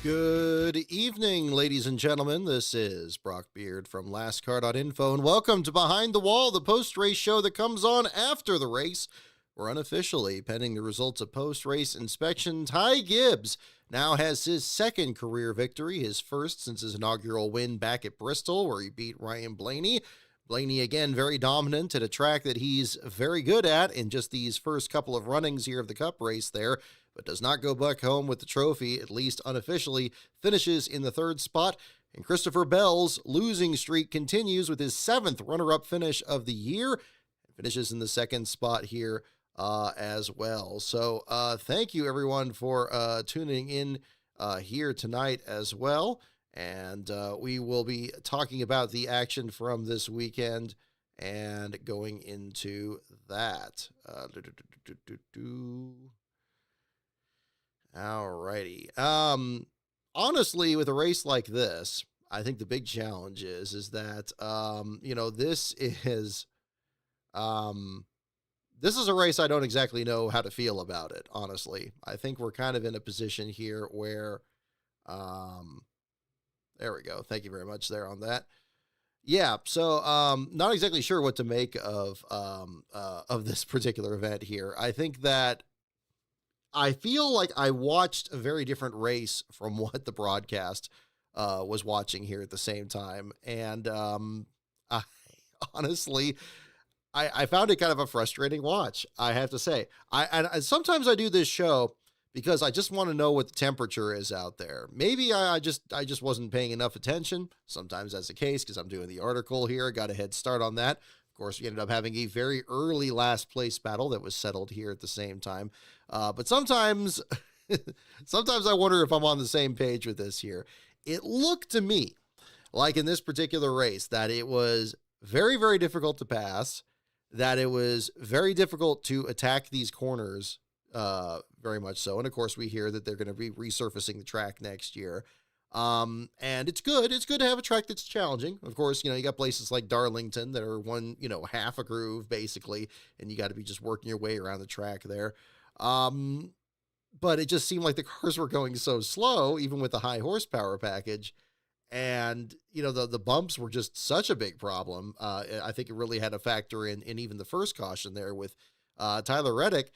Good evening, ladies and gentlemen. This is Brock Beard from LastCar.info, and welcome to Behind the Wall, the post-race show that comes on after the race, where unofficially, pending the results of post-race inspection, Ty Gibbs now has his second career victory, his first since his inaugural win back at Bristol, where he beat Ryan Blaney. Blaney, again, very dominant at a track that he's very good at in just these first couple of runnings here of the Cup race there, but does not go back home with the trophy, at least unofficially, finishes in the third spot. And Christopher Bell's losing streak continues with his seventh runner-up finish of the year, and finishes in the second spot here as well. So thank you, everyone, for tuning in here tonight as well. And we will be talking about the action from this weekend and going into that. Alrighty. Honestly, with a race like this, I think the big challenge is that, this is a race I don't exactly know how to feel about it, honestly. I think we're kind of in a position here where, there we go. Thank you very much there on that. Yeah, so not exactly sure what to make of this particular event here. I think that I feel like I watched a very different race from what the broadcast was watching here at the same time. And I, honestly, I found it kind of a frustrating watch, I have to say. And sometimes I do this show because I just want to know what the temperature is out there. Maybe I just wasn't paying enough attention. Sometimes that's the case because I'm doing the article here. I got a head start on that. Of course, we ended up having a very early last place battle that was settled here at the same time. But sometimes, sometimes I wonder if I'm on the same page with this here. It looked to me like in this particular race that it was very, very difficult to pass, that it was very difficult to attack these corners, very much so. And of course, we hear that they're going to be resurfacing the track next year. And it's good. It's good to have a track that's challenging. Of course, you got places like Darlington that are half a groove basically, and you got to be just working your way around the track there. But it just seemed like the cars were going so slow, even with the high horsepower package. And, the bumps were just such a big problem. I think it really had a factor in even the first caution there with Tyler Reddick.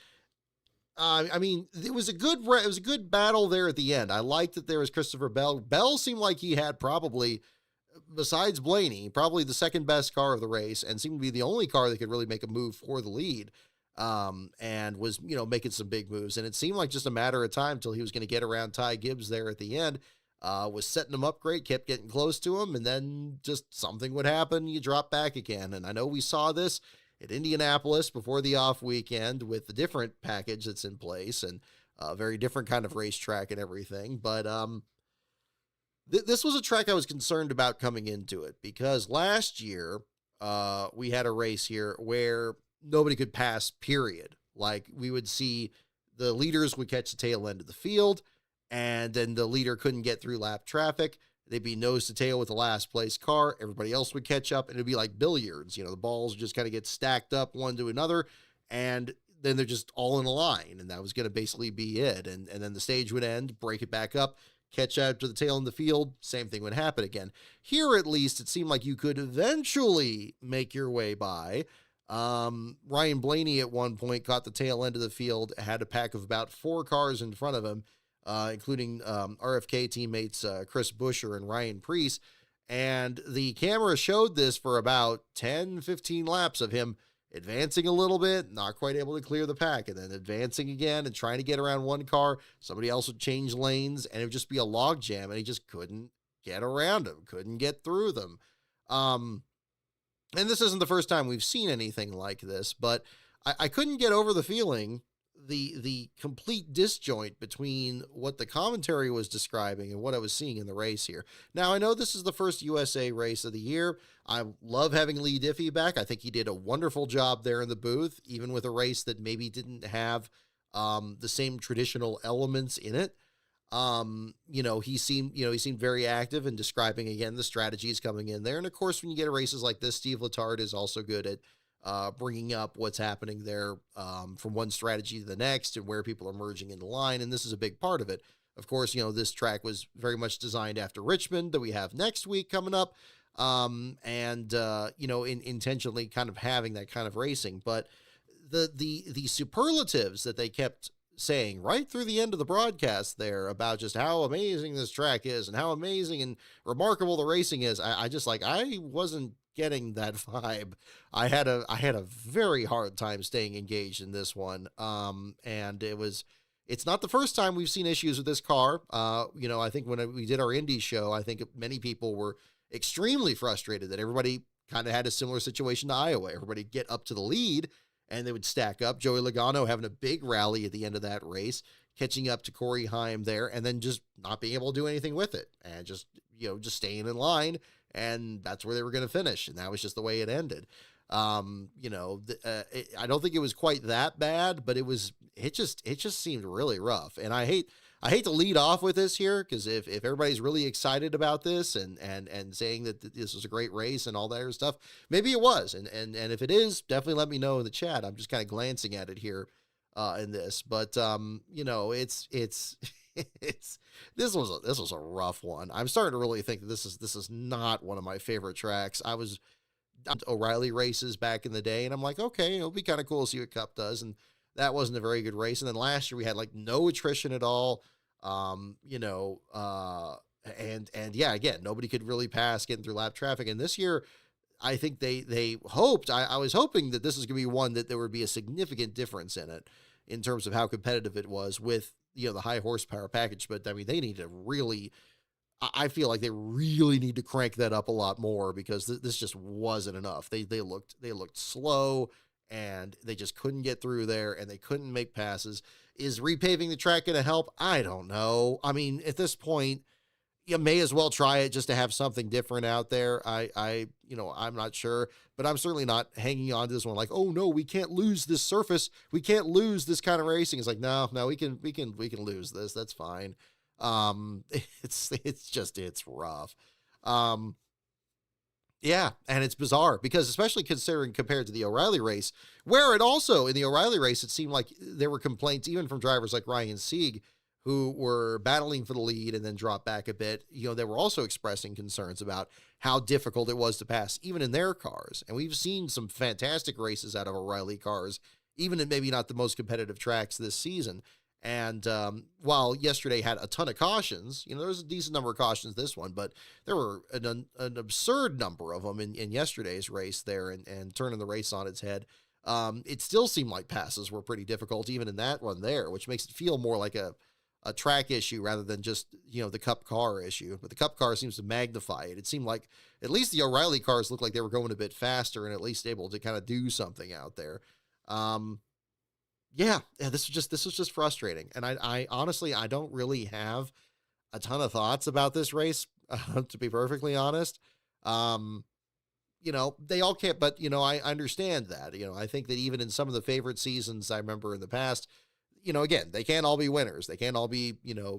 It was a good battle there at the end. I liked that there was Christopher Bell. Bell seemed like he had probably, besides Blaney, probably the second best car of the race, and seemed to be the only car that could really make a move for the lead. And was, making some big moves. And it seemed like just a matter of time till he was going to get around Ty Gibbs there at the end. Was setting him up great, kept getting close to him, and then just something would happen. You drop back again. And I know we saw this at Indianapolis before the off weekend with the different package that's in place and a very different kind of racetrack and everything. But this was a track I was concerned about coming into it because last year we had a race here where nobody could pass, period. Like we would see the leaders would catch the tail end of the field, and then the leader couldn't get through lap traffic. They'd be nose to tail with the last place car. Everybody else would catch up, and it'd be like billiards. The balls just kind of get stacked up one to another, and then they're just all in a line, and that was going to basically be it. And then the stage would end, break it back up, catch out to the tail in the field, same thing would happen again. Here, at least, it seemed like you could eventually make your way by. Ryan Blaney at one point caught the tail end of the field, had a pack of about 4 cars in front of him, including RFK teammates Chris Buescher and Ryan Preece. And the camera showed this for about 10, 15 laps of him advancing a little bit, not quite able to clear the pack, and then advancing again and trying to get around one car. Somebody else would change lanes, and it would just be a log jam, and he just couldn't get around them, couldn't get through them. And this isn't the first time we've seen anything like this, but I couldn't get over the feeling, the complete disjoint between what the commentary was describing and what I was seeing in the race here. Now, I know this is the first USA race of the year. I love having Lee Diffie back. I think he did a wonderful job there in the booth, even with a race that maybe didn't have the same traditional elements in it. He seemed very active in describing again the strategies coming in there. And of course, when you get races like this, Steve Letarte is also good at bringing up what's happening there from one strategy to the next and where people are merging into line. And this is a big part of it. Of course, this track was very much designed after Richmond that we have next week coming up. And intentionally kind of having that kind of racing. But the superlatives that they kept saying right through the end of the broadcast there about just how amazing this track is and how amazing and remarkable the racing is. I just I wasn't getting that vibe. I had a very hard time staying engaged in this one. And it's not the first time we've seen issues with this car. I think when we did our Indy show, I think many people were extremely frustrated that everybody kind of had a similar situation to Iowa. Everybody get up to the lead and they would stack up. Joey Logano having a big rally at the end of that race, catching up to Corey Heim there, and then just not being able to do anything with it and just staying in line. And that's where they were going to finish. And that was just the way it ended. I don't think it was quite that bad, but it just seemed really rough. And I hate to lead off with this here, because if everybody's really excited about this and saying that this was a great race and all that other stuff, maybe it was. And if it is, definitely let me know in the chat. I'm just kind of glancing at it here in this, but it's this was a rough one. I'm starting to really think that this is not one of my favorite tracks. I was O'Reilly races back in the day, and I'm like, okay, it'll be kind of cool to see what Cup does. And that wasn't a very good race. And then last year we had no attrition at all. And yeah, again, nobody could really pass getting through lap traffic. And this year, I think they hoped, I was hoping that this is going to be one that there would be a significant difference in it in terms of how competitive it was with, the high horsepower package. But I mean, they need to really, I feel like they really need to crank that up a lot more, because this just wasn't enough. They looked slow, and they just couldn't get through there, and they couldn't make passes. Is repaving the track going to help? I don't know. I mean, at this point, you may as well try it just to have something different out there. I'm not sure, but I'm certainly not hanging on to this one like, oh no, we can't lose this surface. We can't lose this kind of racing. It's like, no, we can lose this. That's fine. It's rough. Yeah, and it's bizarre because, especially compared to the O'Reilly race, where in the O'Reilly race, it seemed like there were complaints even from drivers like Ryan Sieg, who were battling for the lead and then dropped back a bit. They were also expressing concerns about how difficult it was to pass, even in their cars. And we've seen some fantastic races out of O'Reilly cars, even in maybe not the most competitive tracks this season. And while yesterday had a ton of cautions, there was a decent number of cautions this one, but there were an absurd number of them in yesterday's race there, and turning the race on its head. It still seemed like passes were pretty difficult even in that one there, which makes it feel more like a track issue rather than just, the Cup car issue. But the Cup car seems to magnify it. It seemed like at least the O'Reilly cars looked like they were going a bit faster and at least able to kind of do something out there. Yeah, this was just frustrating. And I honestly, I don't really have a ton of thoughts about this race, to be perfectly honest. They all can't, but, I understand that. I think that even in some of the favorite seasons I remember in the past, again, they can't all be winners. They can't all be,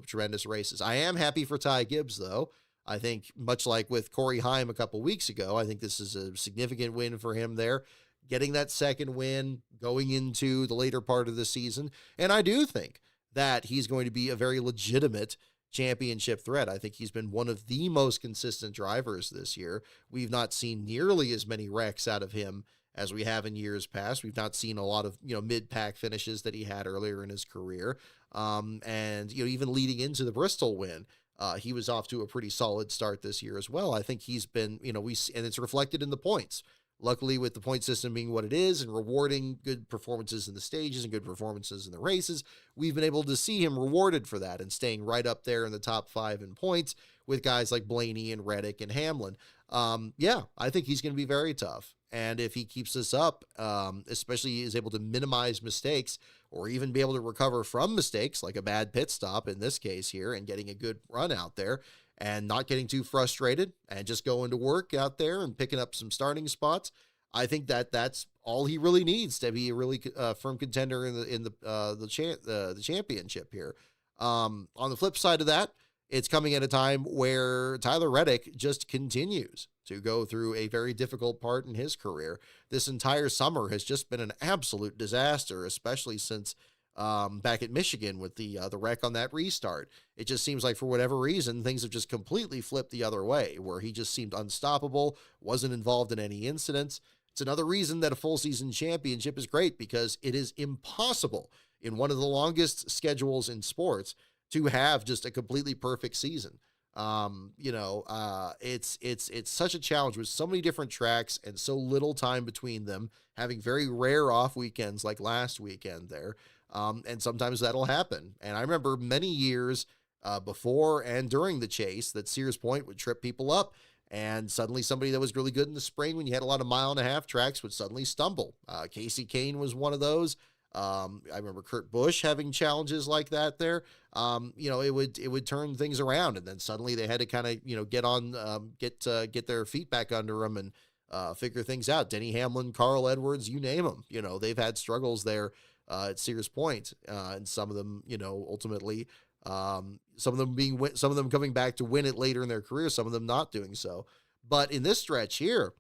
tremendous races. I am happy for Ty Gibbs, though. I think much like with Corey Heim a couple weeks ago, I think this is a significant win for him there, getting that second win, going into the later part of the season. And I do think that he's going to be a very legitimate championship threat. I think he's been one of the most consistent drivers this year. We've not seen nearly as many wrecks out of him as we have in years past. We've not seen a lot of, mid-pack finishes that he had earlier in his career. And even leading into the Bristol win, he was off to a pretty solid start this year as well. I think he's been, and it's reflected in the points. Luckily, with the point system being what it is and rewarding good performances in the stages and good performances in the races, we've been able to see him rewarded for that and staying right up there in the top 5 in points with guys like Blaney and Reddick and Hamlin. Yeah, I think he's going to be very tough. And if he keeps this up, especially he is able to minimize mistakes or even be able to recover from mistakes like a bad pit stop in this case here and getting a good run out there, and not getting too frustrated and just going to work out there and picking up some starting spots, I think that's all he really needs to be a really firm contender in the championship here. On the flip side of that, it's coming at a time where Tyler Reddick just continues to go through a very difficult part in his career. This entire summer has just been an absolute disaster, especially since back at Michigan with the wreck on that restart. It just seems like for whatever reason, things have just completely flipped the other way, where he just seemed unstoppable, wasn't involved in any incidents. It's another reason that a full season championship is great, because it is impossible in one of the longest schedules in sports to have just a completely perfect season. It's such a challenge with so many different tracks and so little time between them, having very rare off weekends like last weekend there. And sometimes that'll happen. And I remember many years before and during the chase that Sears Point would trip people up. And suddenly somebody that was really good in the spring, when you had a lot of 1.5 mile tracks, would suddenly stumble. Casey Kane was one of those. I remember Kurt Busch having challenges like that there. It would turn things around, and then suddenly they had to kind of, get on, get their feet back under them and figure things out. Denny Hamlin, Carl Edwards, you name them. They've had struggles there at Sears Point, and some of them, ultimately, some of them coming back to win it later in their career, some of them not doing so. But in this stretch here,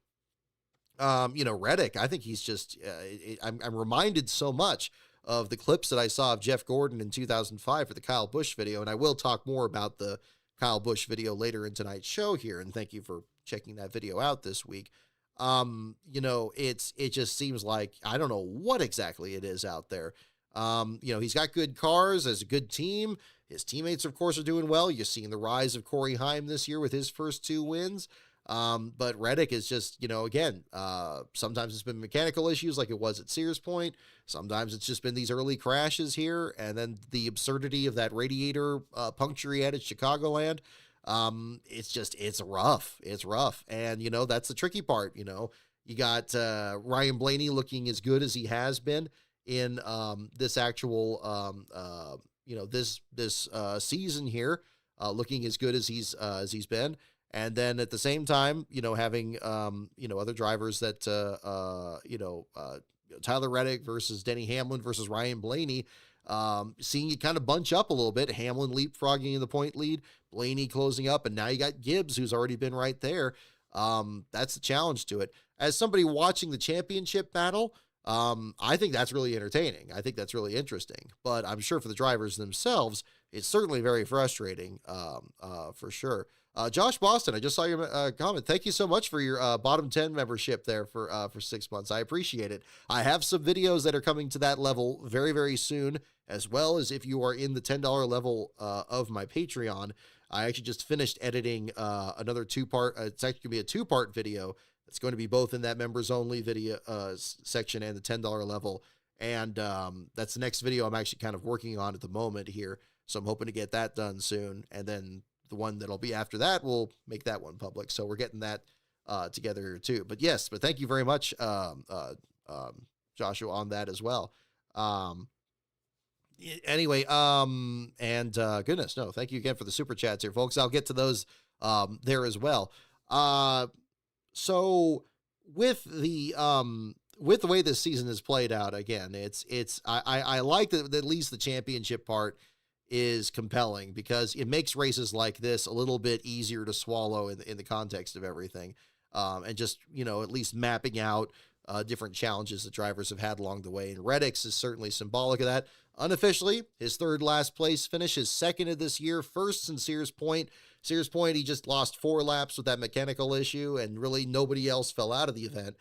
Reddick, I think he's just, I'm reminded so much of the clips that I saw of Jeff Gordon in 2005 for the Kyle Busch video. And I will talk more about the Kyle Busch video later in tonight's show here. And thank you for checking that video out this week. It just seems like, I don't know what exactly it is out there. He's got good cars, as a good team. His teammates, of course, are doing well. You're seeing the rise of Corey Heim this year with his first 2 wins. But Reddick is just, again, sometimes it's been mechanical issues like it was at Sears Point. Sometimes it's just been these early crashes here. And then the absurdity of that radiator puncture he had at Chicagoland. It's rough. It's rough. And, that's the tricky part. You got Ryan Blaney looking as good as he has been in this actual, this season here, looking as good as he's been. And then at the same time, having, other drivers that, Tyler Reddick versus Denny Hamlin versus Ryan Blaney, seeing it kind of bunch up a little bit. Hamlin leapfrogging in the point lead, Blaney closing up, and now you got Gibbs, who's already been right there. That's the challenge to it. As somebody watching the championship battle, I think that's really entertaining. I think that's really interesting. But I'm sure for the drivers themselves, it's certainly very frustrating, for sure. Josh Boston, I just saw your comment. Thank you so much for your bottom 10 membership there for 6 months. I appreciate it. I have some videos that are coming to that level very, very soon, as well as if you are in the $10 level of my Patreon. I actually just finished editing another 2-part. It's actually going to be a 2-part video. It's going to be both in that members only video section and the $10 level. And that's the next video I'm actually kind of working on at the moment here. So I'm hoping to get that done soon. And then the one that'll be after that, we'll make that one public. So we're getting that together here too. But yes, thank you very much, Joshua, on that as well. Anyway, goodness, no, thank you again for the super chats here, folks. I'll get to those there as well. So with the way this season has played out, again, I like that at least the championship part is compelling, because it makes races like this a little bit easier to swallow in the context of everything. And just, at least mapping out different challenges that drivers have had along the way. And Reddick's is certainly symbolic of that. Unofficially, his 3rd last place finish, his 2nd of this year, 1st in Sears Point. Sears Point, he just lost 4 laps with that mechanical issue, and really nobody else fell out of the event.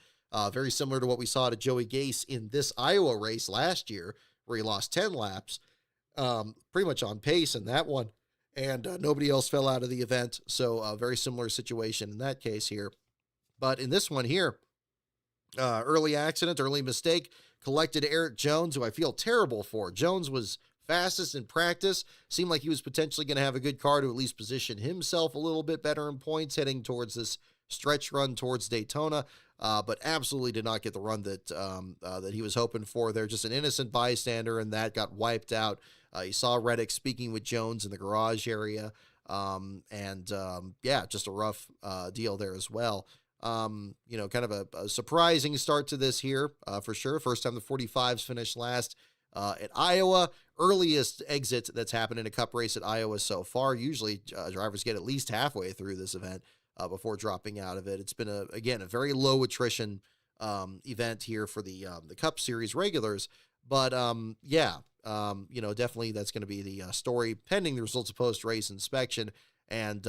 Very similar to what we saw to Joey Gase in this Iowa race last year, where he lost 10 laps. Pretty much on pace in that one, and nobody else fell out of the event. So a very similar situation in that case here. But in this one here, early accident, early mistake, collected Eric Jones, who I feel terrible for. Jones was fastest in practice, seemed like he was potentially going to have a good car to at least position himself a little bit better in points heading towards this stretch run towards Daytona, but absolutely did not get the run that he was hoping for there. Just an innocent bystander, and that got wiped out. You saw Reddick speaking with Jones in the garage area, just a rough deal there as well. Kind of a surprising start to this here, for sure. First time the 45s finished last at Iowa. Earliest exit that's happened in a Cup race at Iowa so far. Usually drivers get at least halfway through this event before dropping out of it. It's been, a very low attrition event here for the Cup Series regulars. But yeah, definitely that's going to be the story pending the results of post race inspection and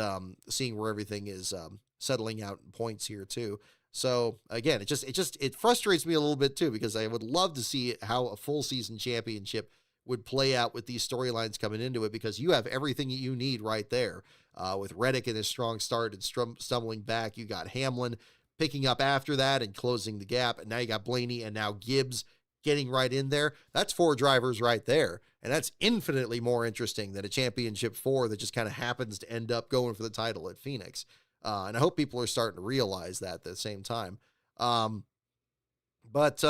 seeing where everything is settling out in points here too. So again, it frustrates me a little bit too because I would love to see how a full season championship would play out with these storylines coming into it because you have everything you need right there. With Reddick in his strong start and stumbling back, you got Hamlin picking up after that and closing the gap, and now you got Blaney and now Gibbs getting right in there. That's 4 drivers right there, and that's infinitely more interesting than a championship 4 that just kind of happens to end up going for the title at Phoenix. And I hope people are starting to realize that at the same time. But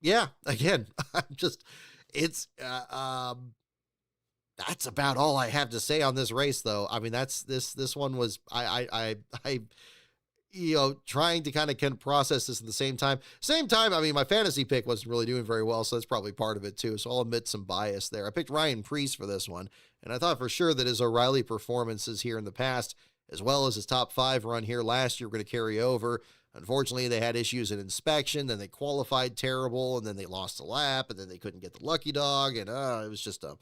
yeah, again, I'm just, it's, that's about all I have to say on this race, though. I mean, this one was, trying to kind of process this at the same time. I mean, my fantasy pick wasn't really doing very well, so that's probably part of it too. So I'll admit some bias there. I picked Ryan Preece for this one, and I thought for sure that his O'Reilly performances here in the past, as well as his top 5 run here last year, were going to carry over. Unfortunately, they had issues in inspection, then they qualified terrible, and then they lost a lap, and then they couldn't get the lucky dog, and it was just a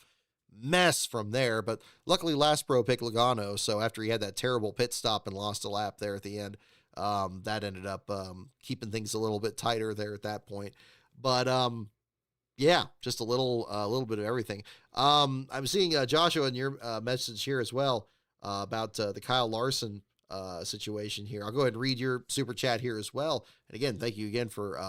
mess from there. But luckily, Last Pro picked Logano, so after he had that terrible pit stop and lost a lap there at the end, that ended up keeping things a little bit tighter there at that point. But yeah, just a little bit of everything. I'm seeing Joshua in your message here as well about the Kyle Larson situation here. I'll go ahead and read your super chat here as well. And again, thank you again for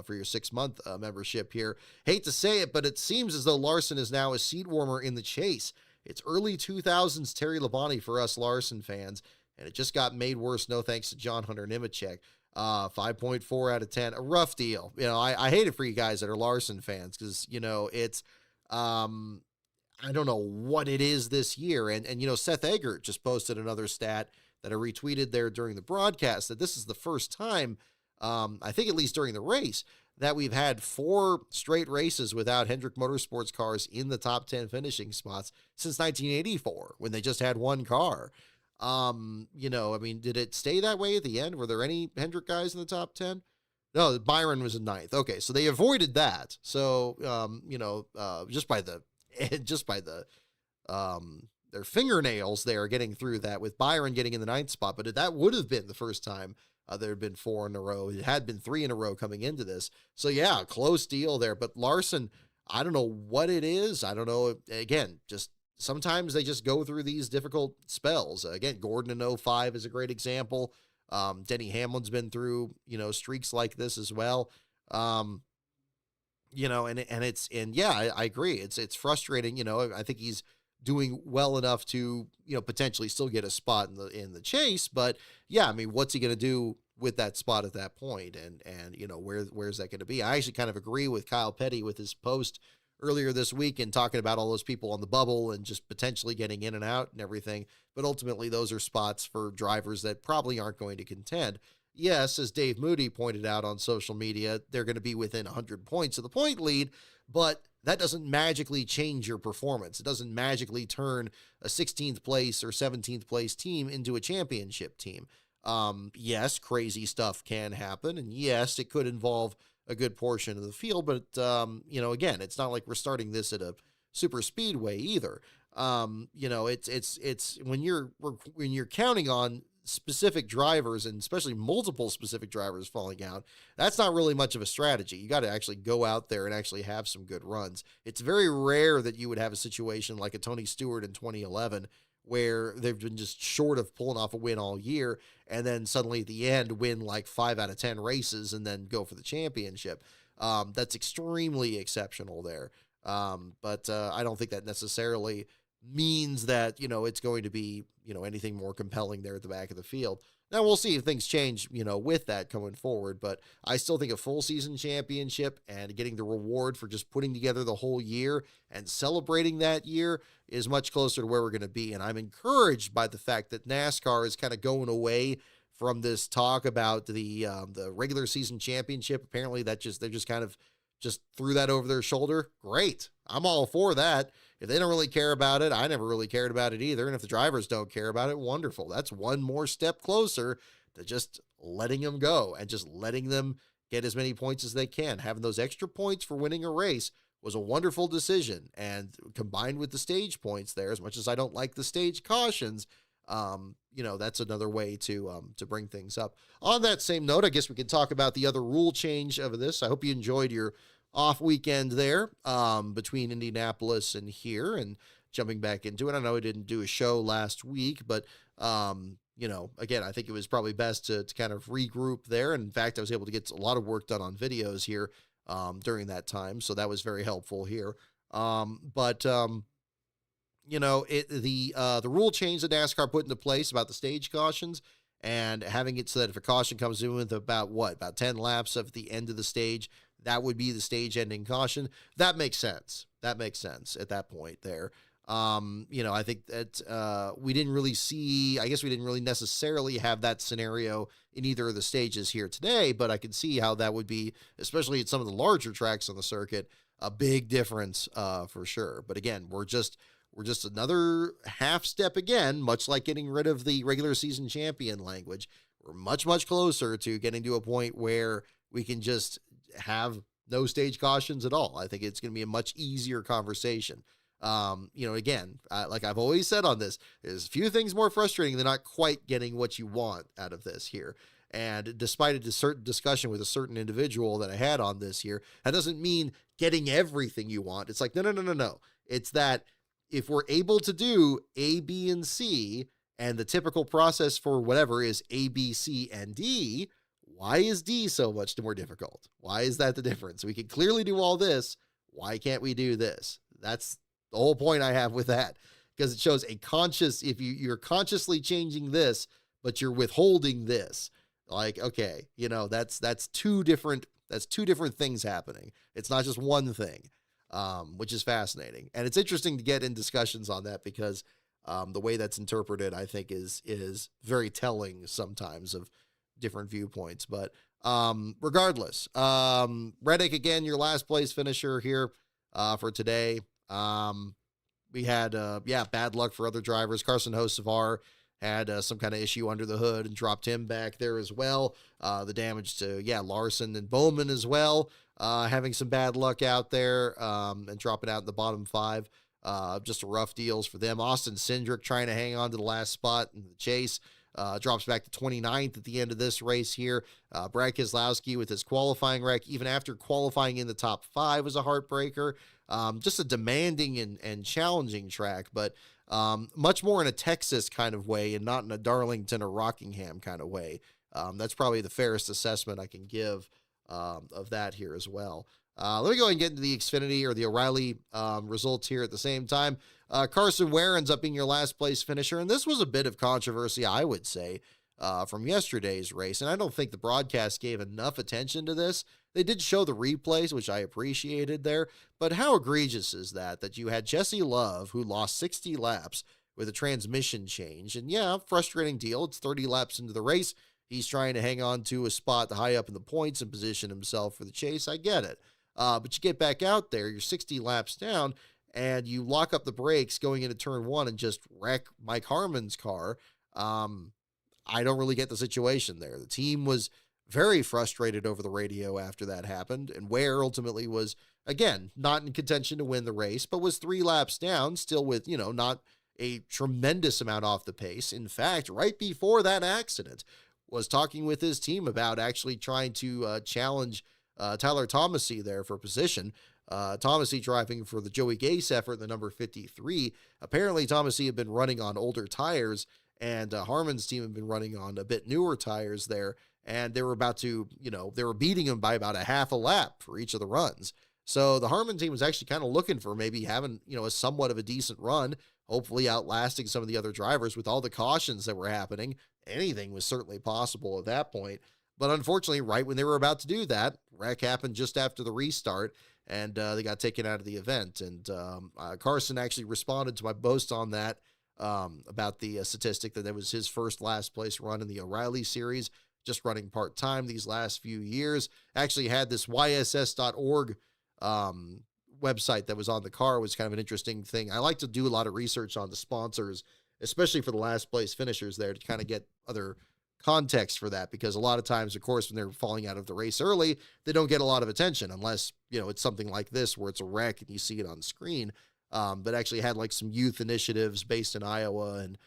your 6-month membership here. Hate to say it, but it seems as though Larson is now a seat warmer in the chase. It's early 2000s Terry Labonte for us Larson fans, and it just got made worse. No thanks to John Hunter Nemechek. 5.4 out of 10, a rough deal. I hate it for you guys that are Larson fans because it's I don't know what it is this year. And Seth Eggert just posted another stat that I retweeted there during the broadcast that this is the first time, I think at least during the race, that we've had 4 straight races without Hendrick Motorsports cars in the top 10 finishing spots since 1984 when they just had 1 car. I mean, did it stay that way at the end? Were there any Hendrick guys in the top 10? No, Byron was in 9th. Okay, so they avoided that. So, just by the their fingernails there getting through that with Byron getting in the 9th spot. But that would have been the first time there had been 4 in a row. It had been 3 in a row coming into this. So yeah, close deal there. But Larson, I don't know what it is. I don't know. Again, just sometimes they just go through these difficult spells. Again, Gordon in 05 is a great example. Denny Hamlin's been through, streaks like this as well. I agree. It's frustrating. I think he's doing well enough to, potentially still get a spot in the chase. But yeah, I mean, what's he going to do with that spot at that point? And where's that going to be? I actually kind of agree with Kyle Petty with his post earlier this week and talking about all those people on the bubble and just potentially getting in and out and everything. But ultimately, those are spots for drivers that probably aren't going to contend. Yes, as Dave Moody pointed out on social media, they're going to be within 100 points of the point lead, but that doesn't magically change your performance. It doesn't magically turn a 16th place or 17th place team into a championship team. Yes, crazy stuff can happen, and yes, it could involve a good portion of the field, but, again, it's not like we're starting this at a super speedway either. It's when you're counting on specific drivers and especially multiple specific drivers falling out, that's not really much of a strategy. You got to actually go out there and actually have some good runs. It's very rare that you would have a situation like a Tony Stewart in 2011 where they've been just short of pulling off a win all year and then suddenly at the end win like 5 out of 10 races and then go for the championship. That's extremely exceptional there. But I don't think that necessarily means that, it's going to be, anything more compelling there at the back of the field. Now we'll see if things change, with that going forward, but I still think a full season championship and getting the reward for just putting together the whole year and celebrating that year is much closer to where we're going to be. And I'm encouraged by the fact that NASCAR is kind of going away from this talk about the regular season championship. Apparently they're just kind of just threw that over their shoulder. Great. I'm all for that. If they don't really care about it, I never really cared about it either. And if the drivers don't care about it, wonderful. That's one more step closer to just letting them go and just letting them get as many points as they can. Having those extra points for winning a race was a wonderful decision. And combined with the stage points there, as much as I don't like the stage cautions, that's another way to bring things up. On that same note, I guess we can talk about the other rule change of this. I hope you enjoyed your off weekend there, between Indianapolis and here, and jumping back into it. I know I didn't do a show last week, but again, I think it was probably best to kind of regroup there. In fact, I was able to get a lot of work done on videos here during that time, so that was very helpful here. But the rule change that NASCAR put into place about the stage cautions, and having it so that if a caution comes in with about 10 laps of the end of the stage, that would be the stage ending caution. That makes sense. That makes sense at that point there. I think that we didn't really necessarily have that scenario in either of the stages here today, but I can see how that would be, especially at some of the larger tracks on the circuit, a big difference for sure. But again, we're just another half step again, much like getting rid of the regular season champion language. We're much, much closer to getting to a point where we can just have no stage cautions at all. I think it's going to be a much easier conversation. Again, like I've always said on this, there's a few things more frustrating than not quite getting what you want out of this here. And despite a certain discussion with a certain individual that I had on this here, that doesn't mean getting everything you want. It's like, no. It's that if we're able to do A, B, and C, and the typical process for whatever is A, B, C, and D, why is D so much more difficult? Why is that the difference? We can clearly do all this. Why can't we do this? That's the whole point I have with that, because it shows if you're consciously changing this, but you're withholding this, like, okay, that's two different things happening. It's not just one thing, which is fascinating. And it's interesting to get in discussions on that, because the way that's interpreted, I think is very telling sometimes of different viewpoints. But regardless, Reddick, again, your last place finisher here for today. We had, bad luck for other drivers. Carson Hocevar had some kind of issue under the hood and dropped him back there as well. The damage to, Larson and Bowman as well, having some bad luck out there, and dropping out in the bottom five. Just rough deals for them. Austin Cindric trying to hang on to the last spot in the chase. Drops back to 29th at the end of this race here. Brad Keselowski with his qualifying wreck, even after qualifying in the top five, was a heartbreaker. Just a demanding and challenging track, but much more in a Texas kind of way and not in a Darlington or Rockingham kind of way. That's probably the fairest assessment I can give of that here as well. Let me go ahead and get into the Xfinity or the O'Reilly results here at the same time. Carson Ware ends up being your last place finisher, and this was a bit of controversy, I would say, from yesterday's race, and I don't think the broadcast gave enough attention to this. They did show the replays, which I appreciated there, but how egregious is that you had Jesse Love, who lost 60 laps with a transmission change, and frustrating deal. It's 30 laps into the race. He's trying to hang on to a spot high up in the points and position himself for the chase. I get it. But you get back out there, you're 60 laps down, and you lock up the brakes going into turn one and just wreck Mike Harmon's car. I don't really get the situation there. The team was very frustrated over the radio after that happened, and Ware ultimately was, again, not in contention to win the race, but was 3 laps down, still with, not a tremendous amount off the pace. In fact, right before that accident, was talking with his team about actually trying to challenge Tyler Thomasy there for position. Thomasy driving for the Joey Gase effort, the number 53. Apparently, Thomasy had been running on older tires, and Harmon's team had been running on a bit newer tires there, and they were about to, they were beating him by about a half a lap for each of the runs. So the Harmon team was actually kind of looking for maybe having, a somewhat of a decent run, hopefully outlasting some of the other drivers with all the cautions that were happening. Anything was certainly possible at that point. But unfortunately, right when they were about to do that, wreck happened just after the restart, and they got taken out of the event. And Carson actually responded to my boast on that about the statistic that was his first last place run in the O'Reilly series, just running part-time these last few years. Actually had this YSS.org website that was on the car. Was kind of an interesting thing. I like to do a lot of research on the sponsors, especially for the last place finishers there, to kind of get other context for that, because a lot of times, of course, when they're falling out of the race early, they don't get a lot of attention unless, it's something like this where it's a wreck and you see it on screen. But actually had like some youth initiatives based in Iowa and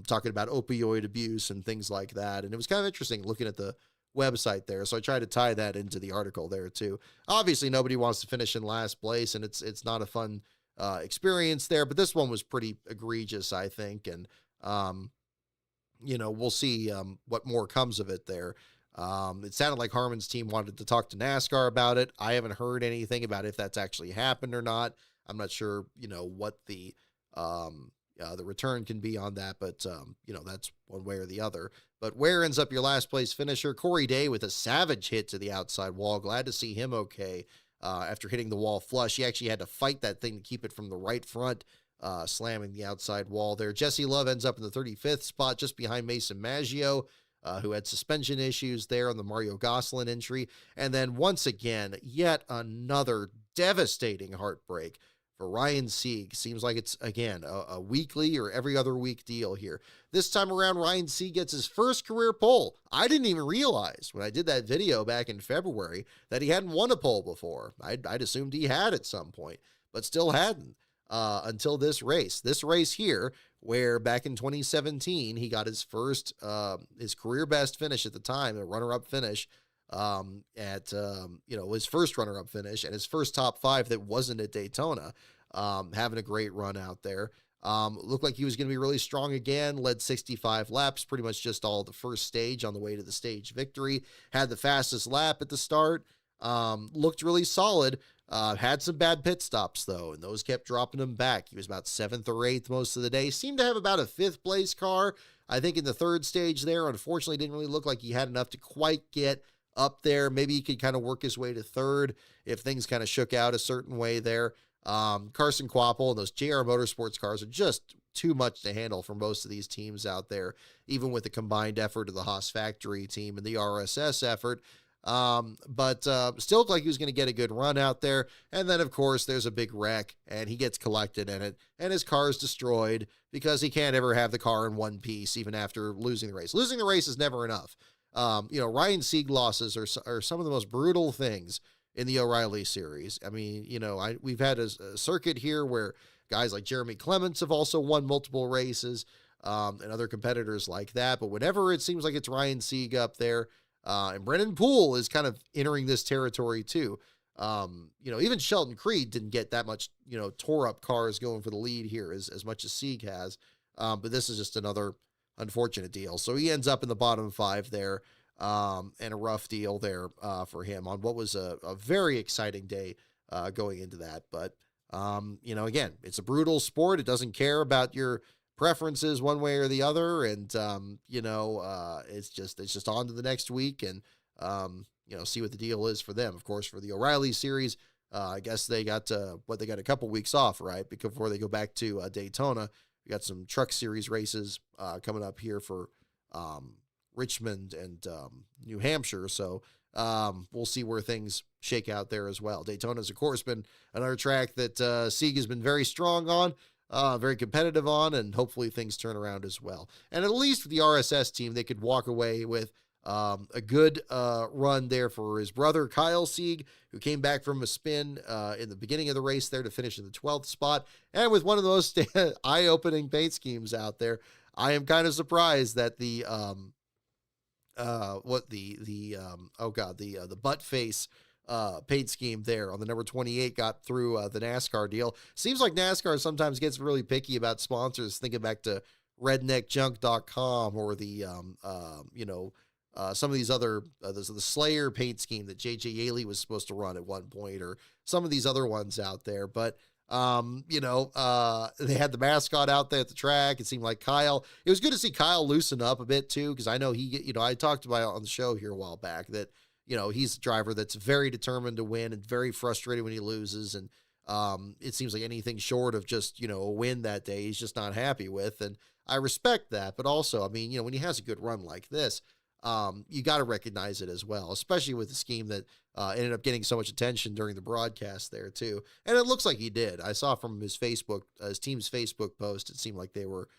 talking about opioid abuse and things like that. And it was kind of interesting looking at the website there. So I tried to tie that into the article there too. Obviously, nobody wants to finish in last place, and it's not a fun experience there. But this one was pretty egregious, I think, and we'll see what more comes of it there. It sounded like Harmon's team wanted to talk to NASCAR about it. I haven't heard anything about if that's actually happened or not. I'm not sure, what the return can be on that, but that's one way or the other. But where ends up your last place finisher? Corey Day with a savage hit to the outside wall. Glad to see him okay after hitting the wall flush. He actually had to fight that thing to keep it from the right front, slamming the outside wall there. Jesse Love ends up in the 35th spot, just behind Mason Maggio, who had suspension issues there on the Mario Gosselin entry. And then once again, yet another devastating heartbreak for Ryan Sieg. Seems like it's, again, a weekly or every other week deal here. This time around, Ryan Sieg gets his first career pole. I didn't even realize when I did that video back in February that he hadn't won a pole before. I'd assumed he had at some point, but still hadn't until this race. This race here, where back in 2017, he got his first, his career best finish at the time, a runner-up finish, his first runner-up finish and his first top five that wasn't at Daytona, having a great run out there. Looked like he was going to be really strong again, led 65 laps, pretty much just all the first stage on the way to the stage victory, had the fastest lap at the start, looked really solid, had some bad pit stops though, and those kept dropping him back. He was about 7th or 8th most of the day, seemed to have about a 5th place car, I think in the third stage there. Unfortunately, didn't really look like he had enough to quite get up there. Maybe he could kind of work his way to third if things kind of shook out a certain way there. Carson Kvapil and those JR Motorsports cars are just too much to handle for most of these teams out there, even with the combined effort of the Haas factory team and the RSS effort. But still looked like he was going to get a good run out there. And then, of course, there's a big wreck, and he gets collected in it, and his car is destroyed because he can't ever have the car in one piece, even after losing the race. Losing the race is never enough. Ryan Sieg losses are some of the most brutal things in the O'Reilly series. I mean, we've had a circuit here where guys like Jeremy Clements have also won multiple races, and other competitors like that. But whenever it seems like it's Ryan Sieg up there, and Brennan Poole is kind of entering this territory too. Even Sheldon Creed didn't get that much, tore up cars going for the lead here as much as Sieg has. But this is just another unfortunate deal. So he ends up in the bottom 5 there, and a rough deal there for him on what was a very exciting day going into that. But, again, it's a brutal sport. It doesn't care about your preferences one way or the other. And, it's just on to the next week and, see what the deal is for them. Of course, for the O'Reilly series, I guess they got a couple weeks off, right? Before they go back to Daytona. We got some truck series races coming up here for Richmond and New Hampshire. So we'll see where things shake out there as well. Daytona's, of course, been another track that Sieg has been very strong on, very competitive on, and hopefully things turn around as well. And at least for the RSS team, they could walk away with a good run there for his brother, Kyle Sieg, who came back from a spin in the beginning of the race there to finish in the 12th spot. And with one of those eye-opening paint schemes out there, I am kind of surprised that the butt face paint scheme there on the number 28 got through the NASCAR deal. Seems like NASCAR sometimes gets really picky about sponsors, thinking back to redneckjunk.com or the, some of these other, the Slayer paint scheme that JJ Yaley was supposed to run at one point, or some of these other ones out there. But, they had the mascot out there at the track. It seemed like Kyle, it was good to see Kyle loosen up a bit too. Cause I know I talked about it on the show here a while back that, he's a driver that's very determined to win and very frustrated when he loses. And, it seems like anything short of just, a win that day, he's just not happy with. And I respect that. But also, I mean, when he has a good run like this, you got to recognize it as well, especially with the scheme that ended up getting so much attention during the broadcast there too. And it looks like he did. I saw from his team's Facebook post, it seemed like they were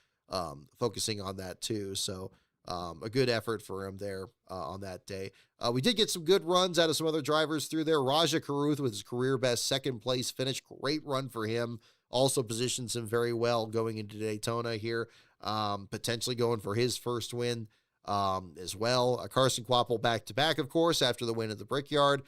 focusing on that too. So A good effort for him there on that day. We did get some good runs out of some other drivers through there. Raja Karuth with his career best second place finish. Great run for him. Also positions him very well going into Daytona here. Potentially going for his first win as well. Carson Kvapil back to back, of course, after the win at the Brickyard,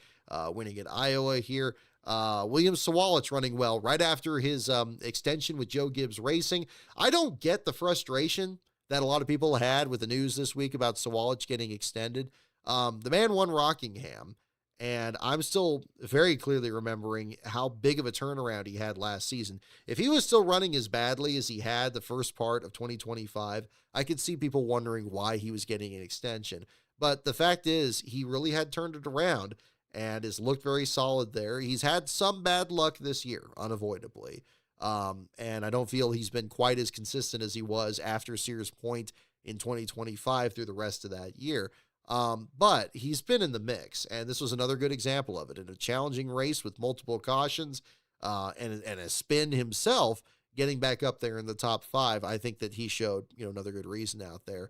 winning at Iowa here. William Sawalich running well right after his extension with Joe Gibbs Racing. I don't get the frustration that a lot of people had with the news this week about Sawalich getting extended. The man won Rockingham, and I'm still very clearly remembering how big of a turnaround he had last season. If he was still running as badly as he had the first part of 2025, I could see people wondering why he was getting an extension. But the fact is, he really had turned it around and has looked very solid there. He's had some bad luck this year, unavoidably. And I don't feel he's been quite as consistent as he was after Sears Point in 2025 through the rest of that year. But he's been in the mix, and this was another good example of it in a challenging race with multiple cautions, and a spin himself getting back up there in the top five. I think that he showed, another good reason out there,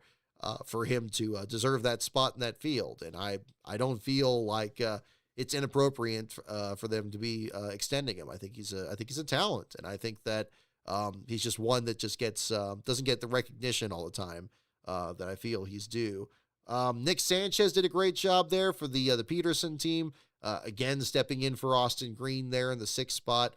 for him to, deserve that spot in that field. And I don't feel like, it's inappropriate for them to be extending him. I think he's a talent, and I think that he's just one that just gets doesn't get the recognition all the time that I feel he's due. Nick Sanchez did a great job there for the Peterson team. Again, stepping in for Austin Green there in the sixth spot.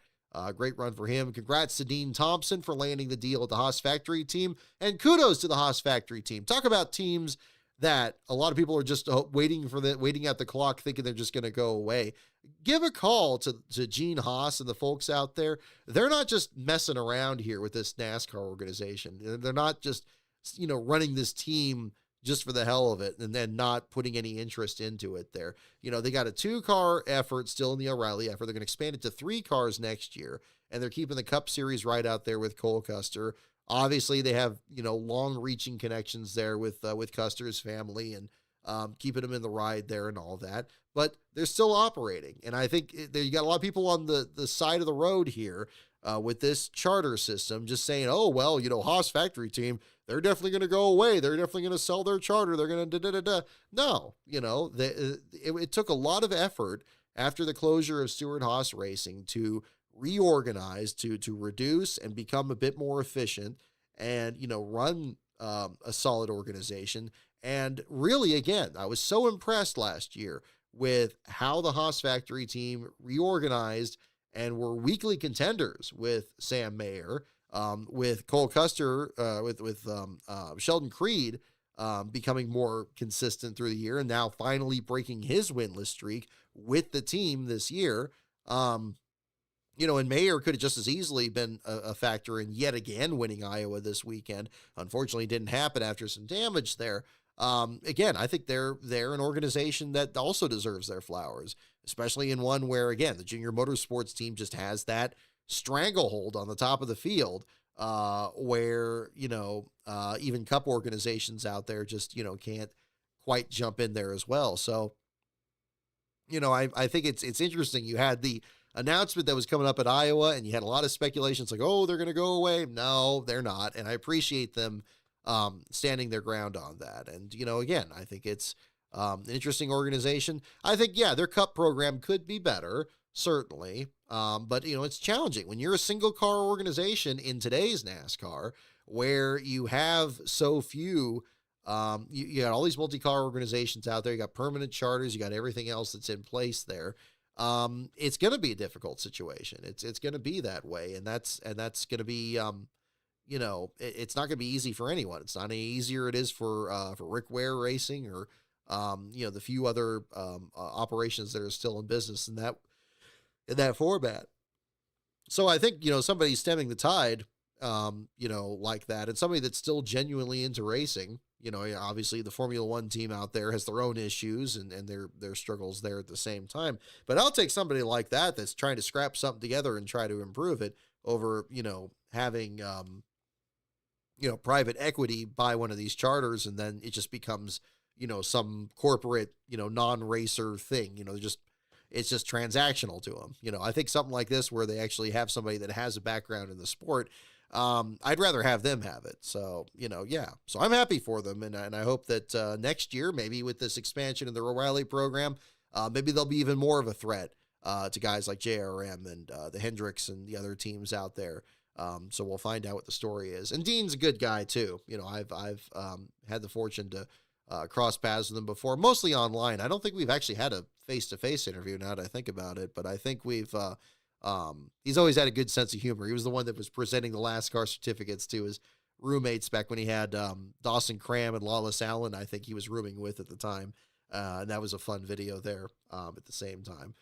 Great run for him. Congrats to Dean Thompson for landing the deal at the Haas Factory team, and kudos to the Haas Factory team. Talk about teams that a lot of people are just waiting at the clock, thinking they're just going to go away. Give a call to Gene Haas and the folks out there. They're not just messing around here with this NASCAR organization. They're not just, running this team just for the hell of it and then not putting any interest into it there. They got a 2-car effort still in the O'Reilly effort. They're going to expand it to 3 cars next year, and they're keeping the Cup Series right out there with Cole Custer. Obviously, they have, long-reaching connections there with Custer's family and keeping them in the ride there and all that. But they're still operating. And I think you got a lot of people on the side of the road here with this charter system just saying, oh, well, Haas Factory team, they're definitely going to go away. They're definitely going to sell their charter. They're going to da-da-da-da. No, it took a lot of effort after the closure of Stewart Haas Racing to reorganize, to reduce and become a bit more efficient and, run a solid organization. And really, again, I was so impressed last year with how the Haas Factory team reorganized and were weekly contenders with Sam Mayer, with Cole Custer, with Sheldon Creed becoming more consistent through the year, and now finally breaking his winless streak with the team this year. And Mayer could have just as easily been a factor in yet again winning Iowa this weekend. Unfortunately, it didn't happen after some damage there. Again, I think they're an organization that also deserves their flowers, especially in one where, again, the junior motorsports team just has that stranglehold on the top of the field, where, even Cup organizations out there just, can't quite jump in there as well. So, I think it's interesting. You had the announcement that was coming up at Iowa, and you had a lot of speculations like, oh, they're going to go away. No, they're not. And I appreciate them standing their ground on that. And, again, I think it's an interesting organization. I think, yeah, their Cup program could be better, certainly. But, it's challenging when you're a single car organization in today's NASCAR, where you have so few. You got all these multi-car organizations out there. You got permanent charters. You got everything else that's in place there. It's going to be a difficult situation. It's going to be that way. And that's going to be, it's not going to be easy for anyone. It's not any easier it is for Rick Ware Racing or, the few other, operations that are still in business in that format. So I think, somebody stemming the tide, like that, and somebody that's still genuinely into racing, obviously the Formula One team out there has their own issues and their struggles there at the same time. But I'll take somebody like that that's trying to scrap something together and try to improve it over, having, private equity buy one of these charters, and then it just becomes, some corporate, non-racer thing, it's just transactional to them. I think something like this, where they actually have somebody that has a background in the sport, I'd rather have them have it. So, yeah. So I'm happy for them. And I hope that next year, maybe with this expansion of the O'Reilly program, maybe they'll be even more of a threat to guys like JRM and the Hendricks and the other teams out there. So we'll find out what the story is. And Dean's a good guy too. I've had the fortune to cross paths with him before, mostly online. I don't think we've actually had a face-to-face interview now that I think about it, but I think he's always had a good sense of humor. He was the one that was presenting the last car certificates to his roommates back when he had Dawson Cram and Lawless Allen, I think he was rooming with at the time. And that was a fun video there at the same time.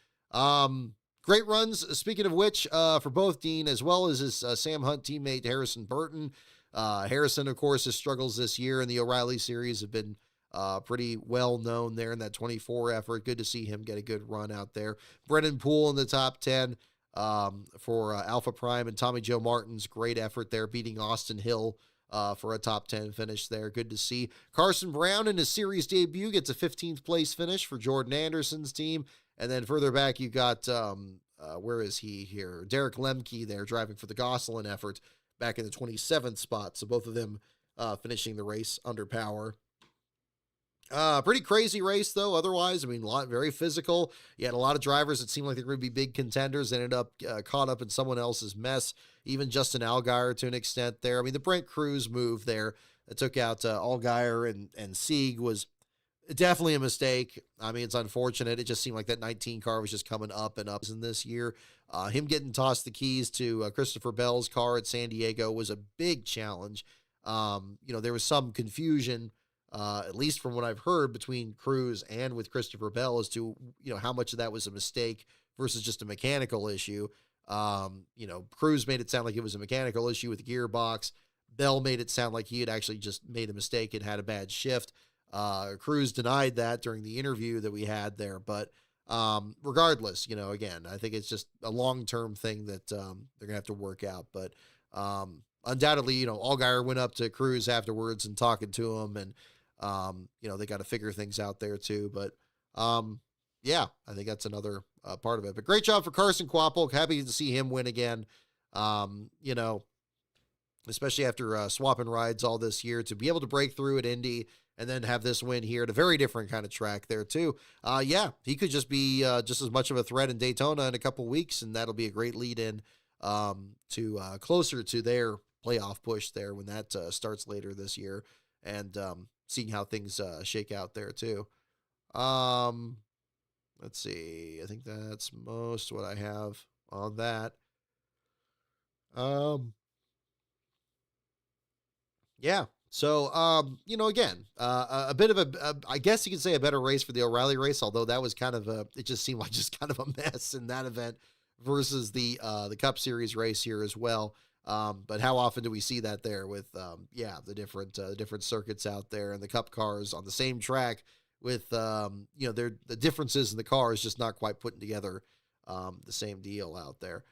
Great runs, speaking of which, for both Dean as well as his Sam Hunt teammate Harrison Burton. Harrison, of course, his struggles this year in the O'Reilly series have been pretty well known there in that 24 effort. Good to see him get a good run out there. Brennan Poole in the top 10 for Alpha Prime, and Tommy Joe Martin's great effort there, beating Austin Hill for a top 10 finish there. Good to see. Carson Brown in his series debut gets a 15th place finish for Jordan Anderson's team. And then further back, you got, where is he here? Derek Lemke there driving for the Gosselin effort back in the 27th spot. So both of them finishing the race under power. Pretty crazy race though. Otherwise, I mean, very physical. You had a lot of drivers that seemed like they were going to be big contenders, ended up caught up in someone else's mess. Even Justin Allgaier to an extent there. I mean, the Brent Cruz move there that took out Allgaier and Sieg was definitely a mistake. I mean, it's unfortunate. It just seemed like that 19 car was just coming up and up in this year. Him getting tossed the keys to Christopher Bell's car at San Diego was a big challenge. There was some confusion, at least from what I've heard, between Cruz and with Christopher Bell as to, how much of that was a mistake versus just a mechanical issue. Cruz made it sound like it was a mechanical issue with the gearbox. Bell made it sound like he had actually just made a mistake and had a bad shift. Cruz denied that during the interview that we had there, but regardless, again, I think it's just a long-term thing that they're gonna have to work out. But undoubtedly, Allgaier went up to Cruz afterwards and talking to him, and they got to figure things out there too. But yeah, I think that's another part of it. But great job for Carson Kvapil. Happy to see him win again. Especially after swapping rides all this year, to be able to break through at Indy and then have this win here at a very different kind of track there too. Yeah, he could just be just as much of a threat in Daytona in a couple weeks, and that'll be a great lead in to closer to their playoff push there when that starts later this year, and seeing how things shake out there too. Let's see. I think that's most what I have on that. Yeah. So, again, a bit of I guess you could say a better race for the O'Reilly race, although that was kind of it just seemed like just kind of a mess in that event versus the Cup Series race here as well. But how often do we see that there with, the different circuits out there and the Cup cars on the same track with, the differences in the cars just not quite putting together, the same deal out there.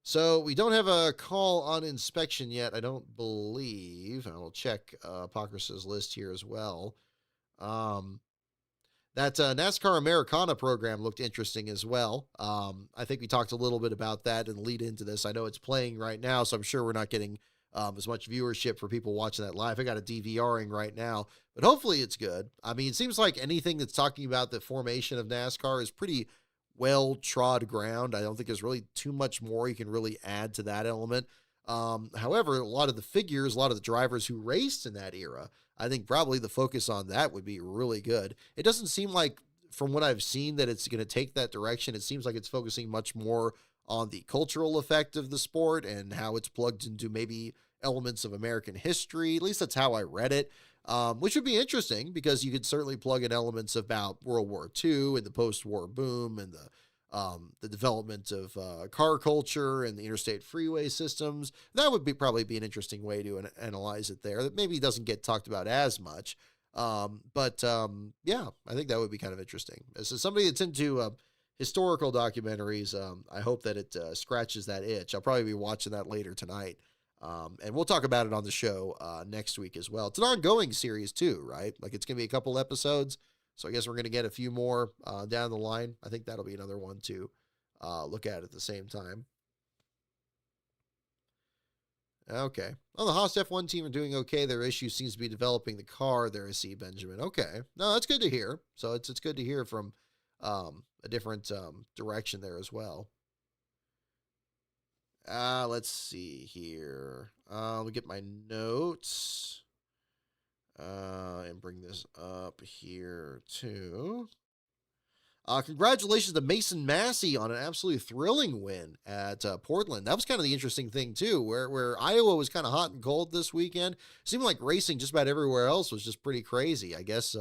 So we don't have a call on inspection yet, I don't believe. I will check Pockrace's list here as well. That NASCAR Americana program looked interesting as well. I think we talked a little bit about that and lead into this. I know it's playing right now, so I'm sure we're not getting as much viewership for people watching that live. I got a DVRing right now, but hopefully it's good. I mean, it seems like anything that's talking about the formation of NASCAR is pretty well trod ground. I don't think there's really too much more you can really add to that element. However, a lot of the figures, a lot of the drivers who raced in that era, I think probably the focus on that would be really good. It doesn't seem like, from what I've seen, that it's going to take that direction. It seems like it's focusing much more on the cultural effect of the sport and how it's plugged into maybe elements of American history. At least that's how I read it. Which would be interesting because you could certainly plug in elements about World War II and the post-war boom and the development of car culture and the interstate freeway systems. That would probably be an interesting way to analyze it there. That maybe doesn't get talked about as much. But yeah, I think that would be kind of interesting. As somebody that's into historical documentaries, I hope that it scratches that itch. I'll probably be watching that later tonight. And we'll talk about it on the show next week as well. It's an ongoing series too, right? Like, it's going to be a couple episodes. So I guess we're going to get a few more down the line. I think that'll be another one to look at the same time. Okay. Well, the Haas F1 team are doing okay. Their issue seems to be developing the car there, I see, Benjamin. Okay. No, that's good to hear. So it's good to hear from a different direction there as well. Let's see here. Let me get my notes and bring this up here too. Congratulations to Mason Massey on an absolutely thrilling win at Portland. That was kind of the interesting thing too, where Iowa was kind of hot and cold this weekend. Seemed like racing just about everywhere else was just pretty crazy. I guess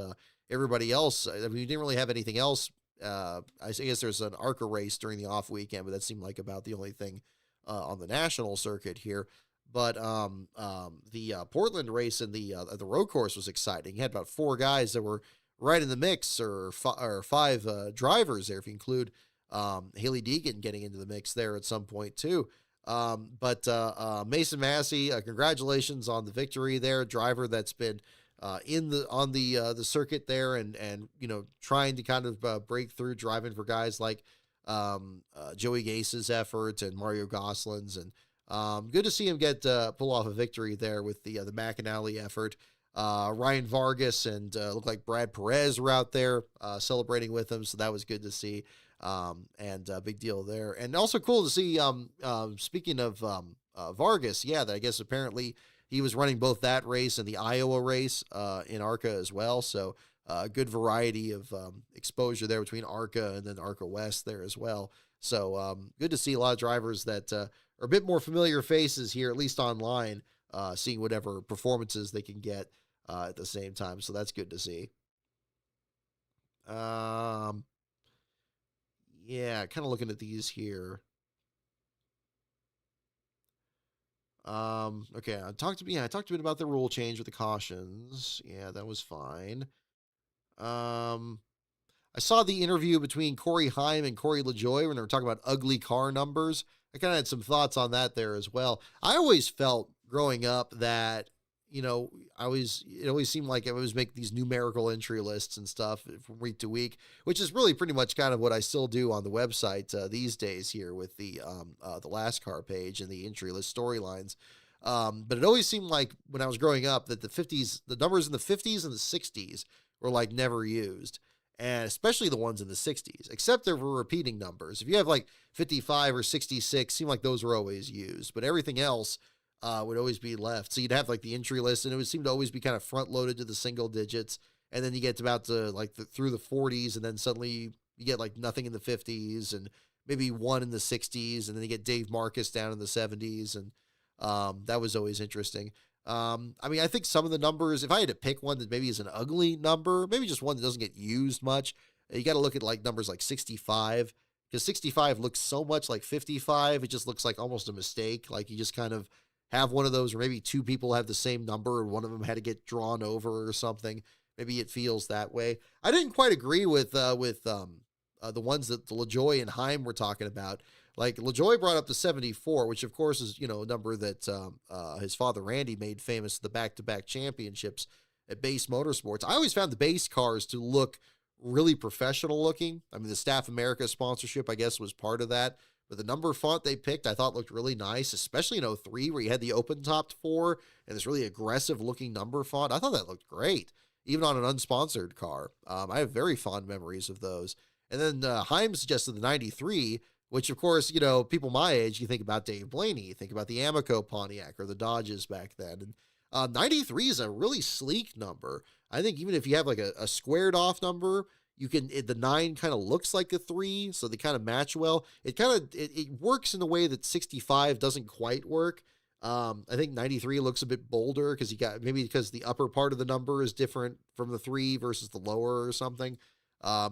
everybody else, I mean, you didn't really have anything else. I guess there's an ARCA race during the off weekend, but that seemed like about the only thing on the national circuit here. But the Portland race and the road course was exciting. You had about four guys that were right in the mix, or five drivers there, if you include Haley Deegan getting into the mix there at some point too. But Mason Massey, congratulations on the victory there. Driver that's been on the circuit there, and trying to kind of break through, driving for guys like Joey Gase's effort and Mario Gosselin's, and good to see him get pull off a victory there with the McAnally effort. Ryan Vargas and looked like Brad Perez were out there celebrating with him, so that was good to see. And big deal there, and also cool to see. Speaking of Vargas, yeah, that I guess apparently he was running both that race and the Iowa race in ARCA as well. So good variety of exposure there between ARCA and then ARCA West there as well. So good to see a lot of drivers that are a bit more familiar faces here, at least online, seeing whatever performances they can get at the same time. So that's good to see. Um, yeah, kind of looking at these here. Okay, I talked a bit about the rule change with the cautions. Yeah, that was fine. Um, I saw the interview between Corey Heim and Corey LaJoy when they were talking about ugly car numbers. I kind of had some thoughts on that there as well. I always felt growing up that, it always seemed like I always make these numerical entry lists and stuff from week to week, which is really pretty much kind of what I still do on the website these days here with the last car page and the entry list storylines. But it always seemed like when I was growing up that the numbers in the 50s and the 60s were like never used, and especially the ones in the 60s, except they were repeating numbers. If you have like 55 or 66, seemed like those were always used, but everything else would always be left. So you'd have like the entry list, and it would seem to always be kind of front loaded to the single digits, and then you get to about through the 40s, and then suddenly you get like nothing in the 50s, and maybe one in the 60s, and then you get Dave Marcus down in the 70s, and that was always interesting. I mean, I think some of the numbers, if I had to pick one that maybe is an ugly number, maybe just one that doesn't get used much, you got to look at like numbers like 65, because 65 looks so much like 55. It just looks like almost a mistake. Like you just kind of have one of those, or maybe two people have the same number and one of them had to get drawn over or something. Maybe it feels that way. I didn't quite agree with the ones that the LaJoy and Heim were talking about. Like LaJoy brought up the 74, which of course is, a number that his father Randy made famous, the back-to-back championships at Base Motorsports. I always found the base cars to look really professional looking. I mean, the Staff America sponsorship, I guess, was part of that. But the number font they picked, I thought looked really nice, especially in '03 where you had the open-topped 4 and this really aggressive-looking number font. I thought that looked great, even on an unsponsored car. I have very fond memories of those. And then Heim suggested the 93, which, of course, people my age, you think about Dave Blaney, you think about the Amoco Pontiac or the Dodges back then. And 93 is a really sleek number. I think even if you have like a squared off number, the 9 kind of looks like a 3, so they kind of match well. It works in a way that 65 doesn't quite work. I think 93 looks a bit bolder because the upper part of the number is different from the 3 versus the lower or something.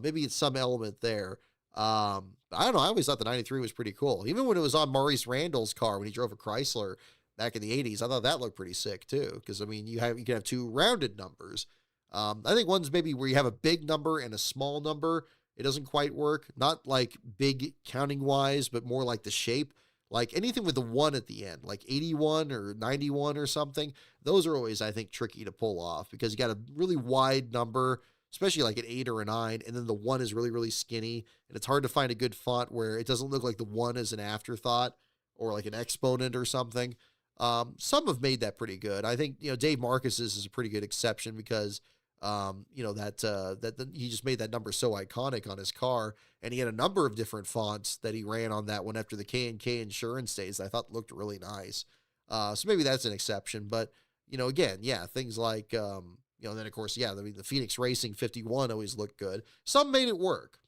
Maybe it's some element there. I don't know. I always thought the 93 was pretty cool. Even when it was on Maurice Randall's car when he drove a Chrysler back in the 80s, I thought that looked pretty sick too. Because, I mean, you can have two rounded numbers. I think one's maybe where you have a big number and a small number. It doesn't quite work. Not like big counting wise, but more like the shape. Like anything with the 1 at the end, like 81 or 91 or something. Those are always, I think, tricky to pull off because you got a really wide number, especially like an 8 or a 9, and then the 1 is really, really skinny, and it's hard to find a good font where it doesn't look like the 1 is an afterthought or like an exponent or something. Some have made that pretty good. I think, Dave Marcus's is a pretty good exception because, he just made that number so iconic on his car, and he had a number of different fonts that he ran on that one after the K&K insurance days that I thought looked really nice. So maybe that's an exception, but, again, yeah, things like, then of course, yeah, I mean, the Phoenix Racing 51 always looked good. Some made it work.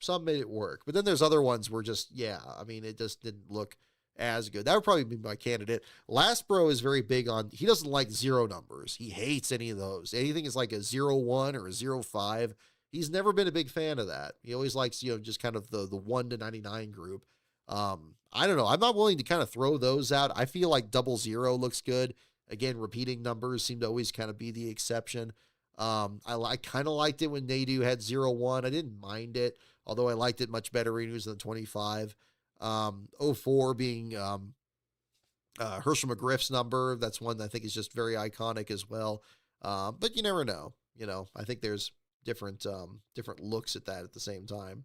But then there's other ones where just, yeah, I mean, it just didn't look as good. That would probably be my candidate. Lastbro is very big on, he doesn't like zero numbers. He hates any of those. Anything is like a 01 or a 05. He's never been a big fan of that. He always likes, just kind of the 1 to 99 group. I don't know. I'm not willing to kind of throw those out. I feel like 00 looks good. Again, repeating numbers seem to always kind of be the exception. I kind of liked it when Nadu had 01. I didn't mind it, although I liked it much better when he was in the 25. 04 being Herschel McGriff's number. That's one that I think is just very iconic as well. But you never know. I think there's different looks at that at the same time.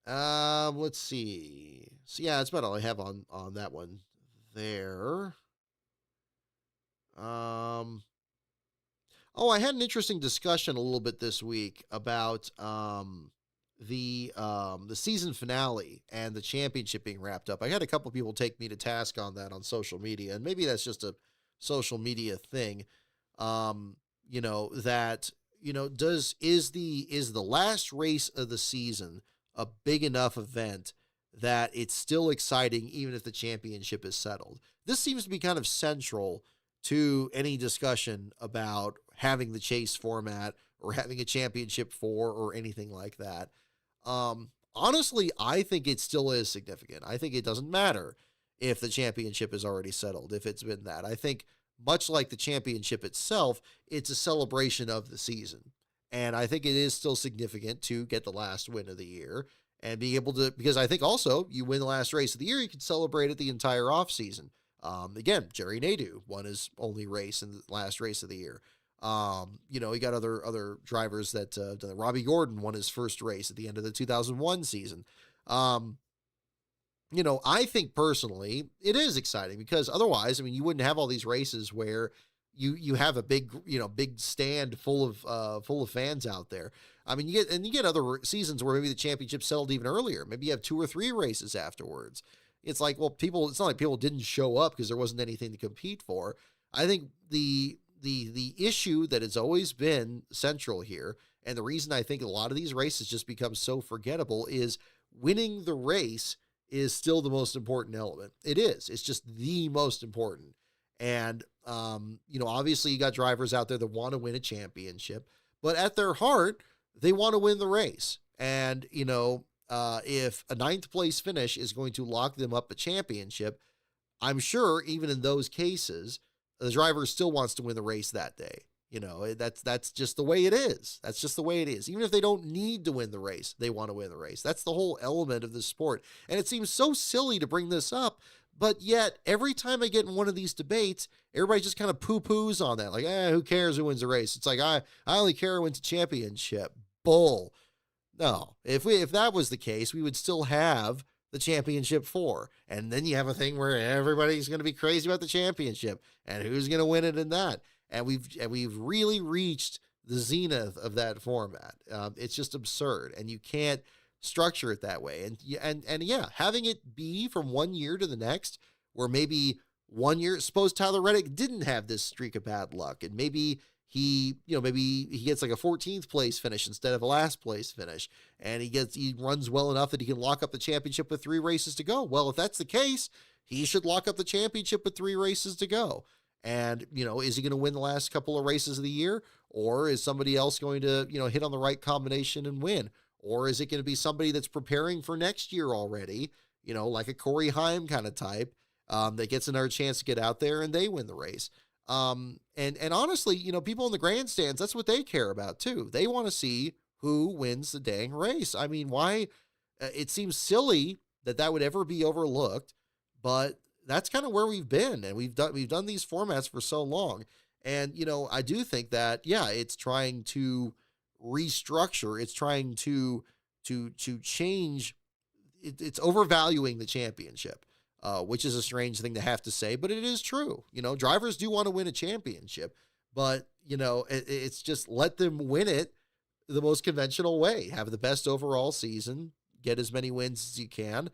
Let's see. So yeah, that's about all I have on that one there. I had an interesting discussion a little bit this week about the season finale and the championship being wrapped up. I had a couple people take me to task on that on social media, and maybe that's just a social media thing. Is the last race of the season a big enough event that it's still exciting even if the championship is settled? This seems to be kind of central to any discussion about having the chase format or having a championship 4 or anything like that. Honestly, I think it still is significant. I think it doesn't matter if the championship is already settled, if it's been that. I think much like the championship itself, it's a celebration of the season. And I think it is still significant to get the last win of the year and be able to, because I think also you win the last race of the year, you can celebrate it the entire off season. Again, Jerry Nadeau won his only race in the last race of the year. He got other drivers that, Robbie Gordon won his first race at the end of the 2001 season. I think personally it is exciting because otherwise, I mean, you wouldn't have all these races where you have a big stand full of fans out there. I mean, you get other seasons where maybe the championship settled even earlier. Maybe you have 2 or 3 races afterwards. It's like, well, it's not like people didn't show up because there wasn't anything to compete for. I think the issue that has always been central here, and the reason I think a lot of these races just become so forgettable, is winning the race is still the most important element. It is. It's just the most important. And, obviously you got drivers out there that want to win a championship, but at their heart, they want to win the race. And, if a 9th place finish is going to lock them up a championship, I'm sure even in those cases, the driver still wants to win the race that day. That's just the way it is. That's just the way it is. Even if they don't need to win the race, they want to win the race. That's the whole element of the sport. And it seems so silly to bring this up, but yet every time I get in one of these debates, everybody just kind of poo-poos on that. Like, who cares who wins the race? It's like, I only care who wins a championship. Bull. No, if that was the case, we would still have the championship 4. And then you have a thing where everybody's going to be crazy about the championship and who's going to win it in that. And we've really reached the zenith of that format. It's just absurd, and you can't structure it that way. And yeah, having it be from one year to the next, where maybe one year, suppose Tyler Reddick didn't have this streak of bad luck, and maybe he gets like a 14th place finish instead of a last place finish, and he runs well enough that he can lock up the championship with 3 races to go. Well, if that's the case, he should lock up the championship with 3 races to go. And, is he going to win the last couple of races of the year, or is somebody else going to, hit on the right combination and win? Or is it going to be somebody that's preparing for next year already, like a Corey Heim kind of type, that gets another chance to get out there and they win the race? And honestly, people in the grandstands, that's what they care about too. They want to see who wins the dang race. I mean, why? It seems silly that would ever be overlooked, but that's kind of where we've been, and we've done these formats for so long. And, I do think that, yeah, it's trying to restructure. It's trying to change. It's overvaluing the championship. which is a strange thing to have to say, but it is true. You know, drivers do want to win a championship, but you know, it's just let them win it the most conventional way. Have the best overall season, get as many wins as you can,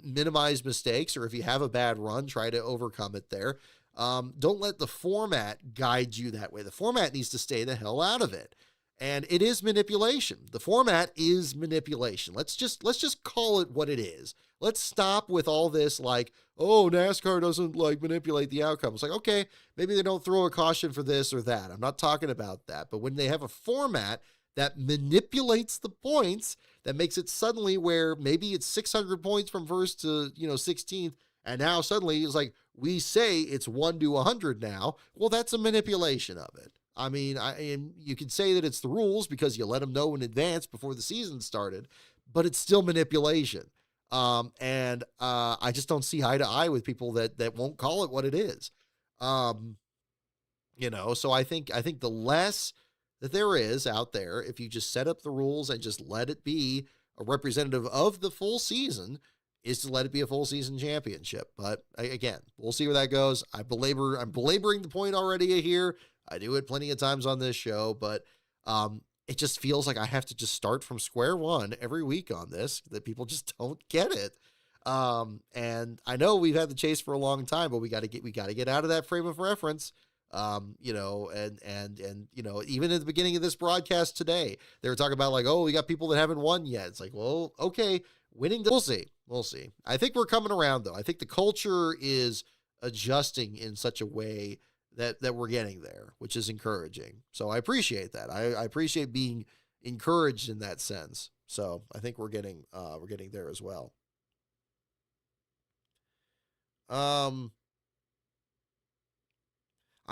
minimize mistakes, or if you have a bad run, try to overcome it there. Don't let the format guide you that way. The format needs to stay the hell out of it. And it is manipulation. The format is manipulation. Let's just call it what it is. Let's stop with all this like, oh, NASCAR doesn't like manipulate the outcome. It's like, okay, maybe they don't throw a caution for this or that. I'm not talking about that. But when they have a format that manipulates the points, that makes it suddenly where maybe it's 600 points from first to, 16th, and now suddenly it's like, we say it's 1 to 100 now. Well, that's a manipulation of it. I mean, and you could say that it's the rules because you let them know in advance before the season started, but it's still manipulation. And I just don't see eye to eye with people that won't call it what it is. So I think the less that there is out there, if you just set up the rules and just let it be a representative of the full season, is to let it be a full season championship. But again, we'll see where that goes. I'm belaboring the point already here. I do it plenty of times on this show, but it just feels like I have to just start from square one every week on this, that people just don't get it. And I know we've had the chase for a long time, but we got to get out of that frame of reference. And even at the beginning of this broadcast today, they were talking about like, oh, we got people that haven't won yet. It's like, well, okay, winning. We'll see. I think we're coming around though. I think the culture is adjusting in such a way that we're getting there, which is encouraging. So I appreciate that. I appreciate being encouraged in that sense. So I think we're getting there as well. I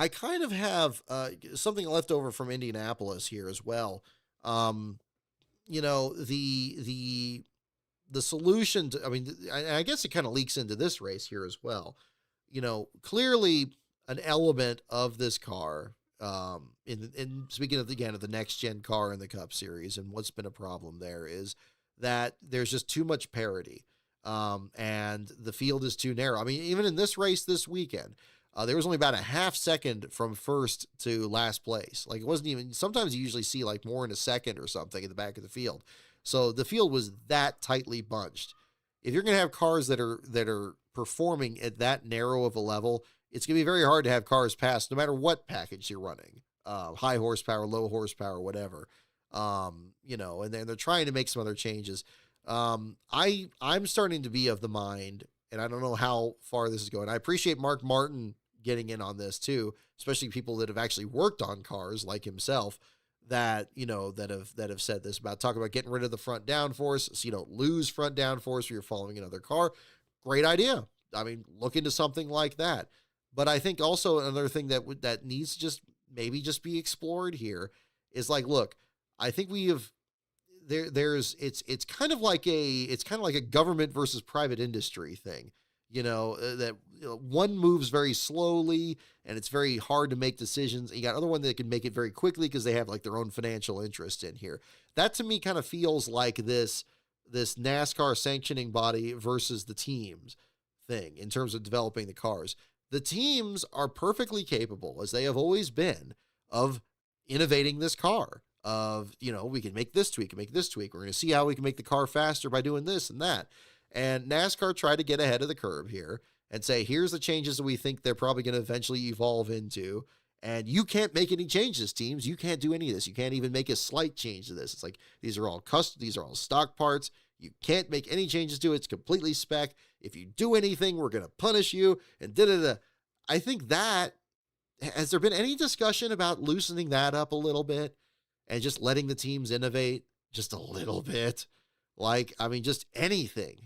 kind of have something left over from Indianapolis here as well. The solution to, I guess it kind of leaks into this race here as well. Clearly an element of this car, in speaking of the next gen car in the Cup Series, and what's been a problem there is that there's just too much parity, and the field is too narrow. I mean, even in this race this weekend, there was only about a half second from first to last place. Like it wasn't even, sometimes you usually see like more in a second or something in the back of the field. So the field was that tightly bunched. If you're going to have cars that are performing at that narrow of a level, it's going to be very hard to have cars pass no matter what package you're running, high horsepower, low horsepower, whatever. And then they're trying to make some other changes. I'm starting to be of the mind, and I don't know how far this is going. I appreciate Mark Martin getting in on this too, especially people that have actually worked on cars like himself that have said this about talking about getting rid of the front downforce so you don't lose front downforce when you're following another car. Great idea. I mean, look into something like that. But I think also another thing that needs to just be explored here is like, look, I think we have it's kind of like a government versus private industry thing, one moves very slowly and it's very hard to make decisions. And you got other one that can make it very quickly because they have like their own financial interest in here. That to me kind of feels like this NASCAR sanctioning body versus the teams thing in terms of developing the cars. The teams are perfectly capable, as they have always been, of innovating this car. We can make this tweak, We're going to see how we can make the car faster by doing this and that. And NASCAR tried to get ahead of the curve here and say, here's the changes that we think they're probably going to eventually evolve into. And you can't make any changes, teams. You can't do any of this. You can't even make a slight change to this. It's like, these are all stock parts. You can't make any changes to it. It's completely spec. If you do anything, we're going to punish you. And I think has there been any discussion about loosening that up a little bit and just letting the teams innovate just a little bit? Just anything.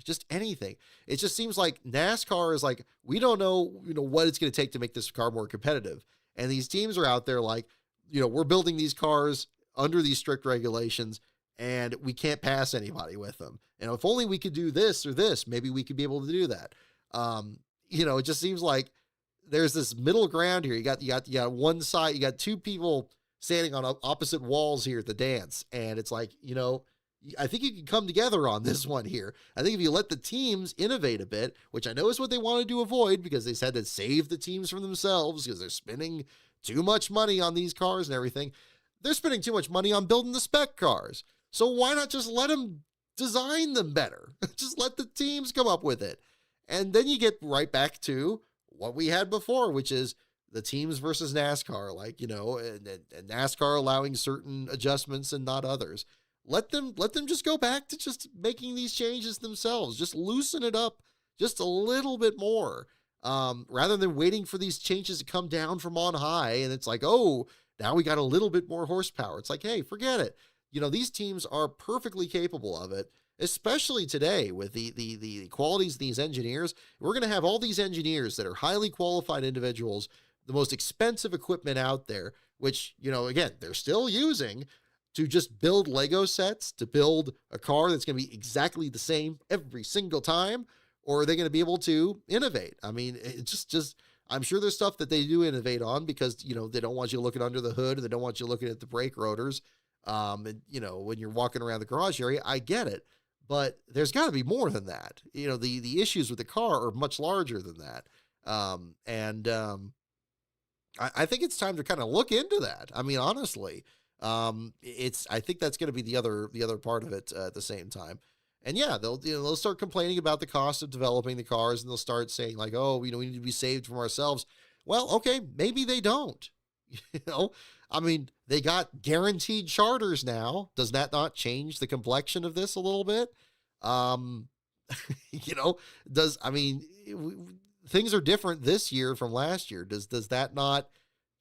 It just seems like NASCAR is like, we don't know, what it's going to take to make this car more competitive. And these teams are out there like, we're building these cars under these strict regulations and we can't pass anybody with them. And if only we could do this or this, maybe we could be able to do that. It just seems like there's this middle ground here. You got one side, you got two people standing on opposite walls here at the dance. And it's like, I think you can come together on this one here. I think if you let the teams innovate a bit, which I know is what they wanted to avoid because they said to save the teams from themselves because they're spending too much money on these cars and everything. They're spending too much money on building the spec cars. So why not just let them design them better? Just let the teams come up with it. And then you get right back to what we had before, which is the teams versus NASCAR, like, and NASCAR allowing certain adjustments and not others. Let them just go back to just making these changes themselves. Just loosen it up just a little bit more. Rather than waiting for these changes to come down from on high. And it's like, oh, now we got a little bit more horsepower. It's like, hey, forget it. These teams are perfectly capable of it, especially today with the qualities of these engineers. We're going to have all these engineers that are highly qualified individuals, the most expensive equipment out there, which, again, they're still using to just build Lego sets, to build a car that's going to be exactly the same every single time, or are they going to be able to innovate? I mean, it's just I'm sure there's stuff that they do innovate on because, they don't want you looking under the hood. They don't want you looking at the brake rotors. And, when you're walking around the garage area, I get it, but there's got to be more than that. The issues with the car are much larger than that. I think it's time to kind of look into that. I mean, honestly, I think that's going to be the other part of it at the same time. And yeah, they'll start complaining about the cost of developing the cars, and they'll start saying like, oh, we need to be saved from ourselves. Well, okay, maybe they don't. I mean, they got guaranteed charters now. Does that not change the complexion of this a little bit? you know, things are different this year from last year. Does that not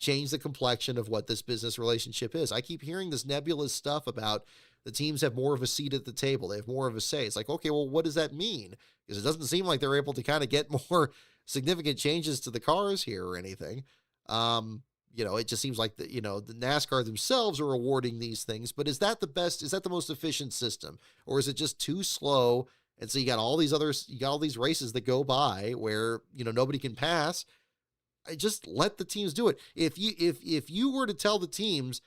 change the complexion of what this business relationship is? I keep hearing this nebulous stuff about the teams have more of a seat at the table. They have more of a say. It's like, okay, well, what does that mean? Because it doesn't seem like they're able to kind of get more significant changes to the cars here or anything. It just seems like the NASCAR themselves are awarding these things, but is that the best? Is that the most efficient system, or is it just too slow? And so you got all these races that go by where, nobody can pass. I just let the teams do it. If you were to tell the teams,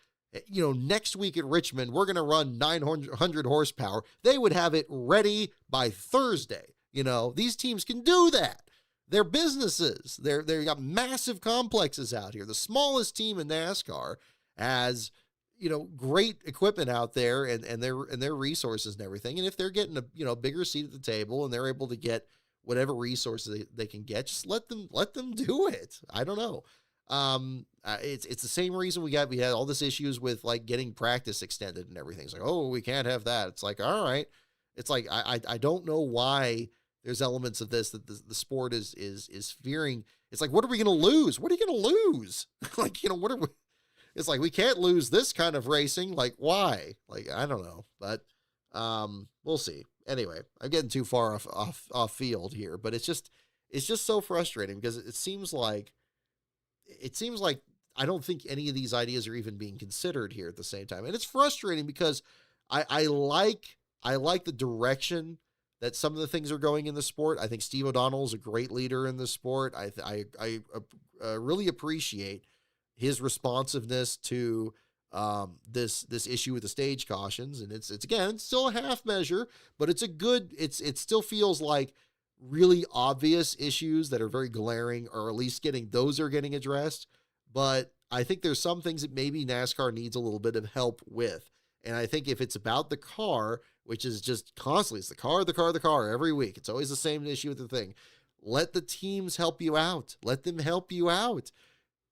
next week at Richmond, we're going to run 900 horsepower, they would have it ready by Thursday. These teams can do that. They're businesses. They got massive complexes out here. The smallest team in NASCAR has, great equipment out there and their resources and everything. And if they're getting a bigger seat at the table and they're able to get whatever resources they can get, just let them do it. I don't know. It's the same reason we had all this issues with like getting practice extended and everything. It's like, oh, we can't have that. It's like, all right. It's like, I don't know why there's elements of this that the sport is fearing. It's like, what are we going to lose? What are you going to lose? Like, what are we, it's like, we can't lose this kind of racing. Like, why? Like, I don't know, but, we'll see. Anyway, I'm getting too far off field here, but it's just so frustrating because it seems like I don't think any of these ideas are even being considered here at the same time. And it's frustrating because I like the direction that some of the things are going in the sport. I think Steve O'Donnell is a great leader in the sport. I really appreciate his responsiveness to this issue with the stage cautions. And it's still a half measure, but it still feels like really obvious issues that are very glaring, or at least getting addressed. But I think there's some things that maybe NASCAR needs a little bit of help with. And I think if it's about the car, which is just constantly, it's the car every week. It's always the same issue with the thing. Let the teams help you out. Let them help you out.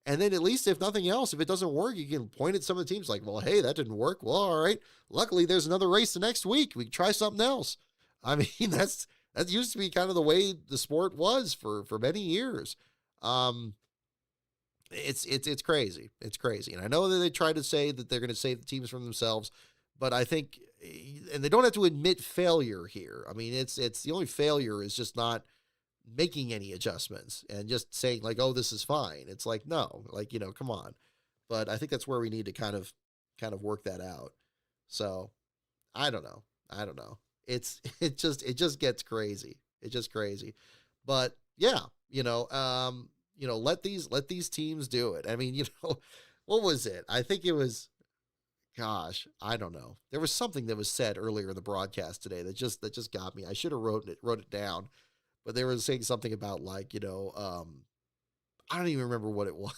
And then at least if nothing else, if it doesn't work, you can point at some of the teams like, well, hey, that didn't work. Well, all right. Luckily, there's another race the next week. We can try something else. I mean, that used to be kind of the way the sport was for many years. It's crazy. It's crazy. And I know that they try to say that they're going to save the teams from themselves, but I think, and they don't have to admit failure here. I mean, it's the only failure is just not making any adjustments and just saying like, oh, this is fine. It's like, no, like, come on. But I think that's where we need to kind of work that out. So I don't know. It just gets crazy. It's just crazy. But yeah, let these teams do it. I mean, what was it? I think it was gosh, I don't know. There was something that was said earlier in the broadcast today that just got me. I should have wrote it down, but they were saying something about like, I don't even remember what it was,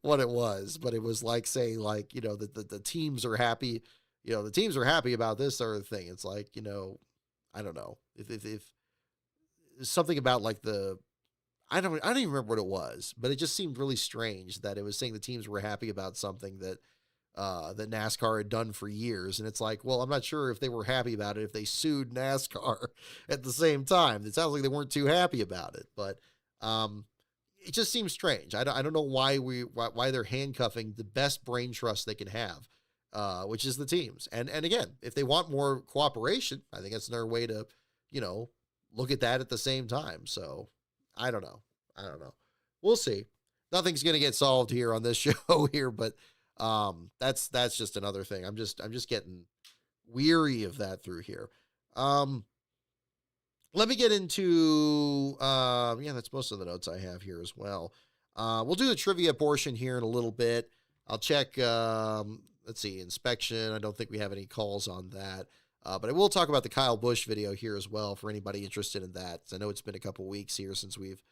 what it was, but it was like saying like, that the teams are happy, the teams are happy about this sort of thing. It's like, I don't know if something about like I don't even remember what it was, but it just seemed really strange that it was saying the teams were happy about something that NASCAR had done for years. And it's like, well, I'm not sure if they were happy about it if they sued NASCAR at the same time. It sounds like they weren't too happy about it, but um, it just seems strange. I don't know why they're handcuffing the best brain trust they can have, which is the teams. And again, if they want more cooperation, I think that's another way to, you know, look at that at the same time. So I don't know. I don't know. We'll see. Nothing's gonna get solved here on this show here, but that's just another thing. I'm just getting weary of that through here. Um let me get into yeah, that's most of the notes I have here as well. We'll do the trivia portion here in a little bit. I'll check let's see, inspection. I don't think we have any calls on that. But I will talk about the Kyle Busch video here as well for anybody interested in that. I know it's been a couple weeks here since we've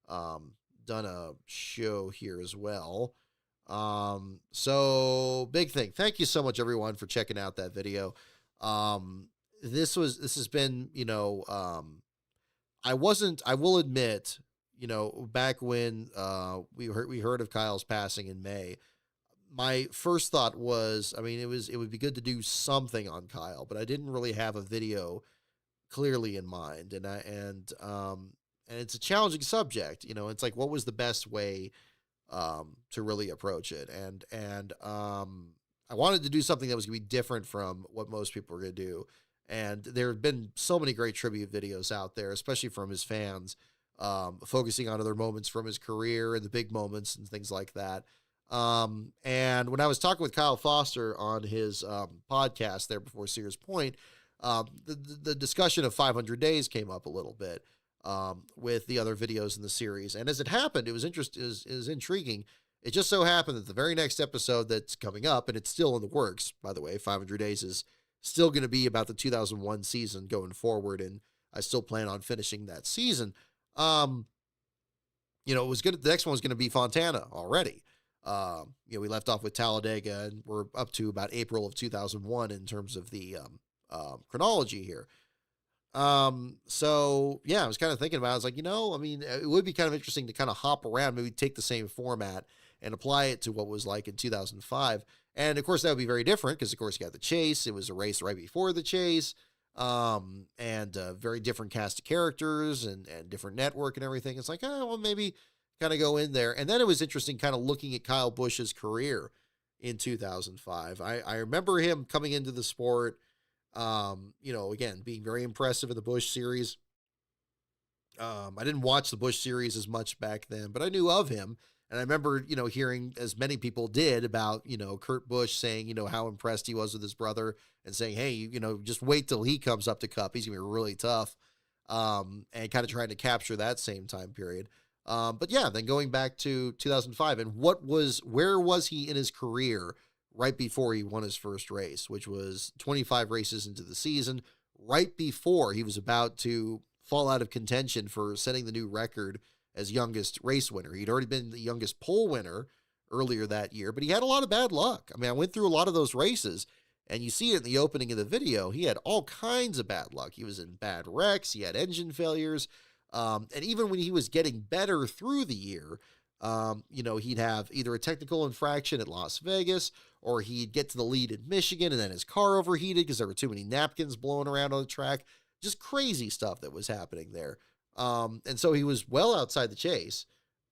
done a show here as well. So big thing. Thank you so much everyone for checking out that video. This has been, I will admit, back when we heard of Kyle's passing in May, my first thought was, I mean, it would be good to do something on Kyle, but I didn't really have a video clearly in mind. And it's a challenging subject, it's like, what was the best way to really approach it? And I wanted to do something that was gonna be different from what most people were gonna do. And there have been so many great tribute videos out there, especially from his fans, focusing on other moments from his career and the big moments and things like that. And when I was talking with Kyle Foster on his podcast there before Sears Point, the discussion of 500 days came up a little bit with the other videos in the series. And as it happened, it was is intriguing. It just so happened that the very next episode that's coming up, and it's still in the works, by the way, 500 days is still going to be about the 2001 season going forward, and I still plan on finishing that season. It was good. The next one was going to be Fontana already. We left off with Talladega, and we're up to about April of 2001 in terms of the chronology here. So yeah, I was kind of thinking about it. I was like, I mean, it would be kind of interesting to kind of hop around, maybe take the same format and apply it to what was like in 2005. And of course, that would be very different because, of course, you got the chase. It was a race right before the chase, and very different cast of characters and different network and everything. It's like, oh, well, maybe kind of go in there. And then it was interesting kind of looking at Kyle Busch's career in 2005. I remember him coming into the sport, again, being very impressive in the Busch series. I didn't watch the Busch series as much back then, but I knew of him. And I remember, hearing, as many people did, about, Kurt Busch saying, how impressed he was with his brother and saying, hey, just wait till he comes up to Cup. He's going to be really tough. And kind of trying to capture that same time period. But yeah, then going back to 2005, and where was he in his career right before he won his first race, which was 25 races into the season, right before he was about to fall out of contention for setting the new record as youngest race winner. He'd already been the youngest pole winner earlier that year, but he had a lot of bad luck. I mean, I went through a lot of those races, and you see it in the opening of the video. He had all kinds of bad luck. He was in bad wrecks. He had engine failures. And even when he was getting better through the year, he'd have either a technical infraction at Las Vegas, or he'd get to the lead in Michigan, and then his car overheated because there were too many napkins blowing around on the track. Just crazy stuff that was happening there. And so he was well outside the chase,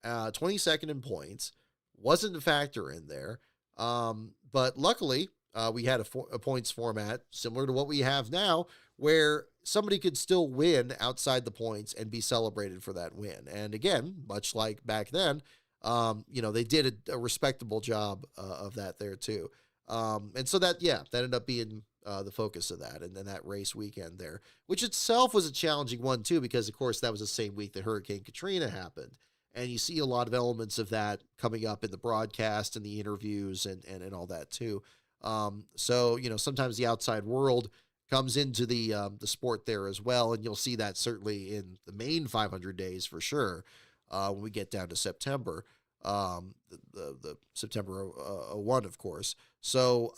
22nd in points, wasn't a factor in there. But luckily, we had a points format similar to what we have now, where somebody could still win outside the points and be celebrated for that win. And again, much like back then, they did a respectable job of that there too. And so that ended up being the focus of that, and then that race weekend there, which itself was a challenging one too, because of course that was the same week that Hurricane Katrina happened. And you see a lot of elements of that coming up in the broadcast and the interviews and all that too. So, sometimes the outside world comes into the sport there as well. And you'll see that certainly in the main 500 days for sure. When we get down to September, the September 1, of course. So,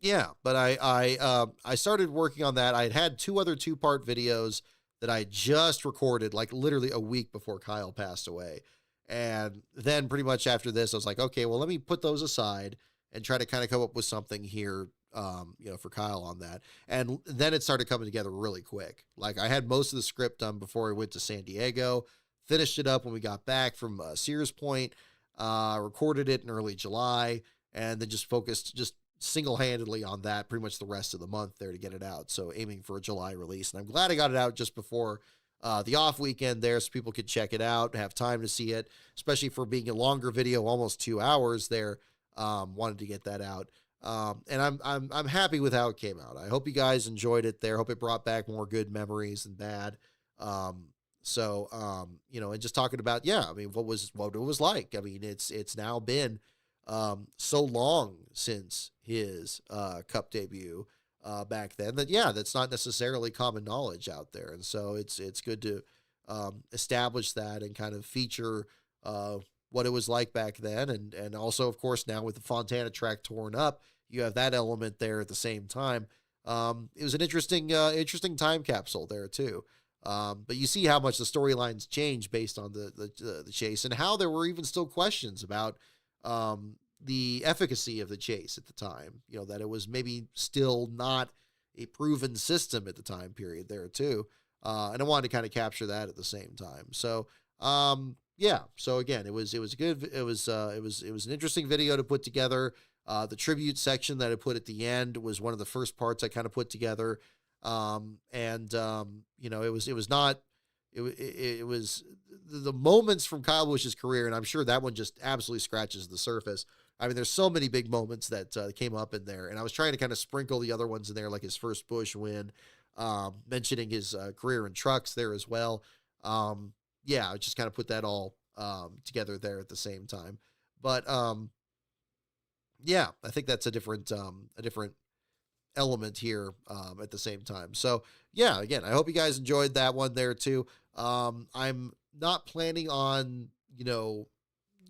yeah, but I started working on that. I had two other two-part videos that I just recorded, like literally a week before Kyle passed away. And then pretty much after this, I was like, okay, well, let me put those aside and try to kind of come up with something here, for Kyle on that. And then it started coming together really quick. Like I had most of the script done before I went to San Diego, finished it up when we got back from Sears Point, recorded it in early July, and then just focused just single-handedly on that pretty much the rest of the month there to get it out. So aiming for a July release. And I'm glad I got it out just before the off weekend there so people could check it out, have time to see it, especially for being a longer video, almost 2 hours there. Wanted to get that out. And I'm happy with how it came out. I hope you guys enjoyed it there. Hope it brought back more good memories than bad. And just talking about, yeah, I mean, what it was like. I mean, it's now been so long since his cup debut back then that, yeah, that's not necessarily common knowledge out there. And so it's good to establish that and kind of feature what it was like back then. And also, of course, now with the Fontana track torn up, you have that element there at the same time. It was an interesting time capsule there too. But you see how much the storylines change based on the chase, and how there were even still questions about the efficacy of the chase at the time. That it was maybe still not a proven system at the time period there too. And I wanted to kind of capture that at the same time. So, yeah. So again, it was good. It was an interesting video to put together. The tribute section that I put at the end was one of the first parts I kind of put together. It was not, it was the moments from Kyle Busch's career. And I'm sure that one just absolutely scratches the surface. I mean, there's so many big moments that came up in there, and I was trying to kind of sprinkle the other ones in there, like his first Busch win, mentioning his career in trucks there as well. Yeah, I just kind of put that all together there at the same time. But yeah, I think that's a different element here at the same time. So yeah, again, I hope you guys enjoyed that one there too. I'm not planning on,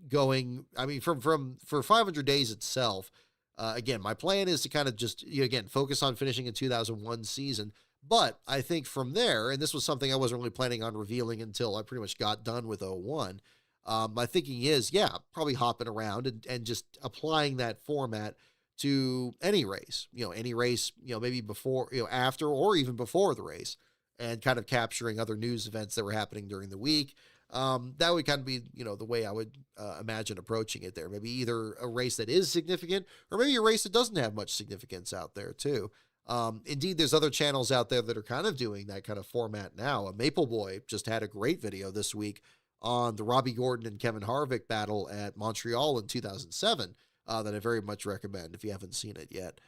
going, I mean, for 500 days itself. Again, my plan is to kind of just, again, focus on finishing a 2001 season. But I think from there, and this was something I wasn't really planning on revealing until I pretty much got done with '01. My thinking is, yeah, probably hopping around and just applying that format to any race, maybe before, after, or even before the race, and kind of capturing other news events that were happening during the week. That would kind of be, the way I would imagine approaching it there. Maybe either a race that is significant, or maybe a race that doesn't have much significance out there too. Indeed, there's other channels out there that are kind of doing that kind of format now. Maple Boy just had a great video this week on the Robbie Gordon and Kevin Harvick battle at Montreal in 2007 that I very much recommend if you haven't seen it yet.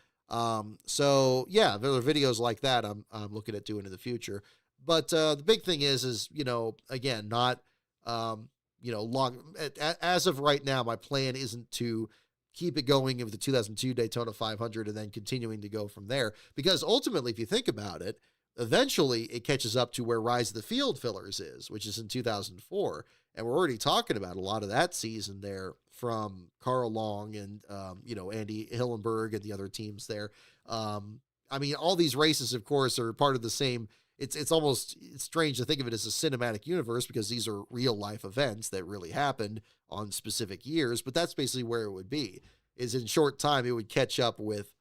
So yeah, there are videos like that I'm looking at doing in the future. But the big thing is again, not long as of right now. My plan isn't to keep it going with the 2002 Daytona 500 and then continuing to go from there, because ultimately, if you think about it, eventually it catches up to where Rise of the Field Fillers is, which is in 2004. And we're already talking about a lot of that season there from Carl Long and, Andy Hillenberg and the other teams there. I mean, all these races, of course, are part of the same. It's almost strange to think of it as a cinematic universe, because these are real life events that really happened on specific years. But that's basically where it would be, is in short time, it would catch up with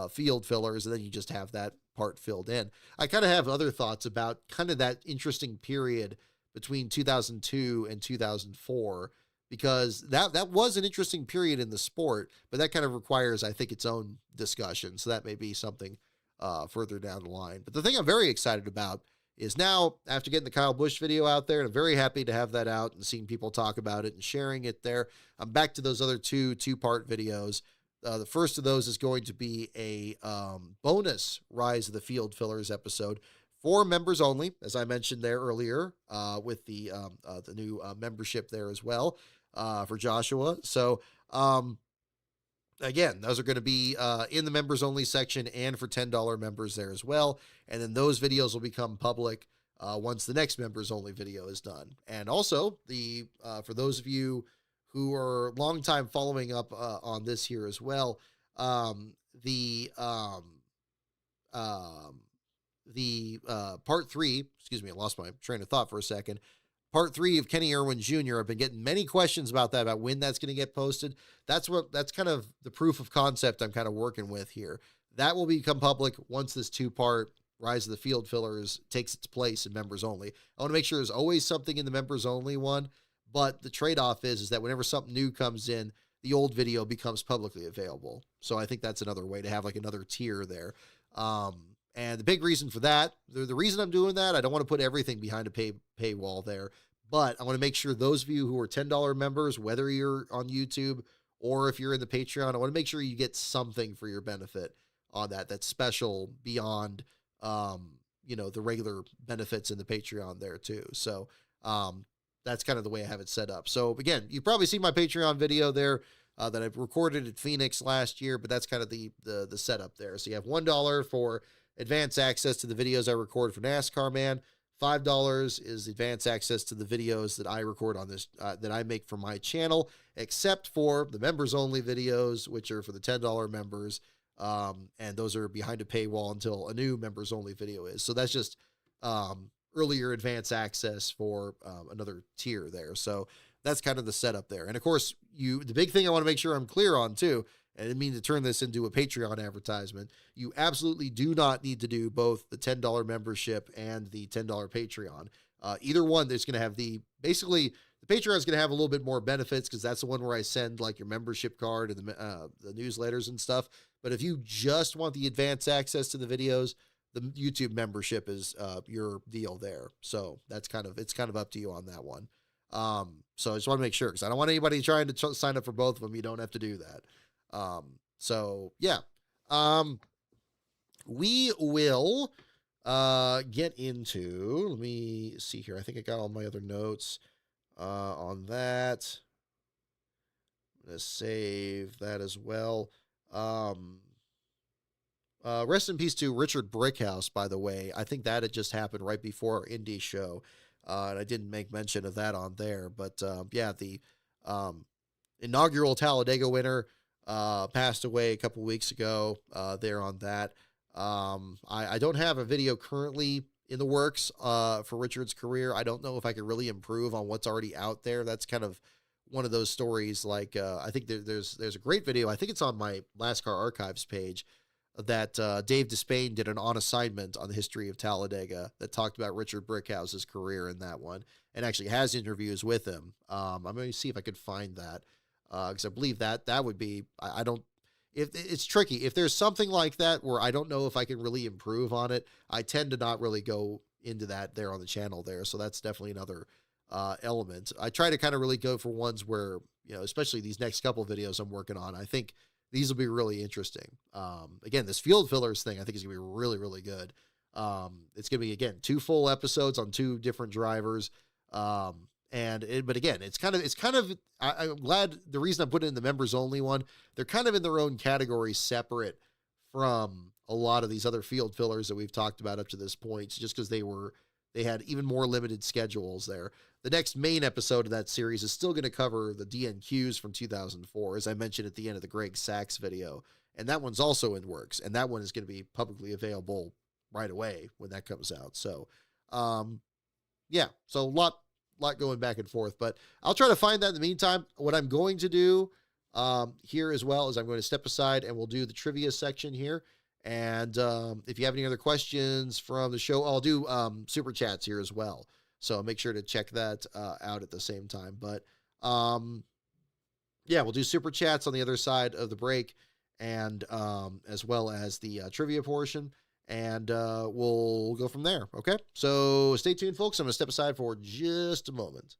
field fillers, and then you just have that part filled in. I kind of have other thoughts about kind of that interesting period between 2002 and 2004, because that was an interesting period in the sport, but that kind of requires, I think, its own discussion. So that may be something further down the line. But the thing I'm very excited about is now, after getting the Kyle Busch video out there, and I'm very happy to have that out and seeing people talk about it and sharing it there, I'm back to those other two-part videos. The first of those is going to be a bonus Rise of the Field Fillers episode for members only, as I mentioned there earlier, with the new membership there as well for Joshua. So Again, those are going to be in the members only section and for $10 members there as well. And then those videos will become public once the next members only video is done. And also, the for those of you who are longtime following up on this here as well, the part three, excuse me, I lost my train of thought for a second. Part three of Kenny Irwin Jr. I've been getting many questions about that, about when that's going to get posted. That's kind of the proof of concept I'm kind of working with here. That will become public once this 2-part Rise of the Field Fillers takes its place in members only. I want to make sure there's always something in the members only one, but the trade-off is that whenever something new comes in, the old video becomes publicly available. So I think that's another way to have like another tier there. And the big reason for that, the reason I'm doing that, I don't want to put everything behind a paywall there, but I want to make sure those of you who are $10 members, whether you're on YouTube or if you're in the Patreon, I want to make sure you get something for your benefit on that's special beyond, the regular benefits in the Patreon there too. So, that's kind of the way I have it set up. So again, you've probably seen my Patreon video there that I've recorded at Phoenix last year, but that's kind of the setup there. So you have $1 for advanced access to the videos I record for NASCAR Man. $5 is advanced access to the videos that I record on this, that I make for my channel, except for the members only videos, which are for the $10 members. And those are behind a paywall until a new members only video is. So that's just, earlier advanced access for, another tier there. So that's kind of the setup there. And of course, the big thing I want to make sure I'm clear on too, and I didn't mean to turn this into a Patreon advertisement, you absolutely do not need to do both the $10 membership and the $10 Patreon. Either one is going to have basically the Patreon is going to have a little bit more benefits because that's the one where I send like your membership card and the newsletters and stuff. But if you just want the advanced access to the videos, the YouTube membership is your deal there. So it's kind of up to you on that one. So I just want to make sure, because I don't want anybody trying to sign up for both of them. You don't have to do that. So yeah, we will, get into, let me see here. I think I got all my other notes, on that. I'm going to save that as well. Rest in peace to Richard Brickhouse, by the way. I think that had just happened right before our indie show. And I didn't make mention of that on there, but, yeah, the, inaugural Talladega winner, passed away a couple weeks ago, there on that. I don't have a video currently in the works, for Richard's career. I don't know if I could really improve on what's already out there. That's kind of one of those stories. Like, I think there's a great video. I think it's on my NASCAR Archives page that, Dave Despain did an on assignment on the history of Talladega that talked about Richard Brickhouse's career in that one, and actually has interviews with him. I'm going to see if I could find that. Cause I believe that would be, I don't, if it's tricky, if there's something like that where I don't know if I can really improve on it, I tend to not really go into that there on the channel there. So that's definitely another, element. I try to kind of really go for ones where, especially these next couple videos I'm working on, I think these will be really interesting. Again, this field fillers thing, I think is gonna be really, really good. It's gonna be, again, 2 full episodes on 2 different drivers. But again, I'm glad the reason I put it in the members only one, they're kind of in their own category, separate from a lot of these other field fillers that we've talked about up to this point, just because they had even more limited schedules there. The next main episode of that series is still going to cover the DNQs from 2004, as I mentioned at the end of the Greg Sachs video. And that one's also in works, and that one is going to be publicly available right away when that comes out. So, yeah, so a lot going back and forth, but I'll try to find that in the meantime. What I'm going to do here as well is I'm going to step aside and we'll do the trivia section here. And if you have any other questions from the show, I'll do super chats here as well. So make sure to check that out at the same time. But yeah, we'll do super chats on the other side of the break, and as well as the trivia portion. And we'll go from there. Okay, so stay tuned, folks. I'm going to step aside for just a moment.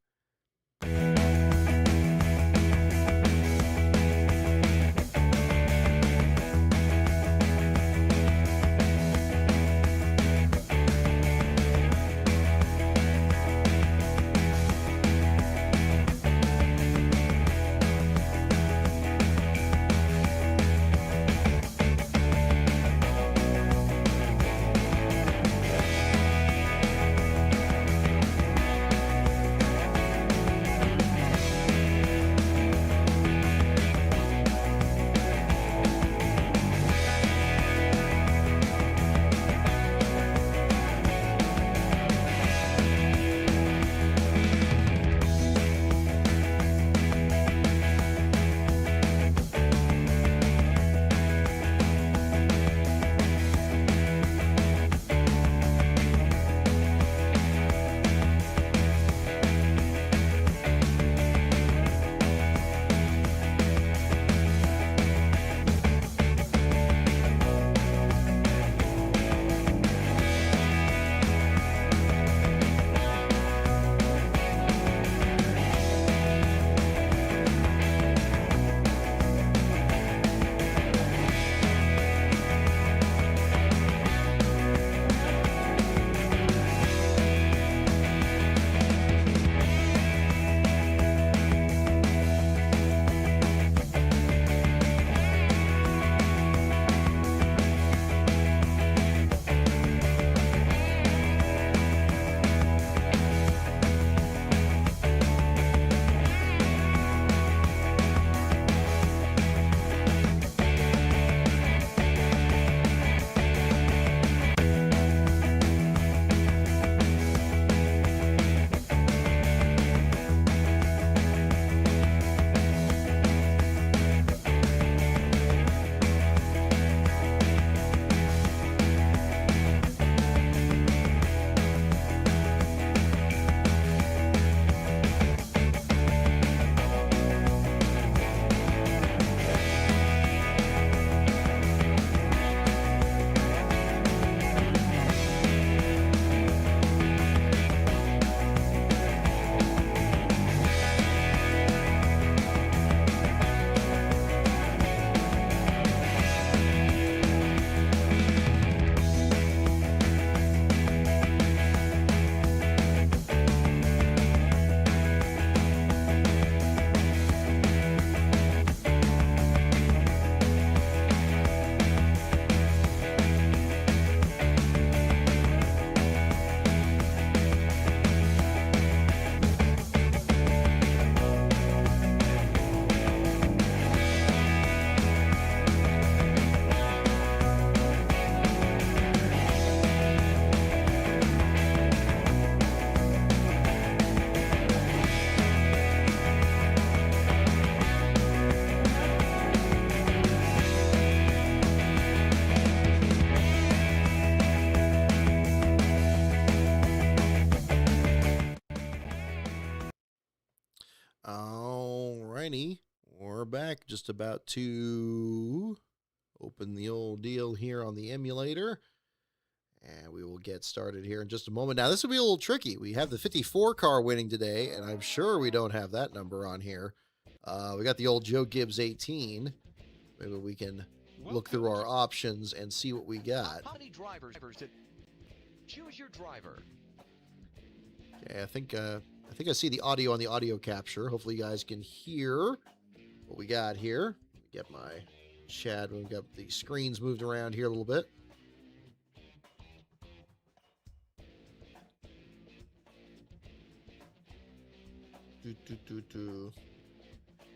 righty, we're back. Just about to open the old deal here on the emulator. And we will get started here in just a moment. Now, this will be a little tricky. We have the 54 car winning today, and I'm sure we don't have that number on here. We got the old Joe Gibbs 18. Maybe we can look through our options and see what we got. How many drivers did choose your driver? Okay, I think I see the audio on the audio capture. Hopefully you guys can hear what we got here. Get my chat. We've got the screens moved around here a little bit.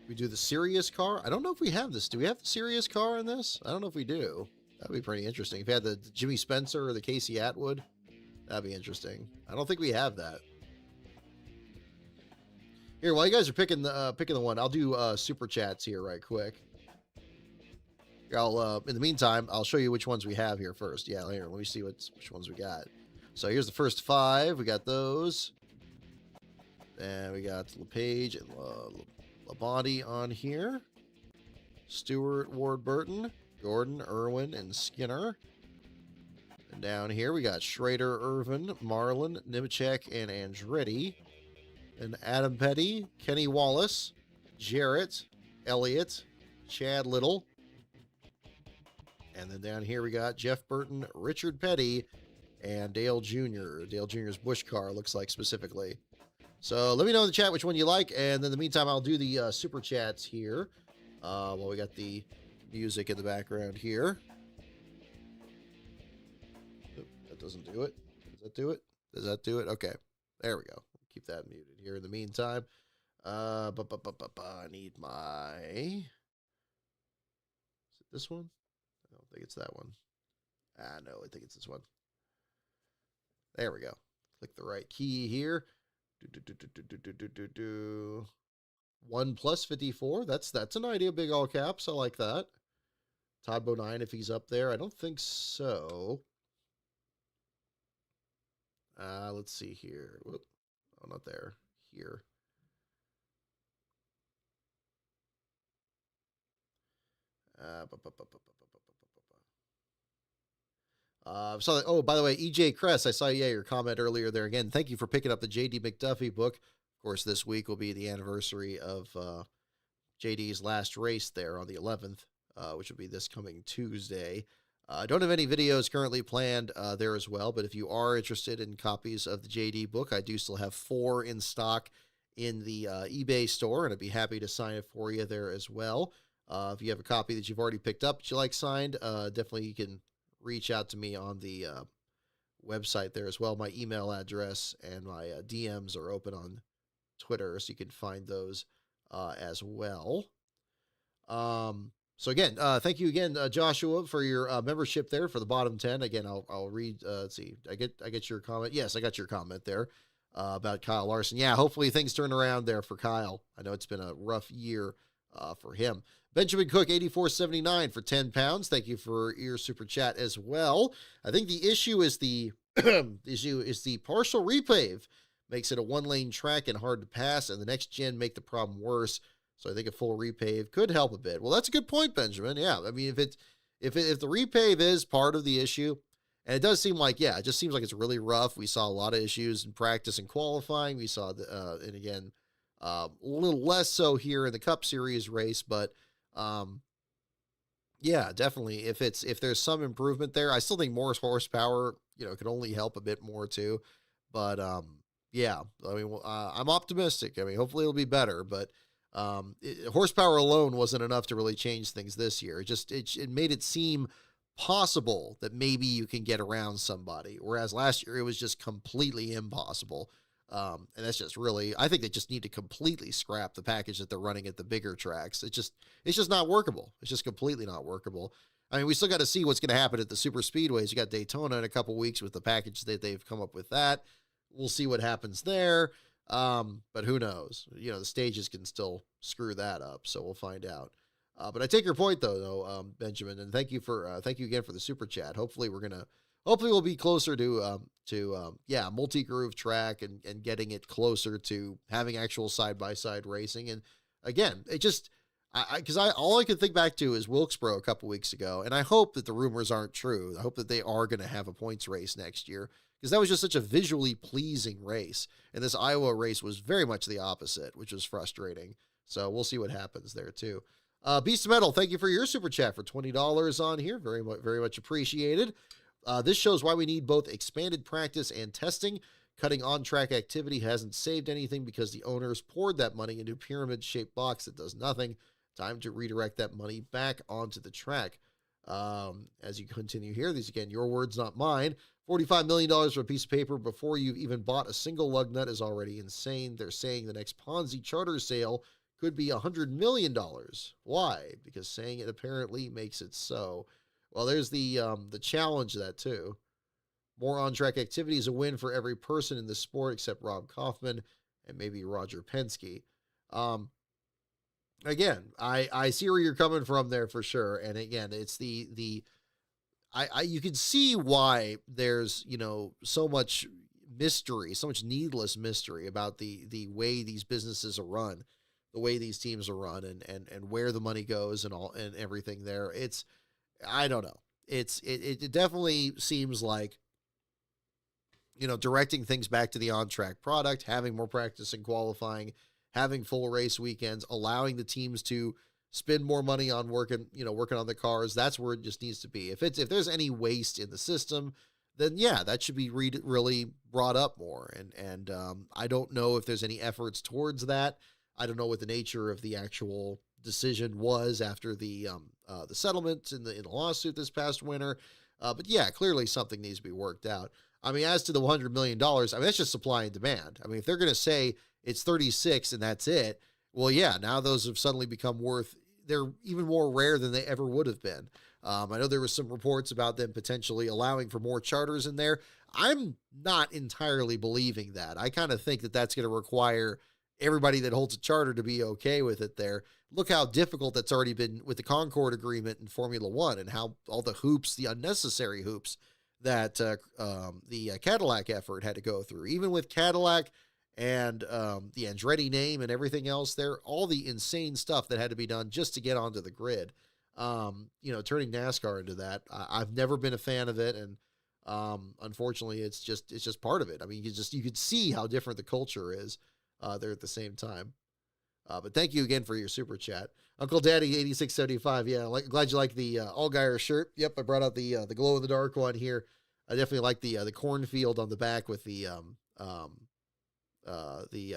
We do the serious car. I don't know if we have this. Do we have the serious car in this? I don't know if we do. That'd be pretty interesting. If we had the Jimmy Spencer or the Casey Atwood, that'd be interesting. I don't think we have that. Here, while you guys are picking the one, I'll do super chats here right quick. I'll in the meantime, I'll show you which ones we have here first. Yeah, here, let me see which ones we got. So here's the first 5. We got those. And we got LePage and Labonte on here. Stewart, Ward Burton, Gordon, Irwin, and Skinner. And down here we got Schrader, Irvin, Marlin, Nemechek, and Andretti. And Adam Petty, Kenny Wallace, Jarrett, Elliott, Chad Little. And then down here we got Jeff Burton, Richard Petty, and Dale Jr. Dale Jr.'s Busch car, looks like specifically. So let me know in the chat which one you like, and then in the meantime, I'll do the super chats here. While we got the music in the background here. Oop, that doesn't do it. Does that do it? Does that do it? Okay, there we go. Keep that muted here in the meantime. I need my... Is it this one? I don't think it's that one. No, I think it's this one. There we go. Click the right key here. 1 plus 54. That's an idea. Big all caps. I like that. Todd Bodine, if he's up there. I don't think so. Let's see here. Whoop. Oh, not there. Here. Oh, by the way, EJ Kress, I saw your comment earlier there again. Thank you for picking up the JD McDuffie book. Of course, this week will be the anniversary of JD's last race there on the 11th, which will be this coming Tuesday. I don't have any videos currently planned there as well, but if you are interested in copies of the JD book, I do still have 4 in stock in the eBay store, and I'd be happy to sign it for you there as well. If you have a copy that you've already picked up that you like signed, definitely you can reach out to me on the website there as well. My email address and my DMs are open on Twitter, so you can find those as well. So again, thank you again, Joshua, for your membership there for the bottom 10. Again, I'll read. Let's see. I get your comment. Yes, I got your comment there about Kyle Larson. Yeah, hopefully things turn around there for Kyle. I know it's been a rough year for him. Benjamin Cook, 84.79 for 10 pounds. Thank you for your super chat as well. I think the issue is the partial repave makes it a 1-lane track and hard to pass, and the next gen make the problem worse. So I think a full repave could help a bit. Well, that's a good point, Benjamin. Yeah, I mean, if the repave is part of the issue, and it does seem like, yeah, it just seems like it's really rough. We saw a lot of issues in practice and qualifying. We saw and again, a little less so here in the Cup Series race, but yeah, definitely. If there's some improvement there, I still think more horsepower, could only help a bit more too. But yeah, I mean, I'm optimistic. I mean, hopefully it'll be better, but horsepower alone wasn't enough to really change things this year. It made it seem possible that maybe you can get around somebody, whereas last year it was just completely impossible. And that's just really, I think they just need to completely scrap the package that they're running at the bigger tracks. It's just not workable. It's just completely not workable. I mean, we still got to see what's going to happen at the super speedways. You got Daytona in a couple weeks with the package that they've come up with that. We'll see what happens there. But who knows? The stages can still screw that up. So we'll find out. But I take your point though, Benjamin, and thank you again for the super chat. Hopefully we'll be closer to multi-groove track and getting it closer to having actual side-by-side racing. And again, it just, because all I could think back to is Wilkesboro a couple weeks ago, and I hope that the rumors aren't true. I hope that they are going to have a points race next year, because that was just such a visually pleasing race, and this Iowa race was very much the opposite, which was frustrating. So we'll see what happens there too. Beast of Metal, thank you for your super chat for $20 on here. Very much appreciated. This shows why we need both expanded practice and testing. Cutting on-track activity hasn't saved anything because the owners poured that money into a pyramid-shaped box that does nothing. Time to redirect that money back onto the track. As you continue here, these again, your words, not mine. $45 million for a piece of paper before you've even bought a single lug nut is already insane. They're saying the next Ponzi charter sale could be $100 million. Why? Because saying it apparently makes it so. Well, there's the challenge to that too. More on-track activity is a win for every person in the sport except Rob Kaufman and maybe Roger Penske. Again, I see where you're coming from there for sure. And again, it's you can see why there's, so much mystery, so much needless mystery about the way these businesses are run, the way these teams are run, and where the money goes and all and everything there. I don't know. It definitely seems like, directing things back to the on-track product, having more practice and qualifying, having full race weekends, allowing the teams to spend more money on working on the cars. That's where it just needs to be. If there's any waste in the system, then yeah, that should be really brought up more. And I don't know if there's any efforts towards that. I don't know what the nature of the actual decision was after the settlement in the lawsuit this past winter. But yeah, clearly something needs to be worked out. I mean, as to the $100 million, I mean, that's just supply and demand. I mean, if they're going to say it's 36 and that's it, well, yeah, now those have suddenly become they're even more rare than they ever would have been. I know there was some reports about them potentially allowing for more charters in there. I'm not entirely believing that. I kind of think that that's going to require everybody that holds a charter to be okay with it there. Look how difficult that's already been with the Concord agreement in Formula One, and how all the hoops, the unnecessary hoops that the Cadillac effort had to go through. Even with Cadillac and the Andretti name and everything else there, all the insane stuff that had to be done just to get onto the grid. Turning NASCAR into that, I've never been a fan of it, and unfortunately, it's just part of it. I mean, you could see how different the culture is there at the same time. But thank you again for your super chat, Uncle Daddy 8675. Yeah, glad you like the Allgaier shirt. Yep, I brought out the glow in the dark one here. I definitely like the cornfield on the back with the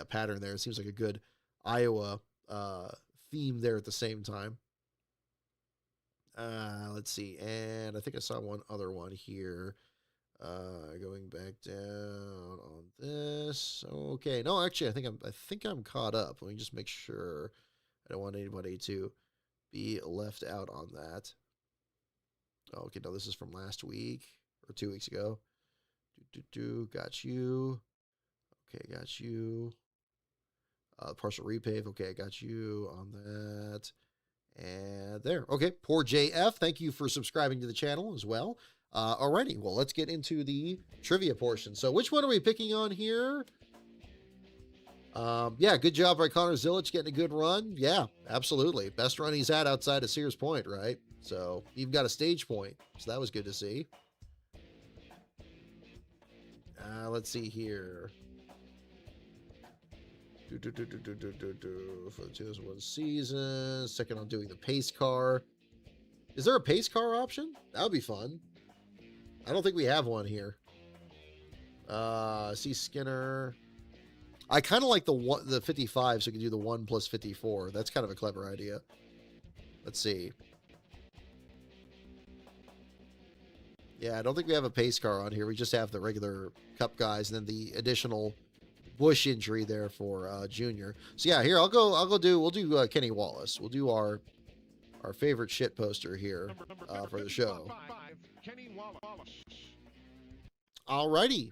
pattern there. It seems like a good Iowa theme there at the same time. Let's see, and I think I saw one other one here. Going back down on this. Okay, no, actually, I think I'm caught up. Let me just make sure. I don't want anybody to be left out on that. Okay, no, this is from last week or 2 weeks ago. Got you. Okay, got you. Partial repave. Okay, I got you on that. And there. Okay, poor JF. Thank you for subscribing to the channel as well. Alrighty, well, let's get into the trivia portion. So which one are we picking on here? Yeah, good job by Connor Zilic getting a good run. Yeah, absolutely. Best run he's had outside of Sears Point, right? So even got a stage point. So that was good to see. Let's see here. For the 2001 season. Second on doing the pace car. Is there a pace car option? That would be fun. I don't think we have one here. See Skinner. I kind of like the 55, so we can do the 1 plus 54. That's kind of a clever idea. Let's see. Yeah, I don't think we have a pace car on here. We just have the regular Cup guys, and then the additional Busch injury there for Junior. So yeah, here we'll do Kenny Wallace. We'll do our favorite shit poster here for the show. Kenny Wallace. Alrighty.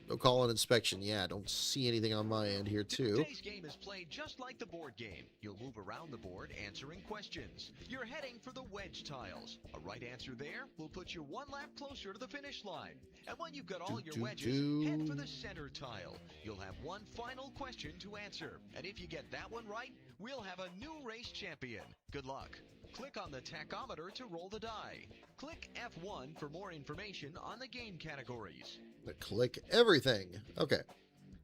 No call on inspection. Yeah, I don't see anything on my end here, too. Today's game is played just like the board game. You'll move around the board answering questions. You're heading for the wedge tiles. A right answer there will put you one lap closer to the finish line. And when you've got all your wedges, head for the center tile. You'll have one final question to answer. And if you get that one right, we'll have a new race champion. Good luck. Click on the tachometer to roll the die. Click F1 for more information on the game categories. Click everything. Okay.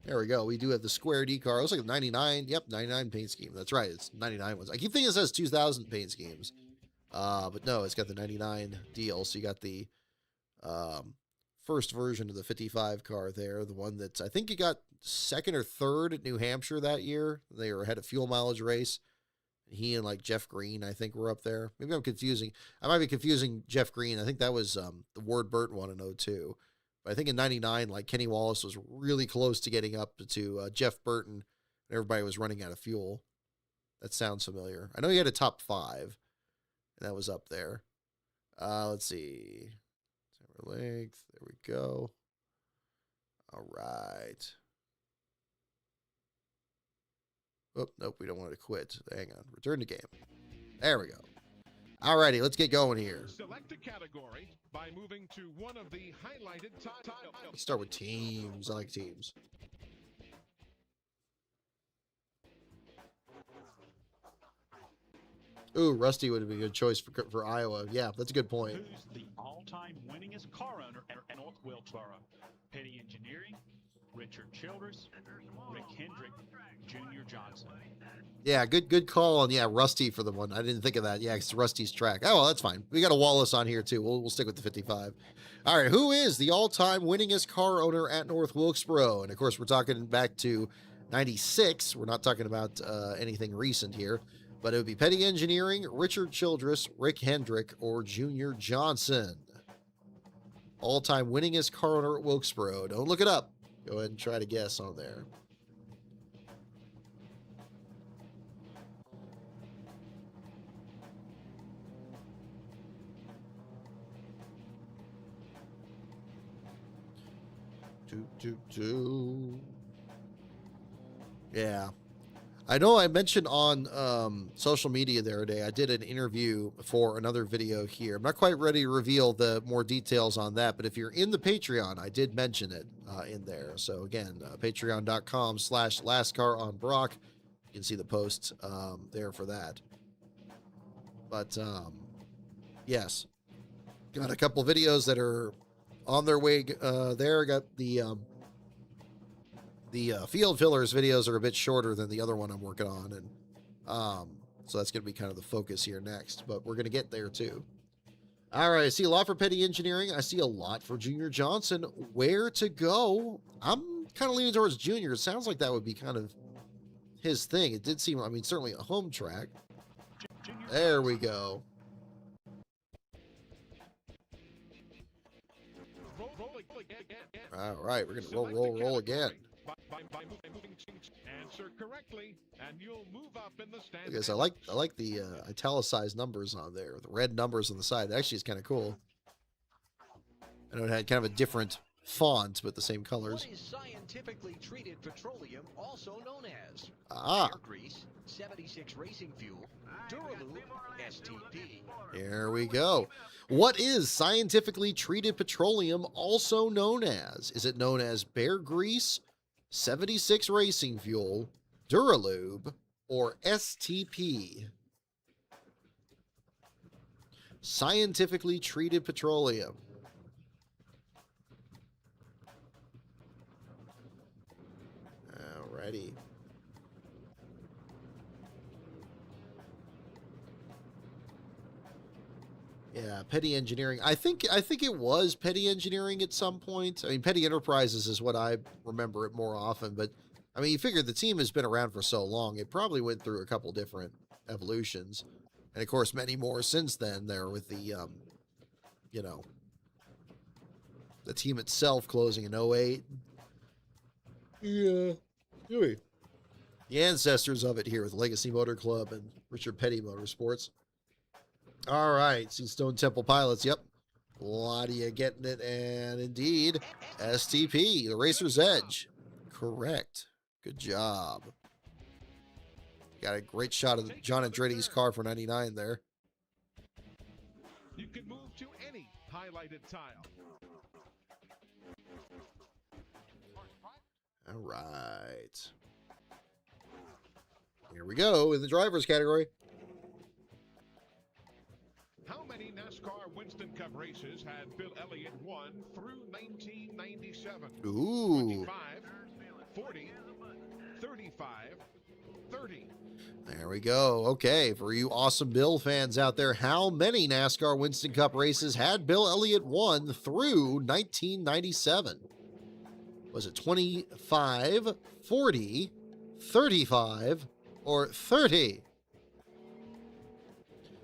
There we go. We do have the Square D car. It looks like a 99. Yep, 99 paint scheme. That's right. It's 99 ones. I keep thinking it says 2000 paint schemes. But no, it's got the 99 deal. So you got the first version of the 55 car there. The one that's, I think you got second or third at New Hampshire that year. They had a fuel mileage race. He and like Jeff Green, I think, were up there. Maybe I'm confusing. I might be confusing Jeff Green. I think that was the Ward Burton one in 02. But I think in 99, like Kenny Wallace was really close to getting up to Jeff Burton. And everybody was running out of fuel. That sounds familiar. I know he had a top 5. And that was up there. Let's see. Center length. There we go. All right. Oh, nope, we don't want to quit. Hang on. Return to game. There we go. All righty, let's get going here. Select a category by moving to one of the highlighted tiles. Let's start with teams. I like teams. Ooh, Rusty would be a good choice for Iowa. Yeah, that's a good point. Who's the all-time winningest car owner at North Wilkesboro? Petty Engineering, Richard Childress, Rick Hendrick, Junior Johnson. Yeah, good call on, Rusty for the one. I didn't think of that. Yeah, it's Rusty's track. Oh, well, that's fine. We got a Wallace on here, too. We'll stick with the 55. All right, who is the all-time winningest car owner at North Wilkesboro? And, of course, we're talking back to 96. We're not talking about anything recent here. But it would be Petty Engineering, Richard Childress, Rick Hendrick, or Junior Johnson. All-time winningest car owner at Wilkesboro. Don't look it up. Go ahead and try to guess on there. Yeah. I know I mentioned on social media the other day, I did an interview for another video here. I'm not quite ready to reveal the more details on that, but if you're in the Patreon, I did mention it in there. So again, patreon.com/lastcaronbrock. You can see the post there for that. But yes, got a couple videos that are on their way there. Got the field fillers videos are a bit shorter than the other one I'm working on, and so that's going to be kind of the focus here next, but we're going to get there too. All right, I see a lot for Petty Engineering. I see a lot for Junior Johnson. Where to go? I'm kind of leaning towards Junior. It sounds like that would be kind of his thing. It did seem, I mean, certainly a home track. There we go. All right, we're going to roll again. By moving to answer correctly, and you'll move up in the standings. I guess I like the italicized numbers on there, the red numbers on the side. Actually, it's kind of cool. I know it had kind of a different font, but the same colors. What is scientifically treated petroleum also known as? Air grease, 76 racing fuel, Duralube, STP. Here we go. What is scientifically treated petroleum also known as? Is it known as Bear Grease, 76 racing fuel, Duralube, or STP? Scientifically treated petroleum. Alrighty. Yeah, Petty Engineering. I think it was Petty Engineering at some point. I mean, Petty Enterprises is what I remember it more often, but I mean, you figure the team has been around for so long, it probably went through a couple different evolutions. And of course, many more since then there with the, you know, the team itself closing in 08. Yeah. The ancestors of it here with Legacy Motor Club and Richard Petty Motorsports. All right, see Stone Temple Pilots. Yep. Ladia getting it, and indeed, STP, the Racer's Edge. Correct. Good job. Got a great shot of John Andretti's car for 99 there. You can move to any highlighted tile. All right. Here we go in the drivers category. How many NASCAR Winston Cup races had Bill Elliott won through 1997? Ooh. 25, 40, 35, 30. There we go. Okay, for you awesome Bill fans out there, how many NASCAR Winston Cup races had Bill Elliott won through 1997? Was it 25, 40, 35, or 30?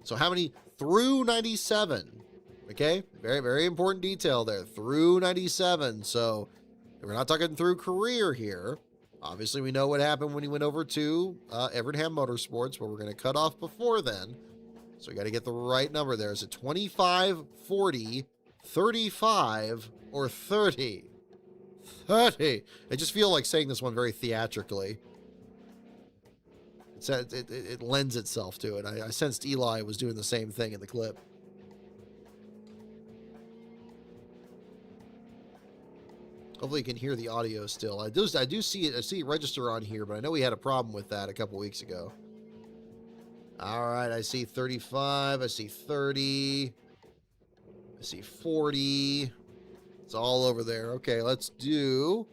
So how many through 97? Okay, very, very important detail there. Through 97. So we're not talking through career here. Obviously, we know what happened when he went over to Evernham Motorsports, but we're going to cut off before then. So we got to get the right number there. Is it 25, 40, 35, or 30? 30. I just feel like saying this one very theatrically. It lends itself to it. I sensed Eli was doing the same thing in the clip. Hopefully you can hear the audio still. I do see it. I see it register on here, but I know we had a problem with that a couple weeks ago. All right, I see 35. I see 30. I see 40. It's all over there. Okay, let's do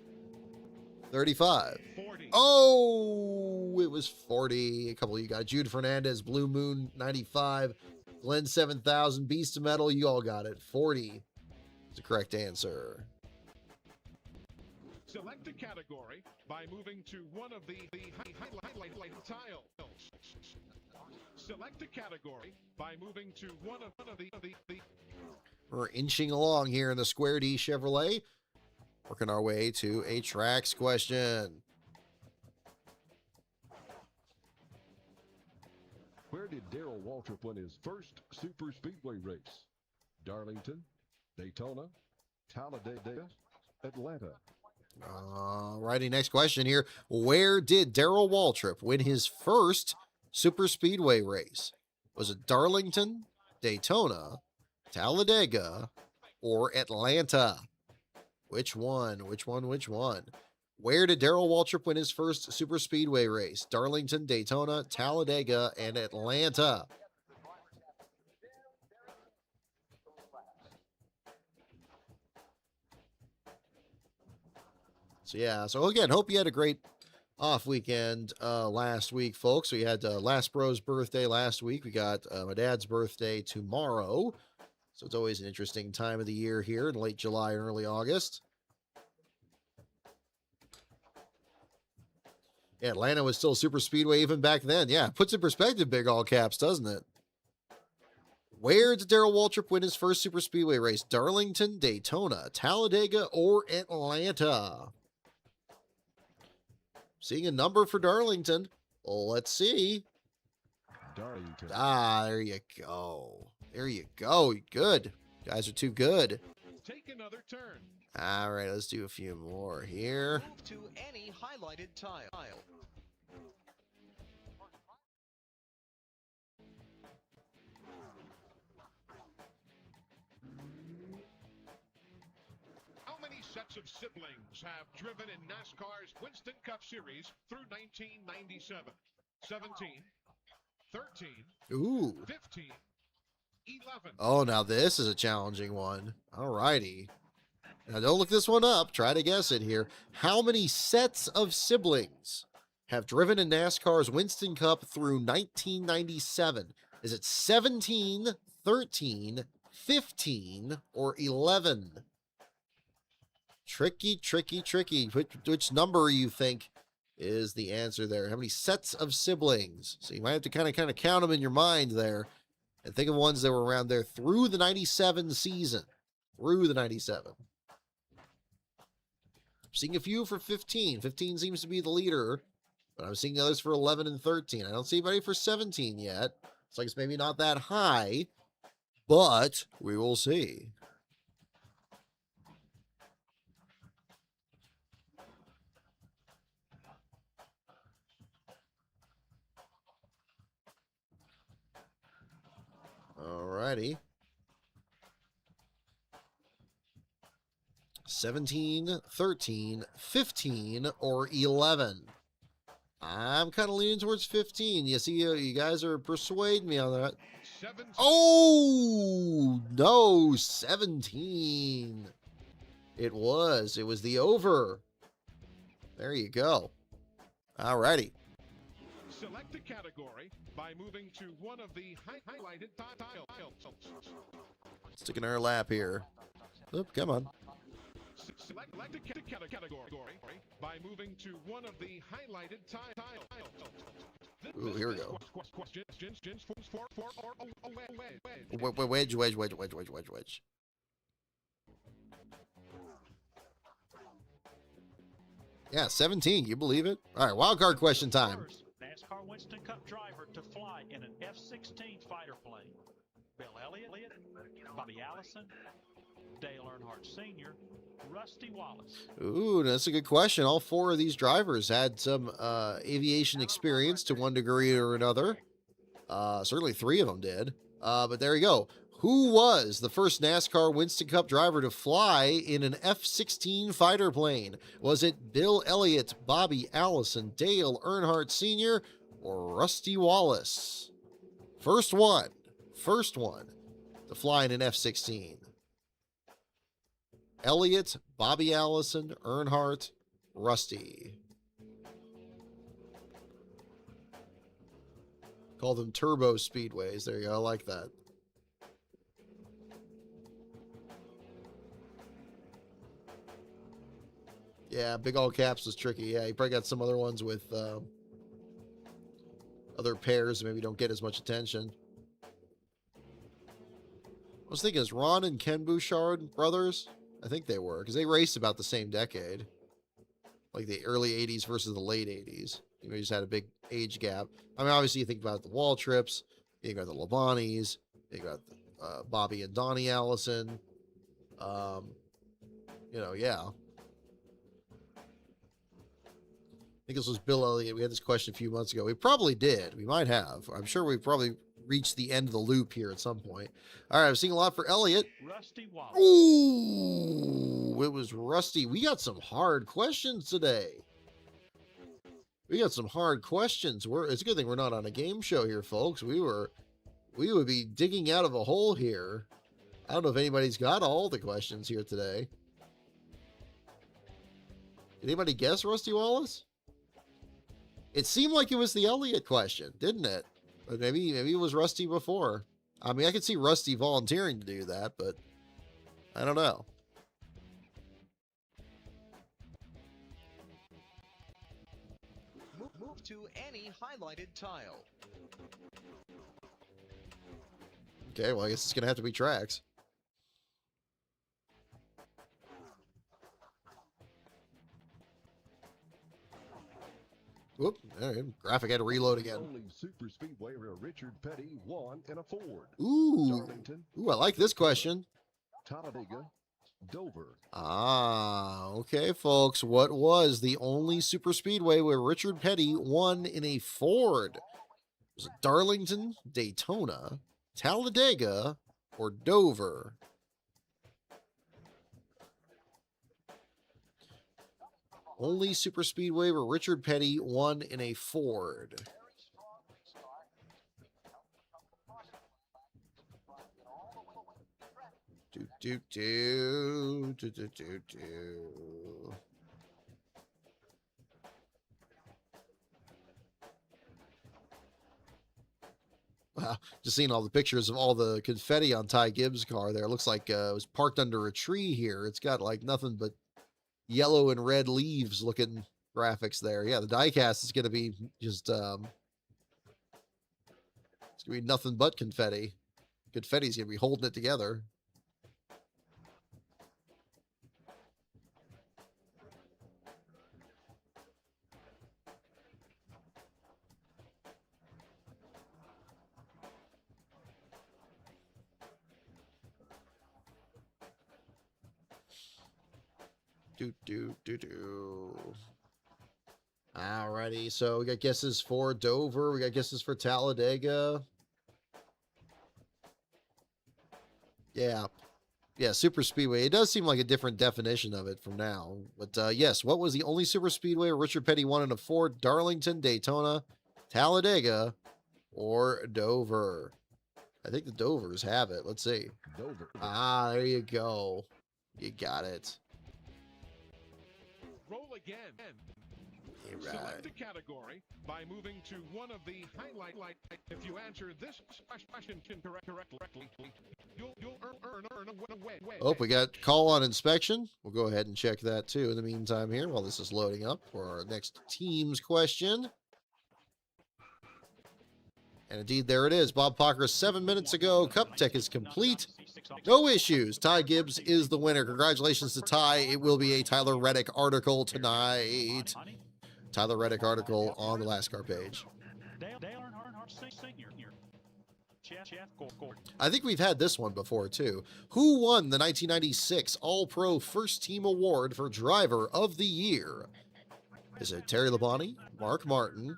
35. 40. Oh, it was 40. A couple of you got Jude Fernandez, Blue Moon 95, Glenn 7000, Beast of Metal. You all got it. 40 is the correct answer. Select a category by moving to one of the highlight tiles. Select a category by moving to one of the We're inching along here in the Square D Chevrolet, working our way to a tracks question. Where did Darrell Waltrip win his first super speedway race? Darlington, Daytona, Talladega, Atlanta. Alrighty, next question here. Where did Darrell Waltrip win his first super speedway race? Was it Darlington, Daytona, Talladega, or Atlanta? Which one? Which one? Which one? Where did Darrell Waltrip win his first super speedway race? Darlington, Daytona, Talladega, and Atlanta. So yeah, so again, hope you had a great off weekend last week, folks. We had Last Bro's birthday last week. We got my dad's birthday tomorrow. So it's always an interesting time of the year here in late July and early August. Yeah, Atlanta was still super speedway even back then. Yeah, puts in perspective, big all caps, doesn't it? Where did Darrell Waltrip win his first super speedway race? Darlington, Daytona, Talladega, or Atlanta? Seeing a number for Darlington. Let's see. Darlington. Ah, there you go. There you go. Good. You guys are too good. Take another turn. All right, let's do a few more here. Move to any highlighted tile. How many sets of siblings have driven in NASCAR's Winston Cup Series through 1997? 17, 13, Ooh. 15, 11. Oh, now this is a challenging one. All righty. Now, don't look this one up. Try to guess it here. How many sets of siblings have driven in NASCAR's Winston Cup through 1997? Is it 17, 13, 15, or 11? Tricky, tricky, tricky. Which number you think is the answer there? How many sets of siblings? So you might have to kind of count them in your mind there and think of ones that were around there through the 97 season. Through the 97. I'm seeing a few for 15. 15 seems to be the leader, but I'm seeing others for 11 and 13. I don't see anybody for 17 yet. It's like it's maybe not that high, but we will see. righty. 17, 13, 15, or 11. I'm kind of leaning towards 15. You see, you guys are persuading me on that. 17. Oh, no, 17. It was the over. There you go. All righty. Select a category by moving to one of the highlighted tiles. Sticking our lap here. Oop, come on. Select a category by moving to one of the highlighted tiles. Ooh, here we go. Questions for Wedge. Yeah, 17. You believe it? All right, wild card question time. First NASCAR Winston Cup driver to fly in an F-16 fighter plane. Bill Elliott, Bobby Allison, Dale Earnhardt Sr., Rusty Wallace. Ooh, that's a good question. All four of these drivers had some aviation experience to one degree or another. Certainly three of them did. But there you go. Who was the first NASCAR Winston Cup driver to fly in an F-16 fighter plane? Was it Bill Elliott, Bobby Allison, Dale Earnhardt Sr., or Rusty Wallace? First one to fly in an F-16. Elliott, Bobby Allison, Earnhardt, Rusty. Call them turbo speedways. There you go. I like that. Yeah, big all caps was tricky. Yeah, you probably got some other ones with other pairs that maybe don't get as much attention. I was thinking, is Ron and Ken Bouchard brothers? I think they were, because they raced about the same decade. Like the early 80s versus the late 80s. You know, you just had a big age gap. I mean, obviously, you think about the Wall Trips, you got the Labanis, you got Bobby and Donnie Allison. You know, yeah. I think this was Bill Elliott. We had this question a few months ago. We probably did. We might have. I'm sure we probably reached the end of the loop here at some point. All right, I'm seeing a lot for Elliott. Rusty Wallace. Ooh, it was Rusty. We got some hard questions today. It's a good thing we're not on a game show here, folks. We would be digging out of a hole here. I don't know if anybody's got all the questions here today. Did anybody guess Rusty Wallace? It seemed like it was the Elliott question, didn't it? But maybe it was Rusty before. I mean, I could see Rusty volunteering to do that, but I don't know. Move to any highlighted tile. Okay, well, I guess it's going to have to be tracks. Whoop, all right, graphic had to reload again. Only super speedway where Richard Petty won in a Ford. Ooh, Darlington, I like this question. Talladega, Dover. Ah, okay, folks. What was the only super speedway where Richard Petty won in a Ford? Was it Darlington, Daytona, Talladega, or Dover? Only super speedway where Richard Petty won in a Ford. Do. Wow, just seeing all the pictures of all the confetti on Ty Gibbs' car there. It looks like it was parked under a tree here. It's got like nothing but yellow and red leaves looking graphics there. Yeah, the diecast is going to be just, it's going to be nothing but confetti. Confetti's going to be holding it together. Alrighty, so we got guesses for Dover. We got guesses for Talladega. Yeah. Yeah, super speedway. It does seem like a different definition of it from now. But yes, what was the only super speedway where Richard Petty won in a Ford? Darlington, Daytona, Talladega, or Dover? I think the Dovers have it. Let's see. Dover. Ah, there you go. You got it. Roll again. You're Select right. a category by moving to one of the highlight. If you answer this question correctly, you'll earn a way. Oh, we got call on inspection. We'll go ahead and check that too in the meantime here while this is loading up for our next team's question. And indeed, there it is. Bob Pocker 7 minutes ago. Cup Tech is complete. No issues. Ty Gibbs is the winner. Congratulations to Ty. It will be a Tyler Reddick article tonight. Tyler Reddick article on the LASCAR page. Dale Earnhardt Sr. Jeff Gordon. I think we've had this one before too. Who won the 1996 All-Pro First Team Award for Driver of the Year? Is it Terry Labonte, Mark Martin,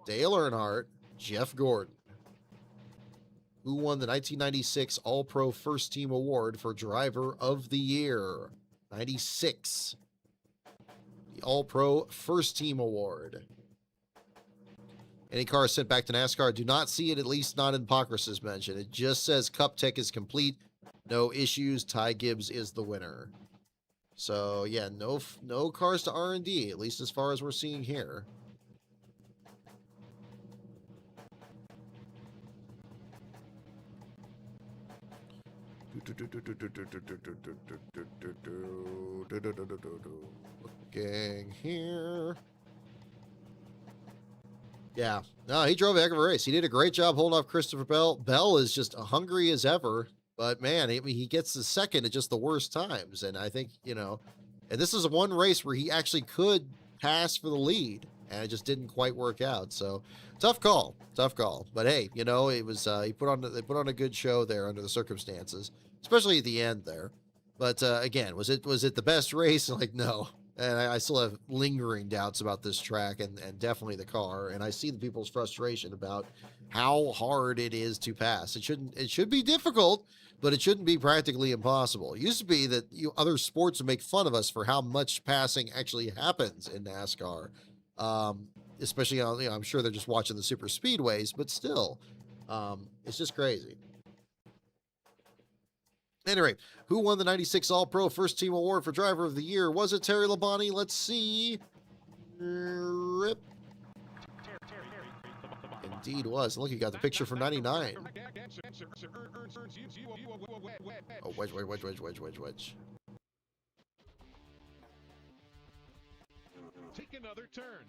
Dale Earnhardt, Jeff Gordon? Who won the 1996 All-Pro First Team Award for Driver of the Year? 96. The All-Pro First Team Award. Any cars sent back to NASCAR, do not see it, at least not in Pockrass's mention. It just says Cup Tech is complete. No issues. Ty Gibbs is the winner. So, yeah, no cars to R&D, at least as far as we're seeing here. Looking here. Yeah, no, he drove a heck of a race. He did a great job holding off Christopher Bell. Bell is just hungry as ever, but man, he gets the second at just the worst times. And I think, and this is one race where he actually could pass for the lead, and it just didn't quite work out. So tough call. But hey, it was they put on a good show there under the circumstances, especially at the end there. But again, was it the best race? Like, no. And I still have lingering doubts about this track and definitely the car. And I see the people's frustration about how hard it is to pass. It should be difficult, but it shouldn't be practically impossible. It used to be that other sports would make fun of us for how much passing actually happens in NASCAR. Especially, I'm sure they're just watching the super speedways, but still, it's just crazy. Anyway, who won the 96 All-Pro First Team Award for Driver of the Year? Was it Terry Labonte? Let's see. Rip. Indeed was. Look, you got the picture from 99. Oh, wedge. Take another turn.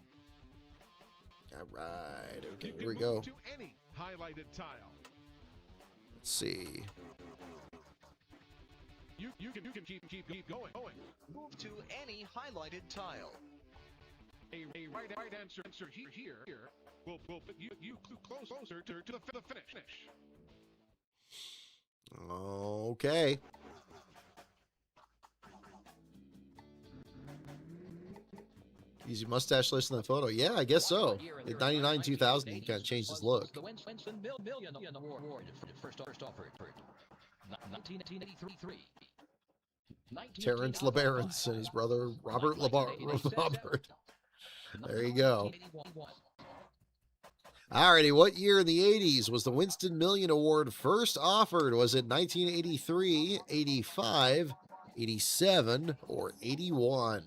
All right. Okay, You here we can go. move to any highlighted tile. Let's see. You can keep going. Move to any highlighted tile. A right answer here will put you closer to the finish. Okay. Easy mustache list in that photo. Yeah, I guess so. In 99, 2000, he kind of changed his look. The Winston Million Award first offered. 1983. Terrence LeBarons and his brother Robert Robert. There you go. Alrighty, what year in the 80s was the Winston Million Award first offered? Was it 1983, 85, 87, or 81?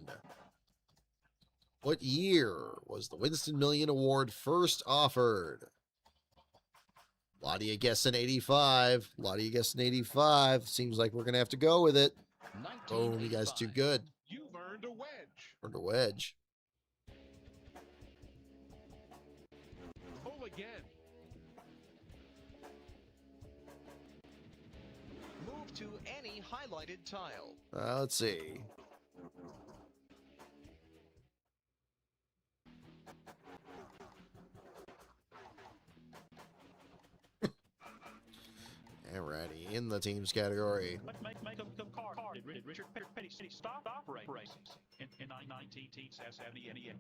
What year was the Winston Million Award first offered? A lot of you guessing 85. Seems like we're going to have to go with it. Boom, you guys too good. You've earned a wedge. Earned a wedge. Pull again. Move to any highlighted tile. Let's see. Alrighty, in the teams category. Make the car. Did Richard Petty stop races in 1970?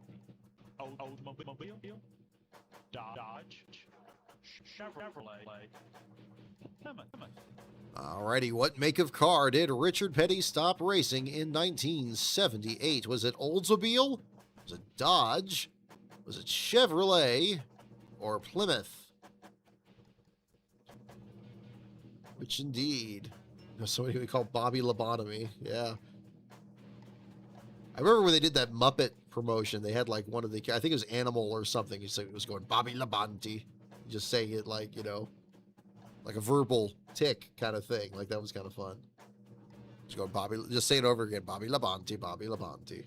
Oldsmobile, Dodge, Chevrolet, Plymouth. Alrighty, what make of car did Richard Petty stop racing in 1978? Was it Oldsmobile? Was it Dodge? Was it Chevrolet? Or Plymouth? Which indeed? There's somebody we call Bobby Lobotomy. Yeah. I remember when they did that Muppet promotion, they had like one of the, I think it was Animal or something. It was going Bobby Labonte, just saying it like, you know, like a verbal tick kind of thing. Like that was kind of fun. Just going Bobby, just say it over again. Bobby Labonte, Bobby Labonte.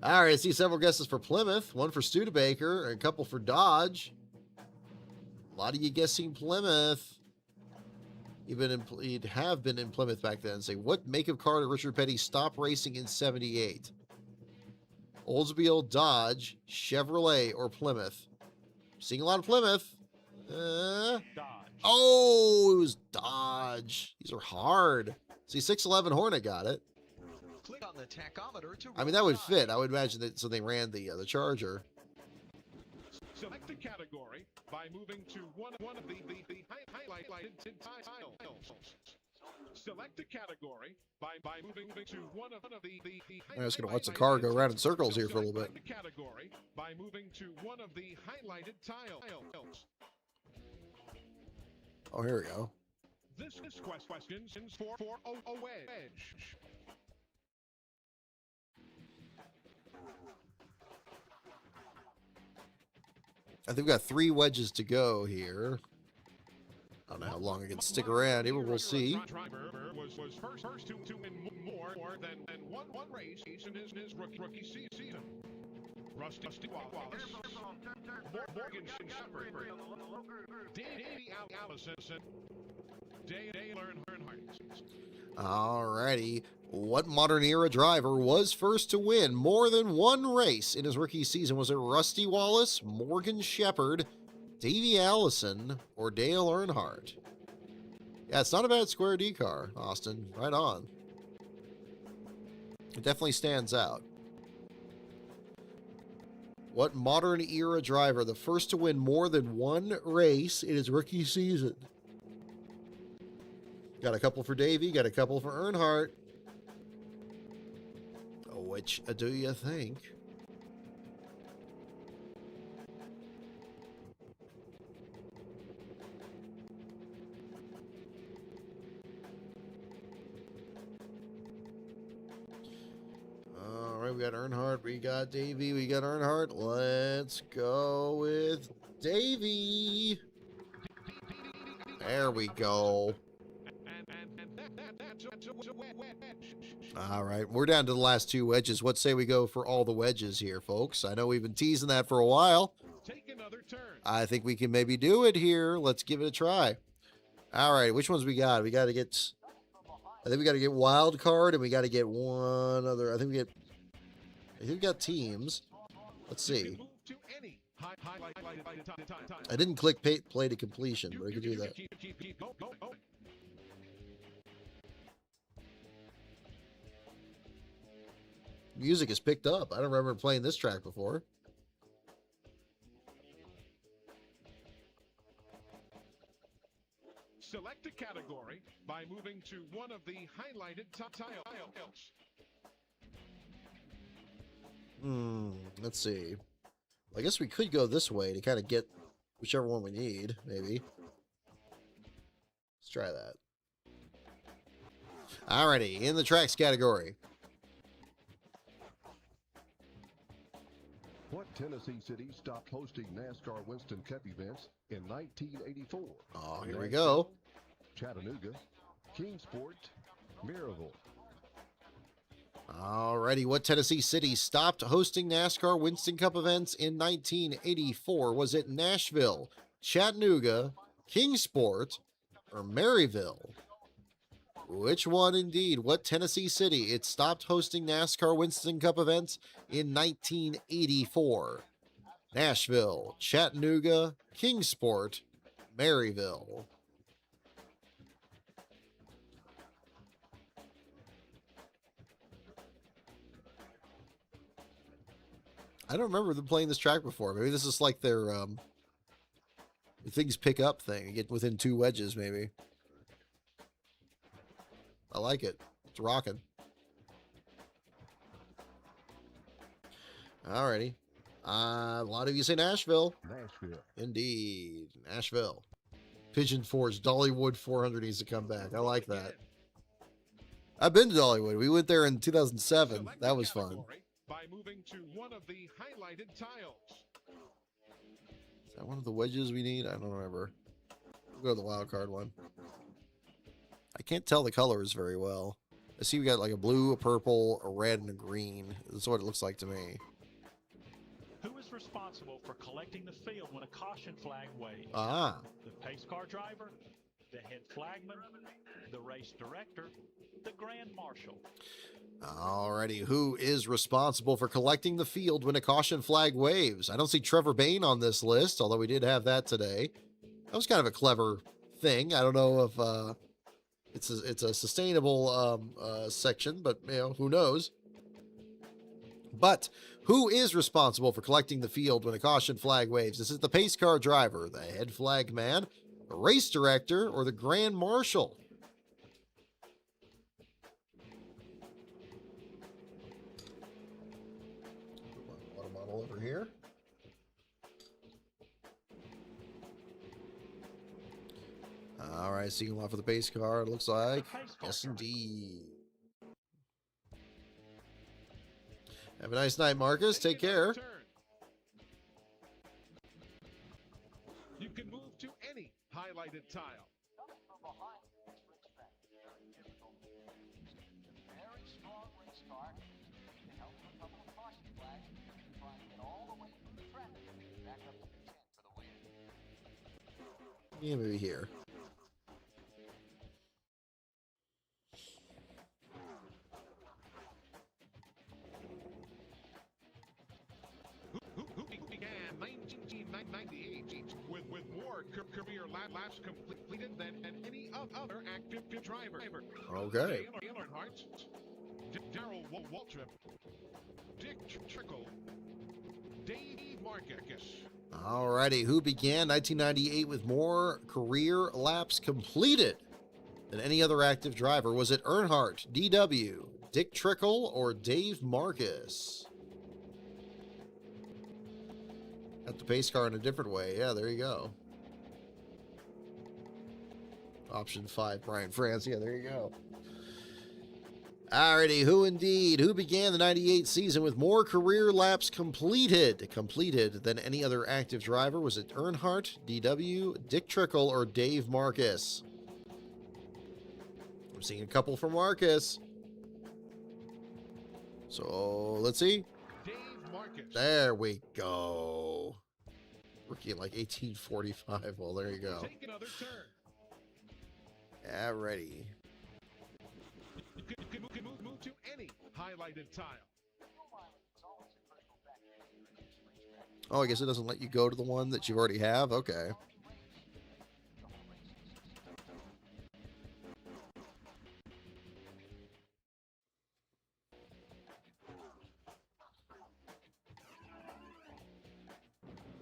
All right, I see several guesses for Plymouth, one for Studebaker, and a couple for Dodge. A lot of you guessing Plymouth. You'd have been in Plymouth back then. Say, what make of car did Richard Petty stop racing in 78? Oldsmobile, Dodge, Chevrolet, or Plymouth? Seeing a lot of Plymouth. Dodge. Oh, it was Dodge. These are hard. See, 611 Hornet got it. Click on the tachometer to I mean, that would fit. I would imagine that. So they ran the Charger. Select a category by moving to one of the highlighted tiles. Select a category by moving to one of the I'm just gonna watch the car go around in circles here for a little bit. Select a category by moving to one of the highlighted tiles. Oh, here we go. This is questions for a wedge. I think we got 3 wedges to go here. I don't know how long I can stick around here, but we'll see. Driver was first to win more than one race in his rookie season. Rusty Wallace, Morgan Shepherd, Davey Allison, Dale Earnhardt. Alrighty. What modern era driver was first to win more than one race in his rookie season? Was it Rusty Wallace, Morgan Shepherd, Davey Allison, or Dale Earnhardt? Yeah, it's not a bad Square D car, Austin. Right on. It definitely stands out. What modern era driver, the first to win more than one race in his rookie season? Got a couple for Davey, got a couple for Earnhardt. Which do you think? All right, we got Earnhardt, we got Davey, we got Earnhardt. Let's go with Davey. There we go. All right, we're down to the last 2 wedges. What say we go for all the wedges here, folks? I know we've been teasing that for a while. Take another turn. I think we can maybe do it here. Let's give it a try. All right, which ones we got? We got to get, I think we got to get wild card, and we got to get one other. I think we got teams. Let's see. Move to any highlighted time. I didn't click play to completion, but I could do that. Go. Music is picked up. I don't remember playing this track before. Select a category by moving to one of the highlighted tiles. Let's see. I guess we could go this way to kind of get whichever one we need, maybe. Let's try that. Alrighty, in the tracks category. What Tennessee city stopped hosting NASCAR Winston Cup events in 1984? Oh, here we go. Chattanooga, Kingsport, Maryville. Alrighty, what Tennessee city stopped hosting NASCAR Winston Cup events in 1984? Was it Nashville, Chattanooga, Kingsport, or Maryville? Which one indeed? What Tennessee city? It stopped hosting NASCAR Winston Cup events in 1984. Nashville, Chattanooga, Kingsport, Maryville. I don't remember them playing this track before. Maybe this is like their things pick up thing. You get within 2 wedges, maybe. I like it. It's rocking. Alrighty. A lot of you say Nashville. Nashville. Indeed. Nashville. Pigeon Forge. Dollywood 400 needs to come back. I like that. I've been to Dollywood. We went there in 2007. Select That the was fun. category by moving to one of the highlighted tiles. Is that one of the wedges we need? I don't remember. We'll go to the wild card one. I can't tell the colors very well. I see we got like a blue, a purple, a red, and a green. That's what it looks like to me. Who is responsible for collecting the field when a caution flag waves? Ah. The pace car driver, the head flagman, the race director, the grand marshal. Alrighty, who is responsible for collecting the field when a caution flag waves? I don't see Trevor Bayne on this list, although we did have that today. That was kind of a clever thing. I don't know if it's a sustainable section, but you know, who knows? But who is responsible for collecting the field when a caution flag waves? This is the pace car driver, the head flag man, the race director, or the grand marshal? Water model over here. All right, seeing one for the pace car, it looks like. Yes, indeed. Have a nice night, Marcus. Take care. Turn. You can move to any highlighted tile. Very strong race car. Can help with a couple of caution flags. Try and get all the way from the traffic back up to the 10 for the win. Yeah, maybe here. Who began 1998 with more career laps completed than any other active driver. Okay. Dale Earnhardt, Darrell Waltrip, Dick Trickle, Dave Marcus. Alrighty, who began 1998 with more career laps completed than any other active driver? Was it Earnhardt, DW, Dick Trickle, or Dave Marcus? Got the pace car in a different way. Yeah, there you go. Option 5, Brian France. Yeah, there you go. Alrighty, who indeed? Who began the 98 season with more career laps completed than any other active driver? Was it Earnhardt, DW, Dick Trickle, or Dave Marcus? I'm seeing a couple from Marcus. So, let's see. Dave Marcus. There we go. Rookie in like 1845. Well, there you go. Take another turn. Alrighty. You can move to any highlighted tile. Oh, I guess it doesn't let you go to the one that you already have? Okay.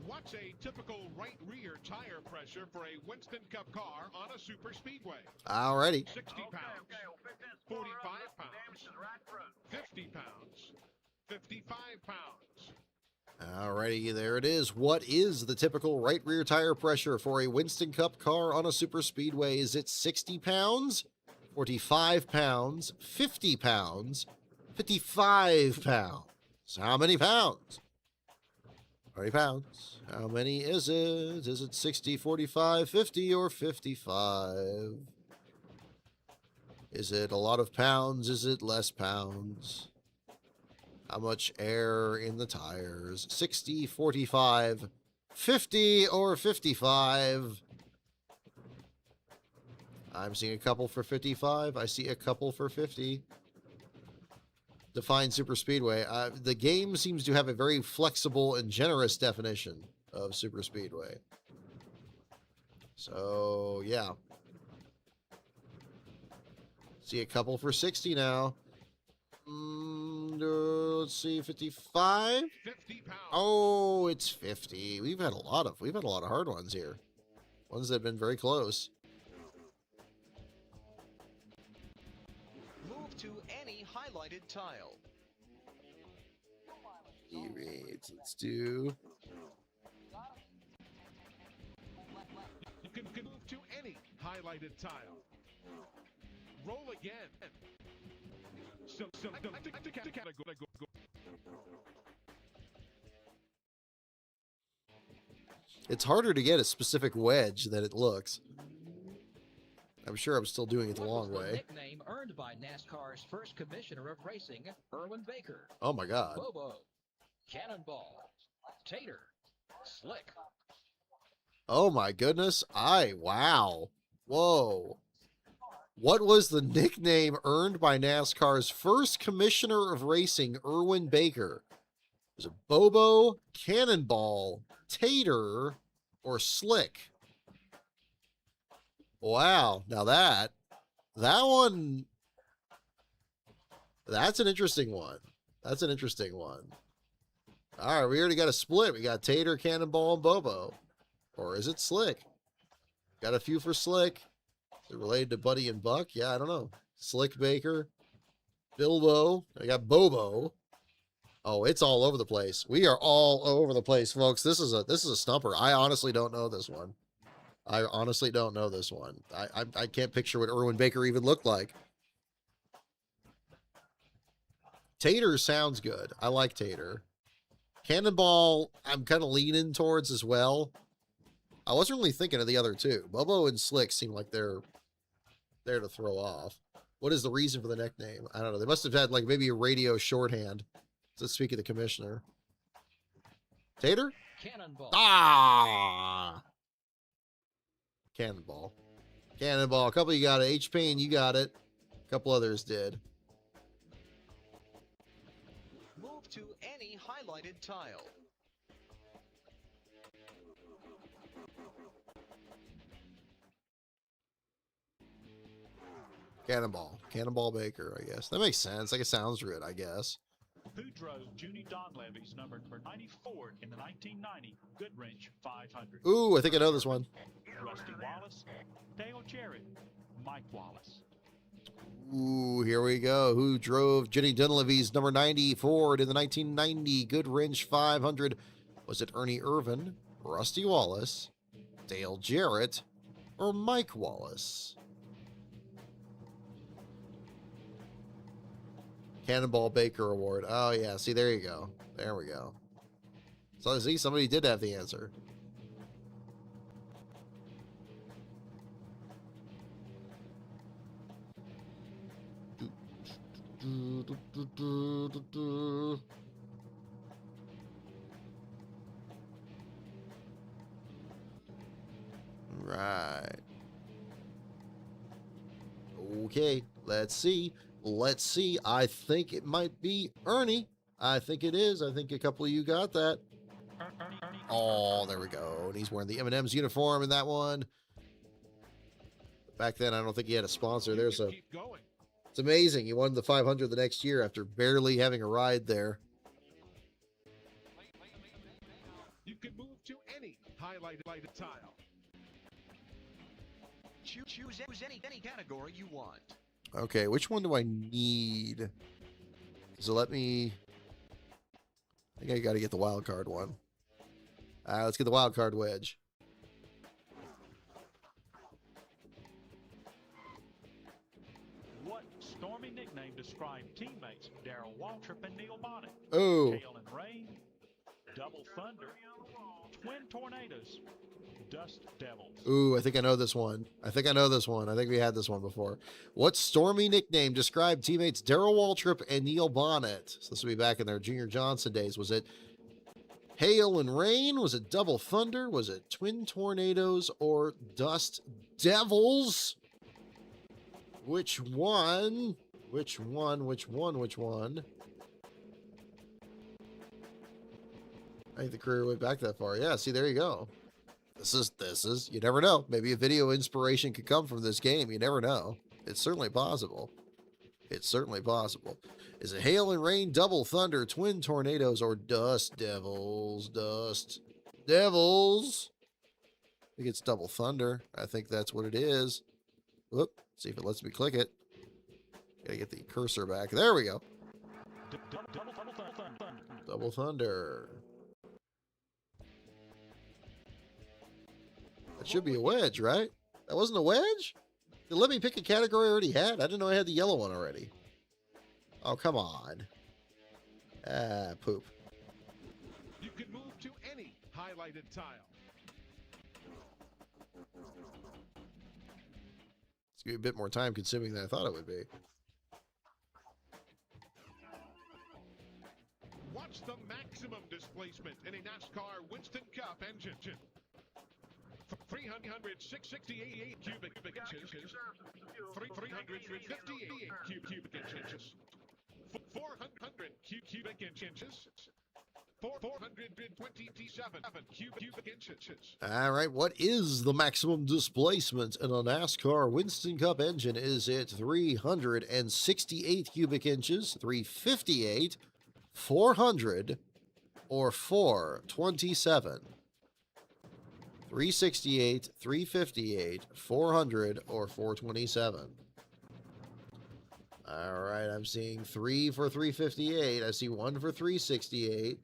What's a typical right rear tire pressure for a Winston Cup car on a super speedway? Alrighty. 60 pounds, 45 pounds, 50 pounds, 55 pounds. Alrighty, there it is. What is the typical right rear tire pressure for a Winston Cup car on a super speedway? Is it 60 pounds, 45 pounds, 50 pounds, 55 pounds? How many pounds? 30 pounds. How many is it? Is it 60, 45, 50, or 55? Is it a lot of pounds? Is it less pounds? How much air in the tires? 60, 45, 50, or 55? I'm seeing a couple for 55. I see a couple for 50. Define super speedway. The game seems to have a very flexible and generous definition of super speedway. So, yeah. See a couple for 60 now. Let's see, 55. 50 pounds. Oh, it's 50. We've had a lot of hard ones here. Ones that have been very close. Move to any highlighted tile. Let's do. You can move to any highlighted tile. Roll again. Select the category. It's harder to get a specific wedge than it looks. I'm sure I'm still doing it the long What was the way. nickname earned by NASCAR's first commissioner of racing, Erwin Baker? Oh my God. Bobo, Cannonball, Tater, Slick. Oh my goodness. Wow. Whoa. What was the nickname earned by NASCAR's first commissioner of racing, Erwin Baker? Was it Bobo, Cannonball, Tater, or Slick? Wow. Now that one, that's an interesting one. That's an interesting one. All right, we already got a split. We got Tater, Cannonball, and Bobo. Or is it Slick? Got a few for Slick. Is it related to Buddy and Buck? Yeah, I don't know. Slick Baker, Bilbo. I got Bobo. Oh, it's all over the place. We are all over the place, folks. This is a stumper. I honestly don't know this one. I honestly don't know this one. I can't picture what Erwin Baker even looked like. Tater sounds good. I like Tater. Cannonball, I'm kind of leaning towards as well. I wasn't really thinking of the other two. Bobo and Slick seem like they're there to throw off. What is the reason for the nickname? I don't know. They must have had like maybe a radio shorthand. Let's speak of the commissioner. Tater? Cannonball. Ah! Cannonball. Cannonball. A couple of you got it. H. Payne, you got it. A couple others did. Move to any highlighted tile. Cannonball. Cannonball Baker, I guess. That makes sense. Like it sounds good, I guess. Who drove Junie Donlevy's number 94 in the 1990 Goodwrench 500? Ooh, I think I know this one. Rusty Wallace, Dale Jarrett, Mike Wallace. Ooh, here we go. Who drove Junie Donlevy's number 94 in the 1990 Goodwrench 500? Was it Ernie Irvan, Rusty Wallace, Dale Jarrett, or Mike Wallace? Cannonball Baker Award. Oh, yeah. See, there you go. There we go. So, see, somebody did have the answer. Right. Okay, let's see. Let's see. I think it might be Ernie. I think it is. I think a couple of you got that. Ernie. Oh, there we go. And he's wearing the M&M's uniform in that one. Back then, I don't think he had a sponsor. You There's can a. keep going. It's amazing. He won the 500 the next year after barely having a ride there. You can move to any highlighted tile. Choose any category you want. Okay, which one do I need? So let me. I think I got to get the wild card one. Let's get the wild card wedge. What stormy nickname described teammates Darrell Waltrip and Neil Bonnet? Oh, Hail and Rain, Double Thunder, Twin Tornadoes, Dust Devils. ooh, I think I know this one. I think we had this one before. What stormy nickname described teammates Darrell Waltrip and Neil Bonnet? So this will be back in their Junior Johnson days. Was it Hail and Rain? Was it Double Thunder? Was it Twin Tornadoes or Dust Devils? Which one? Which one? I think the career went back that far. Yeah, see, there you go. This is, you never know. Maybe a video inspiration could come from this game. You never know. It's certainly possible. It's certainly possible. Is it Hail and Rain, Double Thunder, Twin Tornadoes, or Dust Devils? Dust Devils. think it's Double Thunder. I think that's what it is. Whoop. See if it lets me click it. Gotta get the cursor back. There we go. Double Thunder. That should be a wedge, right? That wasn't a wedge? It let me pick a category I already had. I didn't know I had the yellow one already. Oh, come on. Ah, poop. You can move to any highlighted tile. It's gonna be a bit more time consuming than I thought it would be. Watch the maximum displacement in a NASCAR Winston Cup engine. 368 cubic inches. 358 cubic inches. 400 cubic inches. 427 cubic inches. All right, what is the maximum displacement in a NASCAR Winston Cup engine? Is it 368 cubic inches, 358, 400, or 427? 368, 358, 400, or 427? All right, I'm seeing 3 for 358. I see 1 for 368.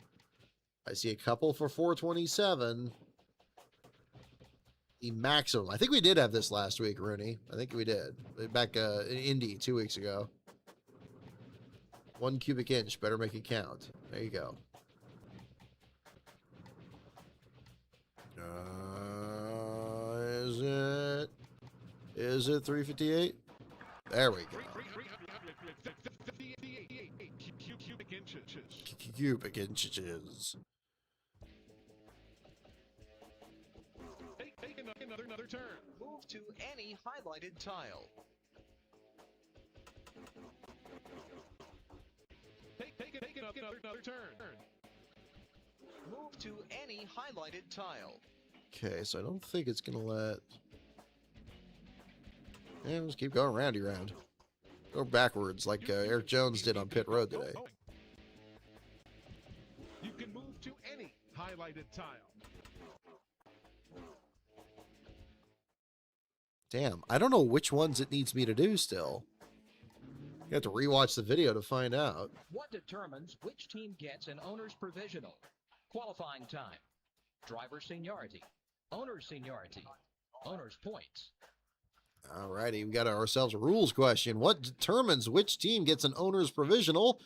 I see a couple for 427. The maximum. I think we did have this last week, Rooney. I think we did. Back in Indy 2 weeks ago. 1 cubic inch. Better make it count. There you go. Is it 358? There we go. 358 cubic inches. Cubic inches. Take another turn. Move to any highlighted tile. Take another turn. Move to any highlighted tile. Okay, so I don't think it's going to let... Yeah, let's keep going roundy round. Go backwards like Eric Jones did on pit road today. You can move to any highlighted tile. Damn, I don't know which ones it needs me to do still. You have to rewatch the video to find out. What determines which team gets an owner's provisional? Qualifying time, driver seniority, owner's seniority, owner's points. Alrighty, we got ourselves a rules question. What determines which team gets an owner's provisional?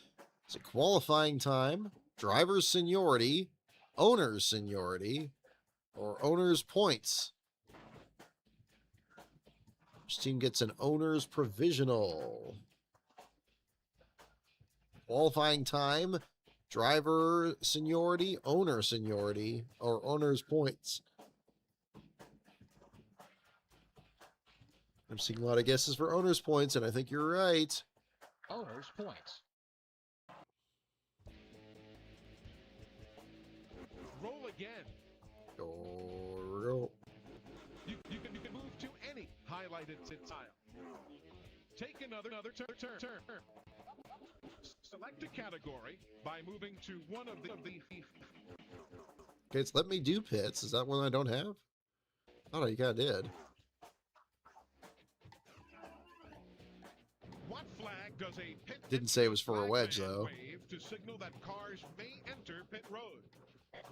Is it qualifying time, driver's seniority, owner's seniority, or owner's points? Which team gets an owner's provisional? Qualifying time, driver seniority, owner seniority, or owner's points? I'm seeing a lot of guesses for owner's points, and I think you're right. Owner's points. Roll again. Go. You can move to any highlighted tile. Take another turn. Select a category by moving to one of the Okay, it's let me do pits. Is that one I don't have? Oh, you kind of did. What flag does a pit Didn't say it was for a wedge, flagman though. wave to signal that cars may enter pit road?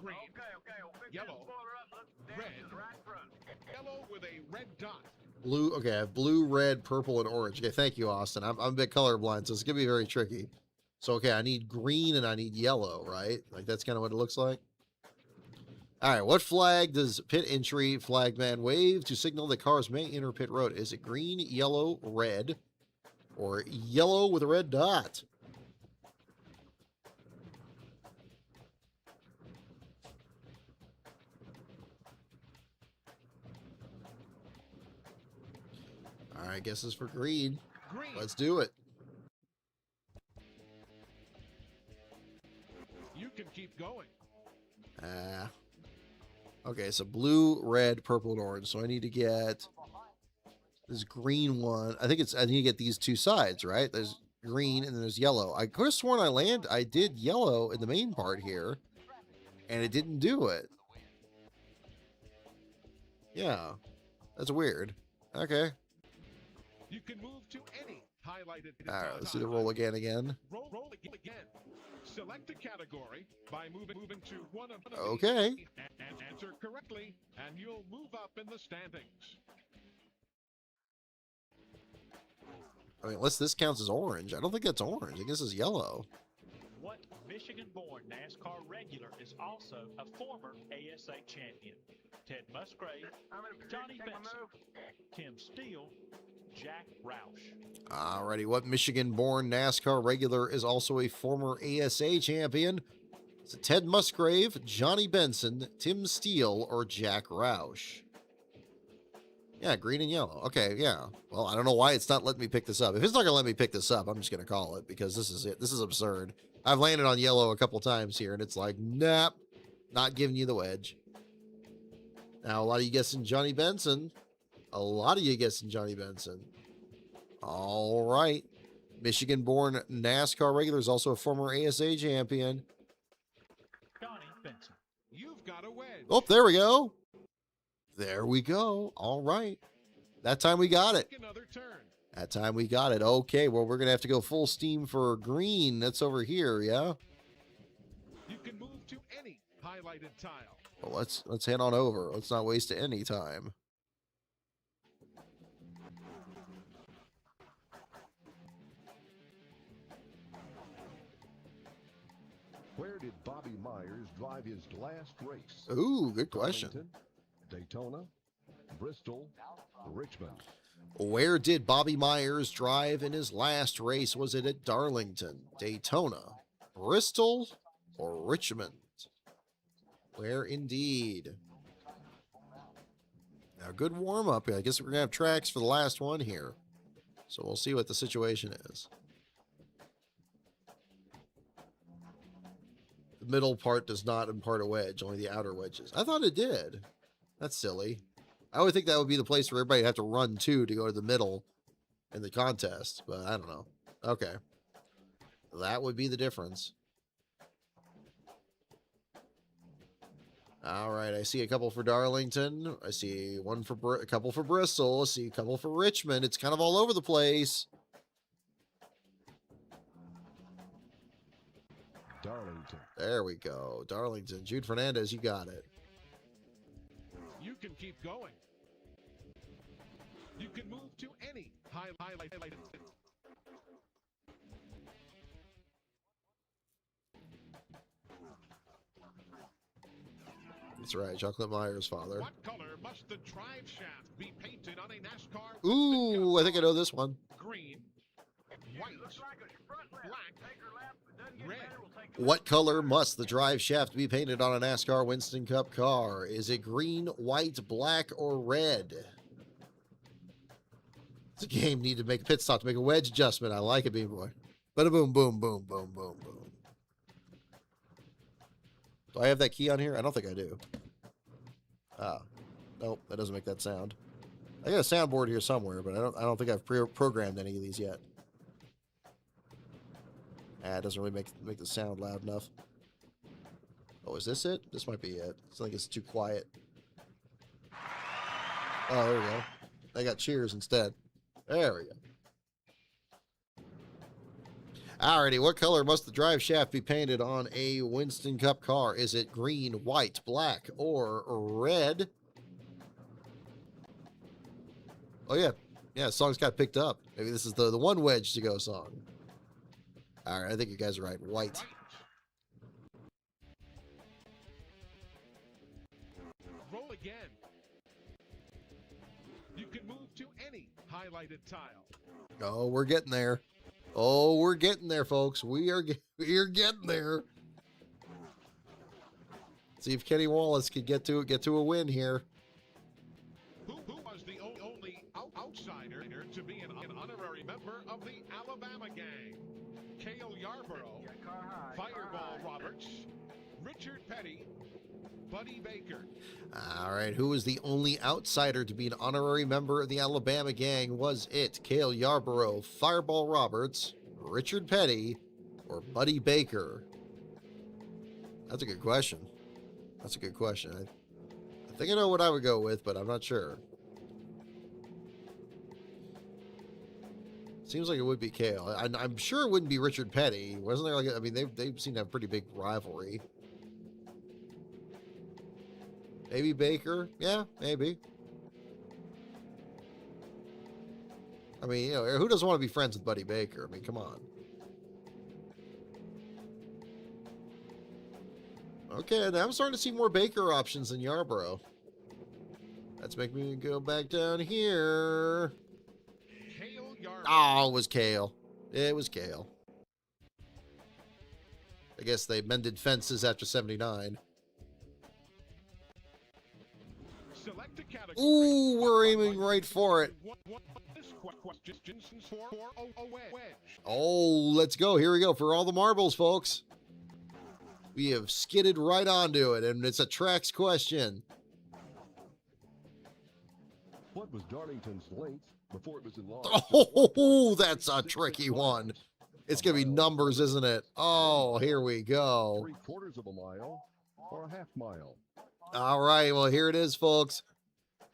Green, yellow, red, yellow with a red dot. Blue. Okay, I have blue, red, purple, and orange. Okay, thank you, Austin. I'm a bit colorblind, so it's gonna be very tricky. So, okay, I need green and I need yellow, right? Like, that's kind of what it looks like. All right, what flag does pit entry flagman wave to signal that cars may enter pit road? Is it green, yellow, red, or yellow with a red dot? All right, guess it's for green. Green. Let's do it. You can keep going. Okay, so blue, red, purple, and orange. So I need to get this green one. I need to get these two sides, right? There's green and then there's yellow. I could have sworn I did yellow in the main part here, and it didn't do it. Yeah, that's weird. Okay. You can move to any highlighted. All right, let's do the roll again. Roll again. Select a category by moving to one of Okay. and answer correctly, and you'll move up in the standings. I mean, unless this counts as orange. I don't think that's orange. I think this is yellow. What Michigan-born NASCAR regular is also a former ASA champion? Ted Musgrave, Johnny Benson, Tim Steele, Jack Roush. Alrighty, what Michigan-born NASCAR regular is also a former ASA champion? Is it Ted Musgrave, Johnny Benson, Tim Steele, or Jack Roush? Yeah, green and yellow. Okay, yeah. Well, I don't know why it's not letting me pick this up. If it's not going to let me pick this up, I'm just going to call it because this is it. This is absurd. I've landed on yellow a couple times here, and it's like, nope, not giving you the wedge. Now, a lot of you guessing Johnny Benson. A lot of you guessing Johnny Benson. All right. Michigan-born NASCAR regular is also a former ASA champion. Johnny Benson. You've got a wedge. Oh, there we go. There we go. All right. That time we got it. Take another turn. That time we got it. Okay, well, we're going to have to go full steam for green. That's over here, yeah? You can move to any highlighted tile. Well, let's head on over. Let's not waste any time. Where did Bobby Myers drive his last race? Ooh, good question. Darlington, Daytona, Bristol, Richmond. Where did Bobby Myers drive in his last race? Was it at Darlington, Daytona, Bristol, or Richmond? Where indeed? Now, good warm-up. I guess we're going to have tracks for the last one here. So we'll see what the situation is. The middle part does not impart a wedge, only the outer wedges. I thought it did. That's silly. I would think that would be the place where everybody would have to run to go to the middle in the contest, but I don't know. Okay. That would be the difference. All right, I see a couple for Darlington. I see one for a couple for Bristol. I see a couple for Richmond. It's kind of all over the place. Darlington. There we go. Darlington. Jude Fernandez, you got it. You can keep going. You can move to any highlighted. That's right, Chocolate Myers' father. What color must the drive shaft be painted on a NASCAR? Ooh, I think I know this one. Green, white, black, red. What color must the drive shaft be painted on a NASCAR Winston Cup car? Is it green, white, black, or red? It's a game. Need to make a pit stop to make a wedge adjustment. I like it, B-Boy. Bada boom, boom, boom, boom, boom, boom. Do I have that key on here? I don't think I do. Ah, nope, that doesn't make that sound. I got a soundboard here somewhere, but I don't think I've programmed any of these yet. Ah, it doesn't really make the sound loud enough. Oh, is this it? This might be it. It's like it's too quiet. Oh, there we go. I got cheers instead. There we go. Alrighty, what color must the drive shaft be painted on a Winston Cup car? Is it green, white, black, or red? Oh, yeah. Yeah, the song's got picked up. Maybe this is the one wedge to go song. All right, I think you guys are right. White. Roll again. You can move to any highlighted tile. Oh, we're getting there. Oh, we're getting there, folks. We're getting there. See if Kenny Wallace can get to a win here. Who was the only outsider to be an honorary member of the Alabama gang? Cale Yarborough, Fireball Roberts, Richard Petty, Buddy Baker. All right, who was the only outsider to be an honorary member of the Alabama gang? Was it Cale Yarborough, Fireball Roberts, Richard Petty, or Buddy Baker? That's a good question. That's a good question. I think I know what I would go with, but I'm not sure. Seems like it would be Cale. I'm sure it wouldn't be Richard Petty. Wasn't there like, I mean, they seem to have a pretty big rivalry. Maybe Baker? Yeah, maybe. I mean, you know, who doesn't want to be friends with Buddy Baker? I mean, come on. Okay, now I'm starting to see more Baker options than Yarborough. That's making me go back down here. Cale Yarborough. Oh, it was Cale. It was Cale. I guess they mended fences after 79. Select a category. Ooh, we're aiming right for it. Questions for a wedge. Oh, let's go. Here we go for all the marbles, folks. We have skidded right onto it, and it's a tracks question. What was Darlington's length before it was enlarged? Oh, that's a tricky one. It's going to be numbers, isn't it? Oh, here we go. 3/4 of a mile or a half mile? All right, well, here it is, folks.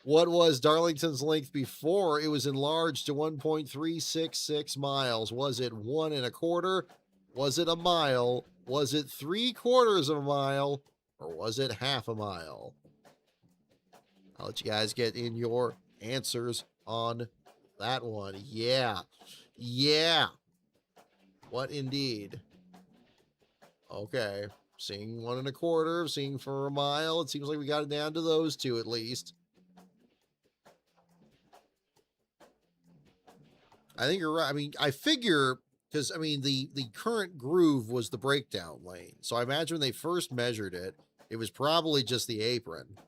What was Darlington's length before it was enlarged to 1.366 miles? Was it 1 1/4? Was it a mile? Was it 3/4 of a mile? Or was it half a mile? I'll let you guys get in your answers on that one. Yeah. Yeah. What indeed? Okay. Seeing 1 1/4, seeing for a mile. It seems like we got it down to those two at least. I think you're right. I mean, I figure, because, I mean, the current groove was the breakdown lane. So I imagine when they first measured it, it was probably just the apron.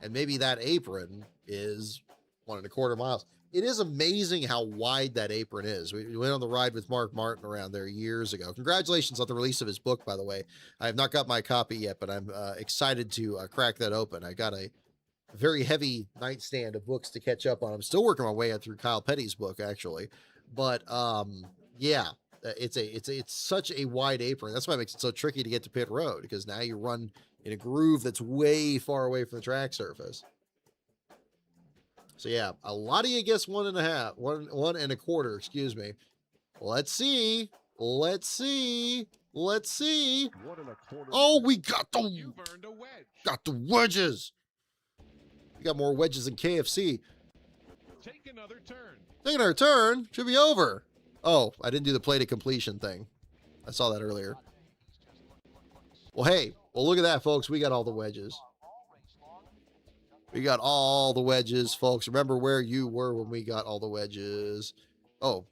And maybe that apron is 1 1/4 miles. It is amazing how wide that apron is. We went on the ride with Mark Martin around there years ago. Congratulations on the release of his book, by the way. I have not got my copy yet, but I'm excited to crack that open. I got a very heavy nightstand of books to catch up on. I'm still working my way through Kyle Petty's book, actually. But yeah, it's such a wide apron. That's why it makes it so tricky to get to pit road, because now you run in a groove that's way far away from the track surface. So yeah, a lot of you guess 1 1/4, excuse me. Let's see. Let's see. Let's see. 1 1/4. Oh, we got You've earned a wedge. the wedges. We got more wedges than KFC. Take another turn. Taking our turn. Should be over. Oh, I didn't do the play to completion thing. I saw that earlier. Well, hey. Well, look at that, folks. We got all the wedges. We got all the wedges, folks. Remember where you were when we got all the wedges. Oh,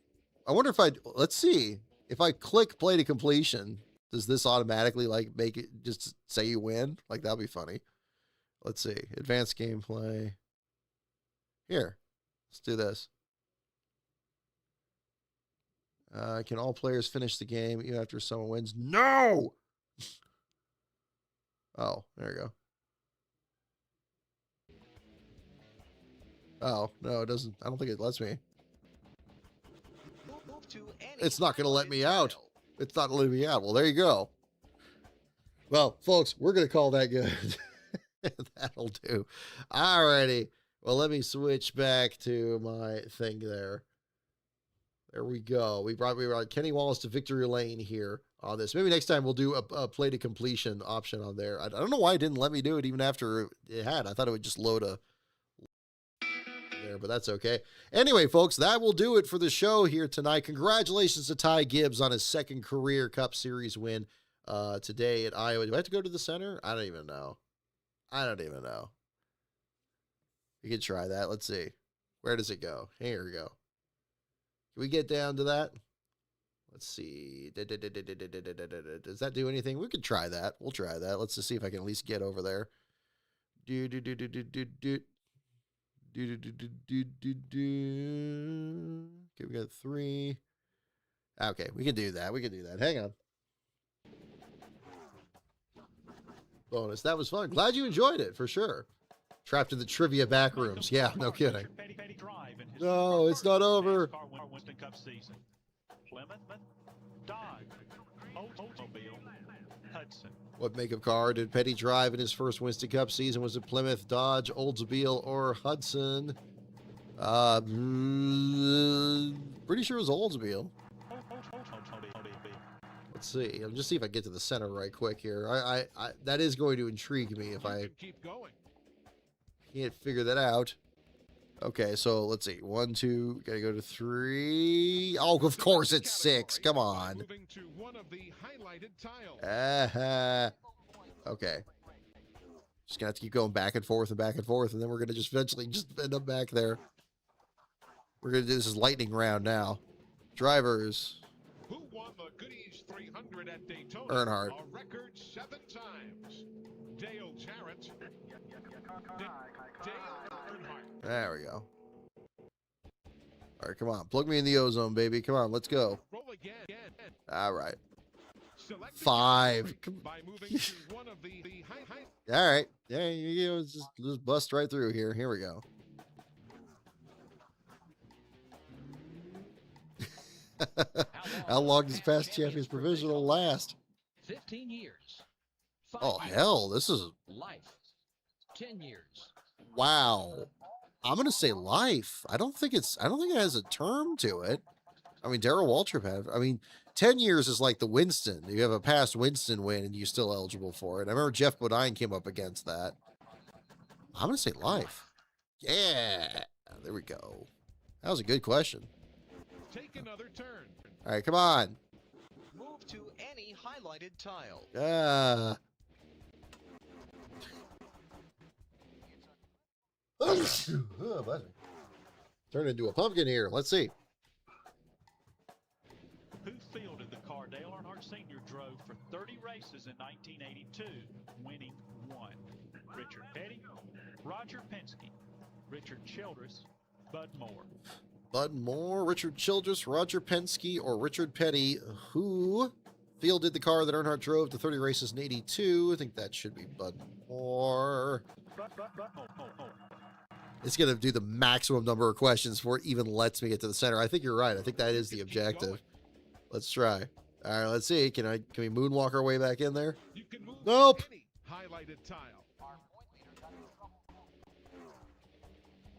I wonder if let's see. If I click play to completion, does this automatically, like, make it just say you win? Like, that'd be funny. Let's see. Advanced gameplay. Here. Let's do this. Can all players finish the game even after someone wins? No! Oh, there you go. Oh, no, it doesn't. I don't think it lets me. Move to any It's not going to let me out. tile. It's not letting me out. Well, there you go. Well, folks, we're going to call that good. That'll do. All righty. Well, let me switch back to my thing there. There we go. We brought Kenny Wallace to victory lane here on this. Maybe next time we'll do a play to completion option on there. I don't know why it didn't let me do it even after it had. I thought it would just load a there, but that's okay. Anyway, folks, that will do it for the show here tonight. Congratulations to Ty Gibbs on his second career Cup Series win today at Iowa. Do I have to go to the center? I don't even know. We could try that. Let's see. Where does it go? Here we go. Can we get down to that? Let's see. Does that do anything? We could try that. We'll try that. Let's just see if I can at least get over there. Okay, we got 3. Okay, we can do that. Hang on. Bonus. That was fun. Glad you enjoyed it, for sure. Trapped in the trivia back rooms. Yeah, no kidding. Petty Drive in his No, it's not over. NASCAR Winston Cup season. Plymouth, Dodge, Oldsmobile, Hudson. What make of car did Petty drive in his first Winston Cup season? Was it Plymouth, Dodge, Oldsmobile, or Hudson? Pretty sure it was Oldsmobile. Let's see. I'll just see if I get to the center right quick here. I that is going to intrigue me if I Keep going. can't figure that out. Okay, so let's see. 1, 2, gotta go to 3. Oh, of course it's 6. Come on. Moving to one of the highlighted tiles. Okay. Just gonna have to keep going back and forth, and then we're gonna just eventually just end up back there. We're gonna do this is lightning round now. Drivers. Who won the Goodies 300 at Daytona? Earnhardt. A record 7 times. Dale Jarrett. Dale Earnhardt. There we go. All right, come on. Plug me in the ozone, baby. Come on, let's go. Roll again. All right. Select the 5. category by moving to one of the high. All right. Yeah, you know, just bust right through here. Here we go. How long does past champions provisional last? 15 years. 5 Oh, years. hell, this is, Life. 10 years. wow. I'm going to say life. I don't think it has a term to it. I mean, Darrell Waltrip had, 10 years is like the Winston. You have a past Winston win and you're still eligible for it. I remember Jeff Bodine came up against that. I'm going to say life. Yeah. There we go. That was a good question. Take another turn. All right, come on. Move to any highlighted tile. Turn into a pumpkin here. Let's see. Who fielded the car Dale Earnhardt Sr. drove for 30 races in 1982, winning 1? Richard Petty, Roger Penske, Richard Childress, Bud Moore. Bud Moore, Richard Childress, Roger Penske, or Richard Petty, who fielded the car that Earnhardt drove to 30 races in 82. I think that should be Bud Moore. Moore. It's going to do the maximum number of questions before it even lets me get to the center. I think you're right. I think that is the objective. Let's try. All right, let's see. Can we moonwalk our way back in there? You can move Nope. to any highlighted tile. Our point leader got in trouble.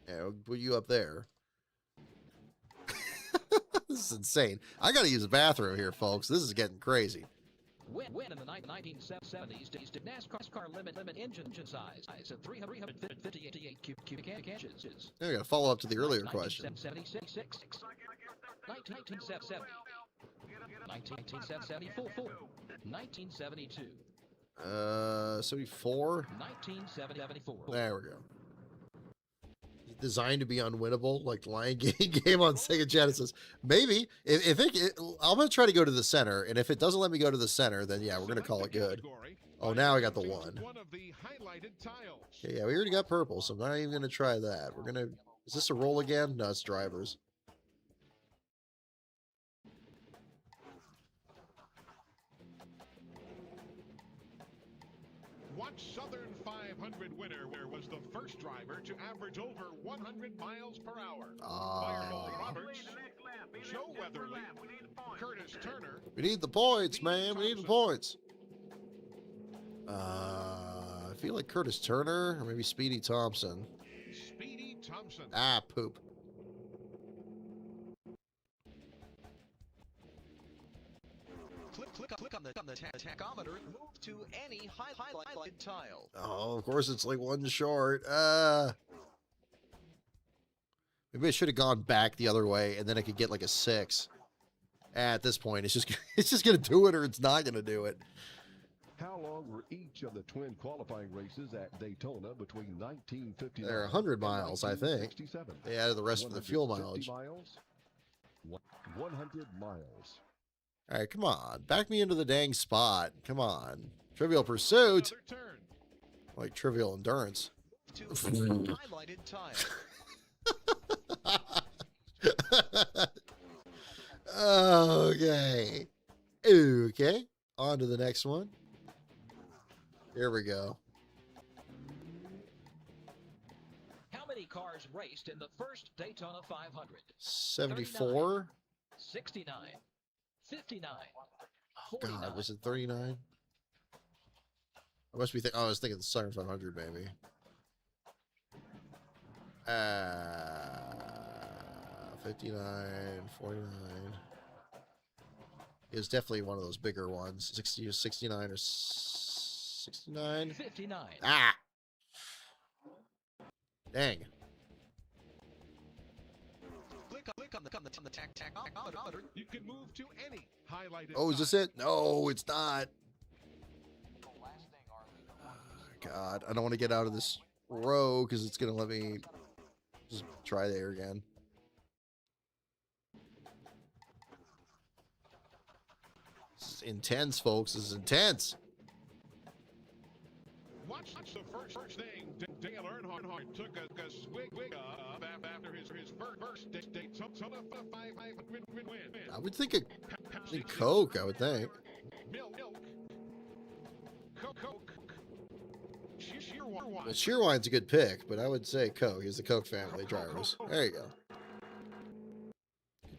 Yeah, we'll put you up there. This is insane. I got to use a bathroom here, folks. This is getting crazy. Win in the 1970s to NASCAR limit engine size at 358 cubic inches. Now we got to follow up to the earlier question. 1976, 1970, 1974, 1972, 74. 1974. There we go. Designed to be unwinnable, like the Lion King game on Sega Genesis. Maybe if I'm gonna try to go to the center, and if it doesn't let me go to the center, then yeah, we're gonna call it good. Oh, now I got the 1. One of the highlighted tiles. Okay, yeah, we already got purple, so I'm not even gonna try that. We're gonna. Is this a roll again? No, it's drivers. Watch Southern 500 winner, where was the first driver to average over 100 miles per hour. Fireball Roberts, Joe Weatherly, Curtis Turner. We need the points, man. We need the points. I feel like Curtis Turner or maybe Speedy Thompson. Speedy Thompson. Ah, poop. Click on the tachometer. Move to any highlighted tile. Oh, of course it's like 1 short. Maybe I should have gone back the other way, and then I could get like a 6. At this point, it's just gonna do it, or it's not gonna do it. How long were each of the twin qualifying races at Daytona between 1959 They're 100 miles, I think. 1967? They added the rest of the fuel 150 mileage. miles? 100 miles. All right, come on, back me into the dang spot. Come on, Trivial Pursuit, Another turn. like Trivial Endurance. To any highlighted tile. Okay. Okay. On to the next one. Here we go. How many cars raced in the first Daytona 500? 74. 69, 59, God, 49, was it 39? I must be thinking. Oh, I was thinking the Siren 500 maybe. 59, 49. It was definitely one of those bigger ones. 60 or 69 or 69. 59. Ah! Dang. Click on the tachometer. You can move to any highlighted Oh, is this tile. it? No, it's not. The last thing our leader wants is God, I don't want to get out of this row because it's going to let me just try there again. This is intense, folks. This is intense. Watch the first thing. Dale Earnhardt took a swig after his first Daytona 500 win. I would think Coke, I would think. Milk. Coke. Shearwine. Well, Shearwine's a good pick, but I would say Coke. He's the Coke family drivers. There you go.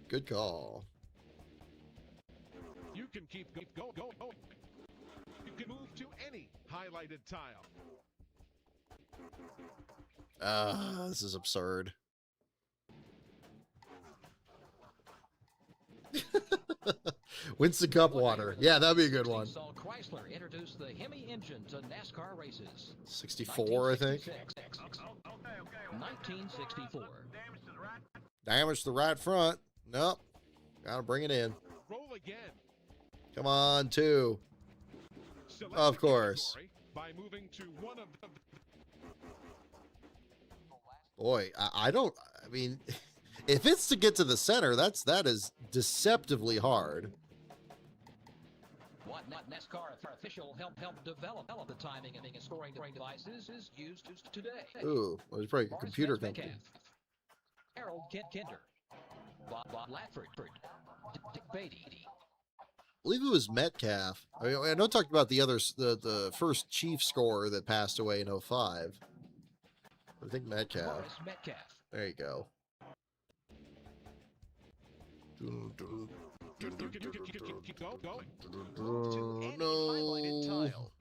Good call. You can keep going. You can move to any highlighted tile. This is absurd. Winston Cup water. Yeah, that'd be a good one. Saw Chrysler introduce the Hemi engine to NASCAR races. 64, I think. 1964. Damage the right front. Nope. Gotta bring it in. Roll again. Come on, 2. Select Of a course. category by moving to one of the Boy, I don't. I mean, if it's to get to the center, that is deceptively hard. What NASCAR official helped develop the timing and scoring devices is used today. Ooh, well, it's probably a computer Forrest company. Metcalf, Harold Kinder, Bob Latford, Dick Beatty. I believe it was Metcalf. I mean, I know I talked about the others, the first Chief scorer that passed away in 05. I think Metcalf. Forrest Metcalf. There you go. You can keep going. Move to any highlighted No. tile.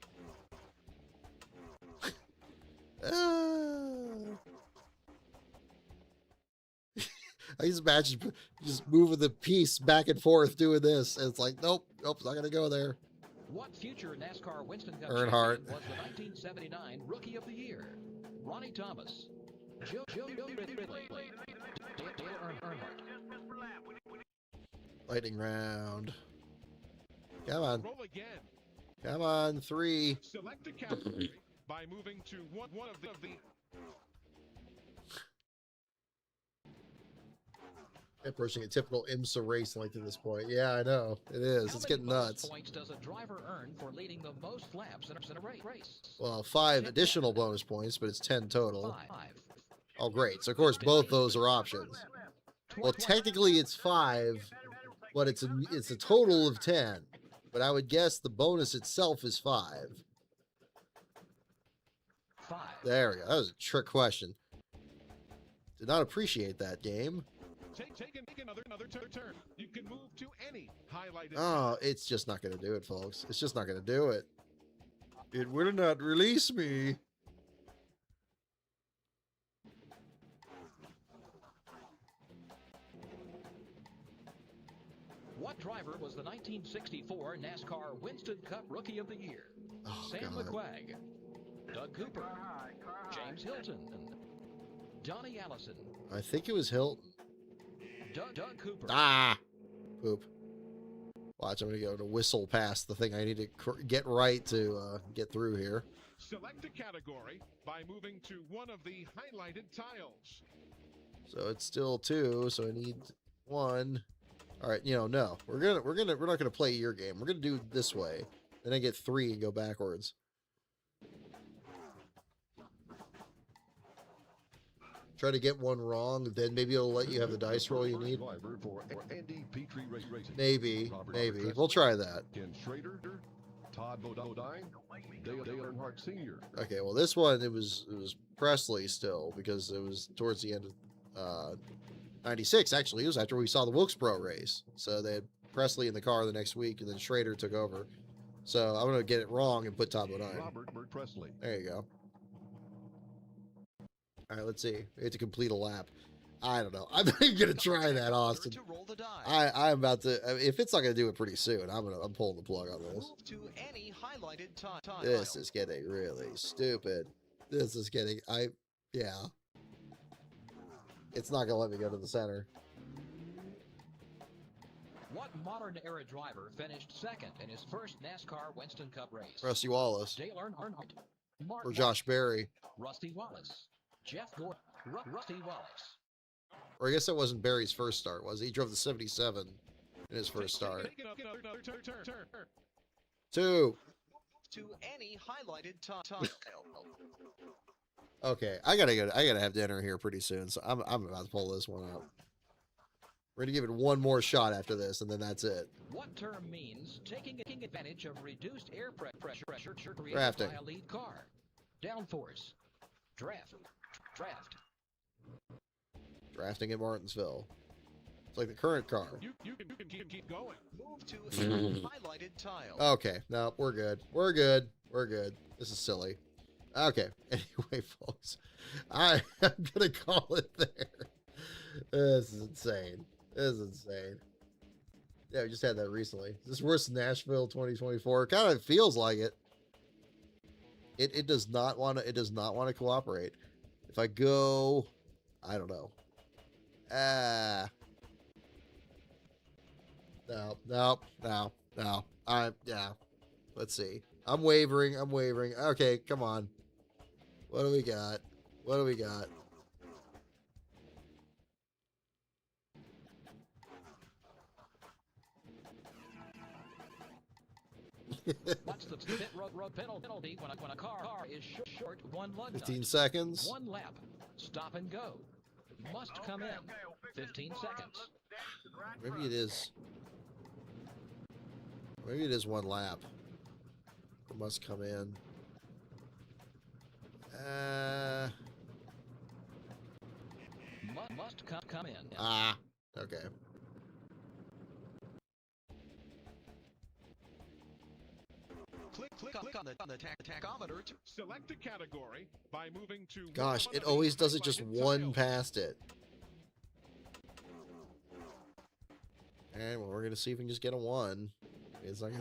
I just imagine just moving the piece back and forth doing this. And it's like, nope, it's not gonna go there. What future NASCAR Winston Cup Earnhardt. champion was the 1979 Rookie of the Year? Ronnie Thomas, Joe Ridley, Dale Earnhardt. Lightning round. Come on. Roll again. Come on, 3. Select a category by moving to one of the Approaching a typical IMSA race length at this point. Yeah, I know. It is. How It's many getting bonus nuts. points does a driver earn for leading the most laps in a race? Well, 5 additional bonus points, but it's 10 total. 5. Oh, great. So, of course, both those are options. Well, technically it's 5, but it's a total of 10. But I would guess the bonus itself is 5. 5. There we go. That was a trick question. Did not appreciate that game. take another turn. You can move to any highlighted Oh, it's just not going to do it, folks. It's just not going to do it. It will not release me. What driver was the 1964 NASCAR Winston Cup Rookie of the Year? Oh, Sam God. McQuagg, Doug Cooper, James Hilton, Johnny Allison, I think it was Hilton. Doug Cooper. Ah! Poop. Watch, I'm going to go to whistle past the thing I need to get right to get through here. Select a category by moving to one of the highlighted tiles. So it's still 2, so I need 1. All right, no. We're not gonna play your game. We're gonna do it this way. Then I get 3 and go backwards. Try to get one wrong, then maybe it'll let you have the dice roll you need. Driver for Andy Petrie Racing. Maybe. Robert Maybe. Preston, We'll try that. Ken Schrader, Todd Bodine, Dale Earnhardt Sr. Okay, well this one it was Presley still because it was towards the end of 96 actually. It was after we saw the Wilkesboro race. So they had Presley in the car the next week and then Schrader took over. So I'm going to get it wrong and put Top 09. Robert Presley. There you go. All right, let's see. We have to complete a lap. I don't know. I'm going to try that, Austin. To roll the die. I'm about to. If it's not going to do it pretty soon, I'm pulling the plug on this. Move to any highlighted tile. This is getting really stupid. This is getting. Yeah. It's not going to let me go to the center. What modern era driver finished second in his first NASCAR Winston Cup race? Rusty Wallace Dale Earnhardt, Mark or Josh Berry. Rusty Wallace, Jeff Gordon, Rusty Wallace. Or I guess that wasn't Berry's first start, was he? He drove the 77 in his first start. Turn. 2. To any highlighted tile. Okay, I gotta have dinner here pretty soon, so I'm about to pull this one out. We're gonna give it one more shot after this, and then that's it. What term means taking advantage of reduced air pressure created Drafting. by a lead car? Downforce. Draft. Drafting at Martinsville. It's like the current car. You can keep going. Move to any highlighted tile. Okay, no, we're good. We're good. This is silly. Okay, anyway, folks, I'm gonna call it there. This is insane. Yeah, we just had that recently. Is this worse than Nashville 2024? Kind of feels like it. It does not want to cooperate. If I go, I don't know. No. Yeah. Let's see. I'm wavering. Okay, come on. What do we got? What's the pit road penalty when a car is short one lug nut? 15 seconds. One lap. Stop and go. Must come in. 15 seconds. Maybe it is. Maybe it is one lap. It must come in. Must come in. Okay. Click on the tachometer to Select a category by moving to. Gosh, one it of the always does it just highlighted one tiles. past it. And well, we're gonna see if we can just get a 1. It's like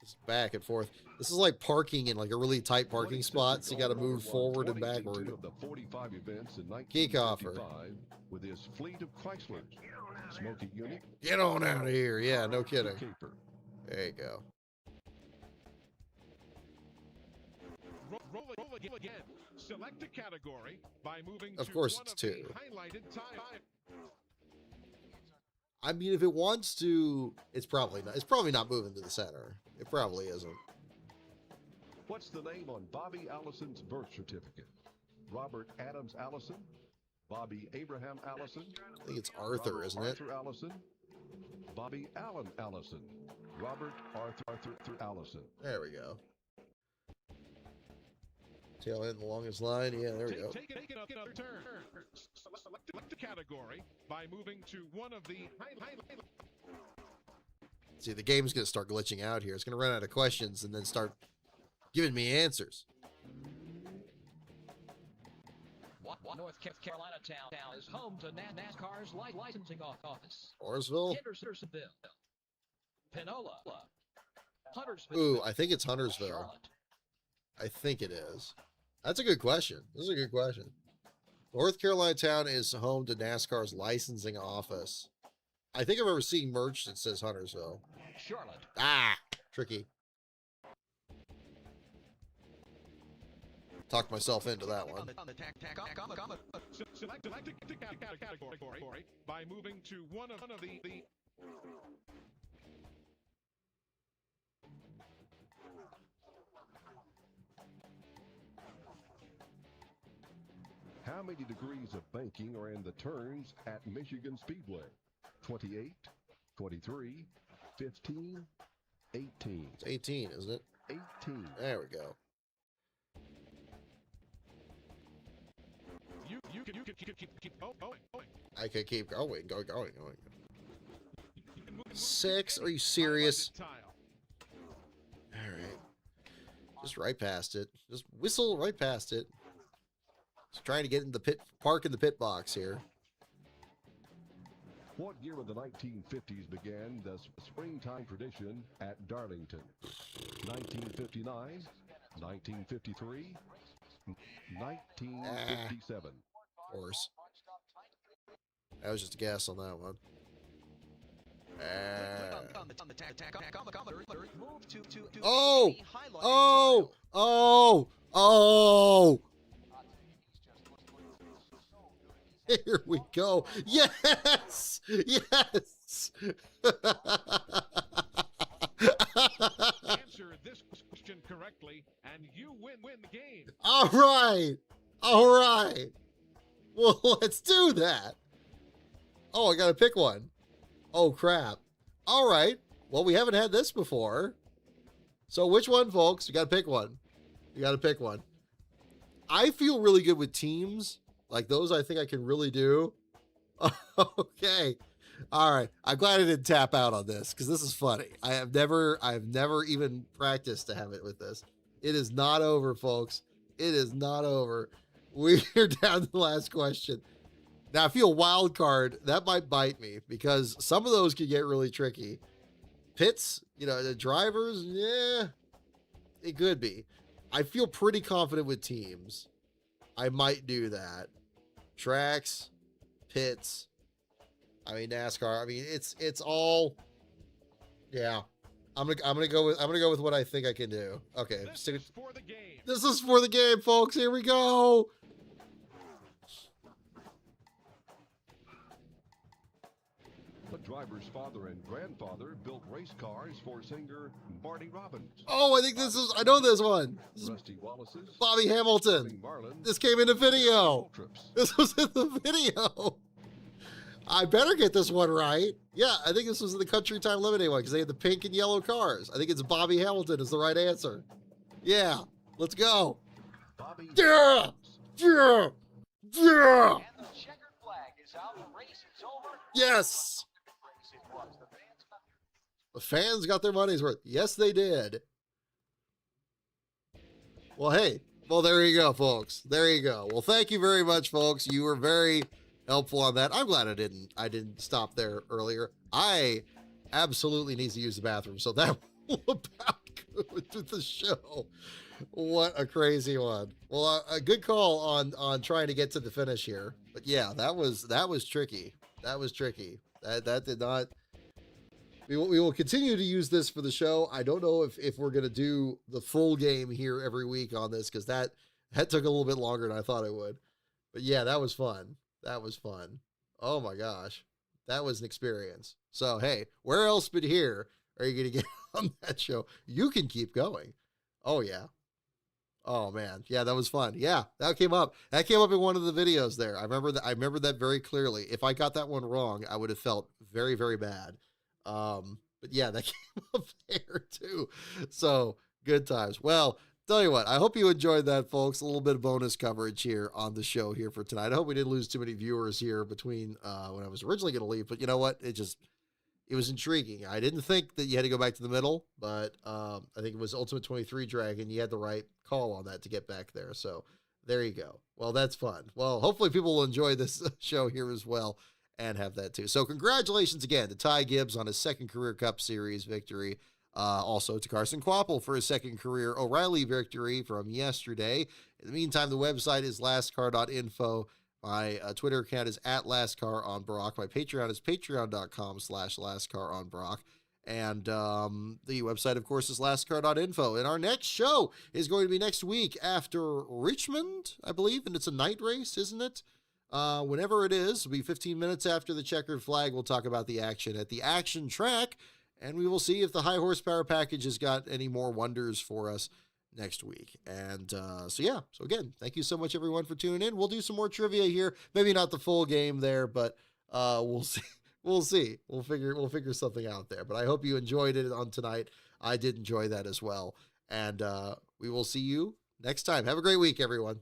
just back and forth. This is like parking in like a really tight parking spot, so you got to move forward and backward. Of the 45 events in Kiekhofer. 1955 with his fleet of Chryslers. Smokey Unit. Get on out of here! Yeah, no kidding. Caper. There you go. Roll again. Select a category by moving Of to course one it's of the 2. highlighted tile. I mean, if it wants to, it's probably not. It's probably not moving to the center. It probably isn't. What's the name on Bobby Allison's birth certificate? Robert Adams Allison? Bobby Abraham Allison? I think it's Arthur, Robert isn't it? Arthur Allison? Bobby Allen Allison? Robert Arthur Allison? There we go. Tail end the longest line. Yeah, there we go. Take another turn. Select a category by moving to one of the highlighted. See, the game's going to start glitching out here. It's going to run out of questions and then start giving me answers. North Carolina town is home to NASCAR's licensing office. Oresville? Hendersonville, Pinola, Huntersville. Ooh, I think it's Huntersville. Charlotte. I think it is. That's a good question. This is a good question. North Carolina town is home to NASCAR's licensing office. I think I've ever seen merch that says Huntersville. Charlotte. Tricky. Talked myself into that one. on the tachometer. Select a category by moving to one of the How many degrees of banking are in the turns at Michigan Speedway? 28, 23, 15, 18. It's 18, isn't it? 18. There we go. you can keep going. I could keep going. You can move 6? to Are you any serious? highlighted tile. Just right past it. Just whistle right past it. Just trying to get in the pit, park in the pit box here. What year of the 1950s began the springtime tradition at Darlington? 1959, 1953, 1957. Of course. That was just a guess on that one. Oh! Oh! Oh! Oh! Here we go. Yes! Yes! Answer this question correctly, and you win the game. All right. All right. Well, let's do that. Oh, I got to pick one. Oh, crap. All right. Well, we haven't had this before. So which one, folks? You got to pick one. You got to pick one. I feel really good with teams. Like those, I think I can really do. Okay. All right. I'm glad I didn't tap out on this because this is funny. I've never even practiced to have it with this. It is not over, folks. It is not over. We're down to the last question. Now, I feel wild card. That might bite me because some of those could get really tricky. Pits, the drivers, yeah, it could be. I feel pretty confident with teams. I might do that. Tracks, pits. I mean NASCAR. I mean it's all. Yeah, I'm gonna go with what I think I can do. Okay, This is for the game. this is for the game, folks. Here we go. The driver's father and grandfather built race cars for singer Marty Robbins. Oh, I know this one. This is Rusty Wallace's Bobby Hamilton. Marlin. This came in the video. Trips. This was in the video. I better get this one right. Yeah, I think this was in the Country Time Limited one because they had the pink and yellow cars. I think it's Bobby Hamilton is the right answer. Yeah, let's go. Bobby Yeah, yeah, yeah. And the checkered flag is out. The race is over. Yes. Race it was. The fans got The fans got their money's worth. Yes, they did. Well, hey. Well, there you go, folks. There you go. Well, thank you very much, folks. You were very helpful on that. I'm glad I didn't stop there earlier. I absolutely need to use the bathroom, so that will about good to the show. What a crazy one. Well, a good call on trying to get to the finish here. But yeah, that was tricky. That was tricky. That did not. We will continue to use this for the show. I don't know if we're gonna do the full game here every week on this because that took a little bit longer than I thought it would. But yeah, that was fun. That was fun. Oh my gosh, that was an experience. So hey, where else but here are you gonna get on that show? You can keep going. Oh yeah. Oh man, yeah, that was fun. Yeah, that came up. That came up in one of the videos there. I remember that very clearly. If I got that one wrong, I would have felt very, very bad. But yeah, that came up there too. So good times. Well, tell you what, I hope you enjoyed that, folks. A little bit of bonus coverage here on the show here for tonight. I hope we didn't lose too many viewers here between when I was originally going to leave. But you know what? It was intriguing. I didn't think that you had to go back to the middle, but I think it was Ultimate 23 Dragon. You had the right call on that to get back there. So there you go. Well, that's fun. Well, hopefully people will enjoy this show here as well and have that too. So congratulations again to Ty Gibbs on his second career Cup Series victory. Also to Carson Kvapil for his second career O'Reilly victory from yesterday. In the meantime, the website is lastcar.info. My Twitter account is at LastCarOnBrock. My Patreon is patreon.com/LastCarOnBrock. And the website, of course, is lastcar.info. And our next show is going to be next week after Richmond, I believe. And it's a night race, isn't it? Whenever it is, it'll be 15 minutes after the checkered flag. We'll talk about the action at the action track. And we will see if the high horsepower package has got any more wonders for us next week. And so again, thank you so much everyone for tuning in. We'll do some more trivia here. Maybe not the full game there, but we'll see. We'll see. We'll figure something out there. But I hope you enjoyed it on tonight. I did enjoy that as well. And we will see you next time. Have a great week, everyone.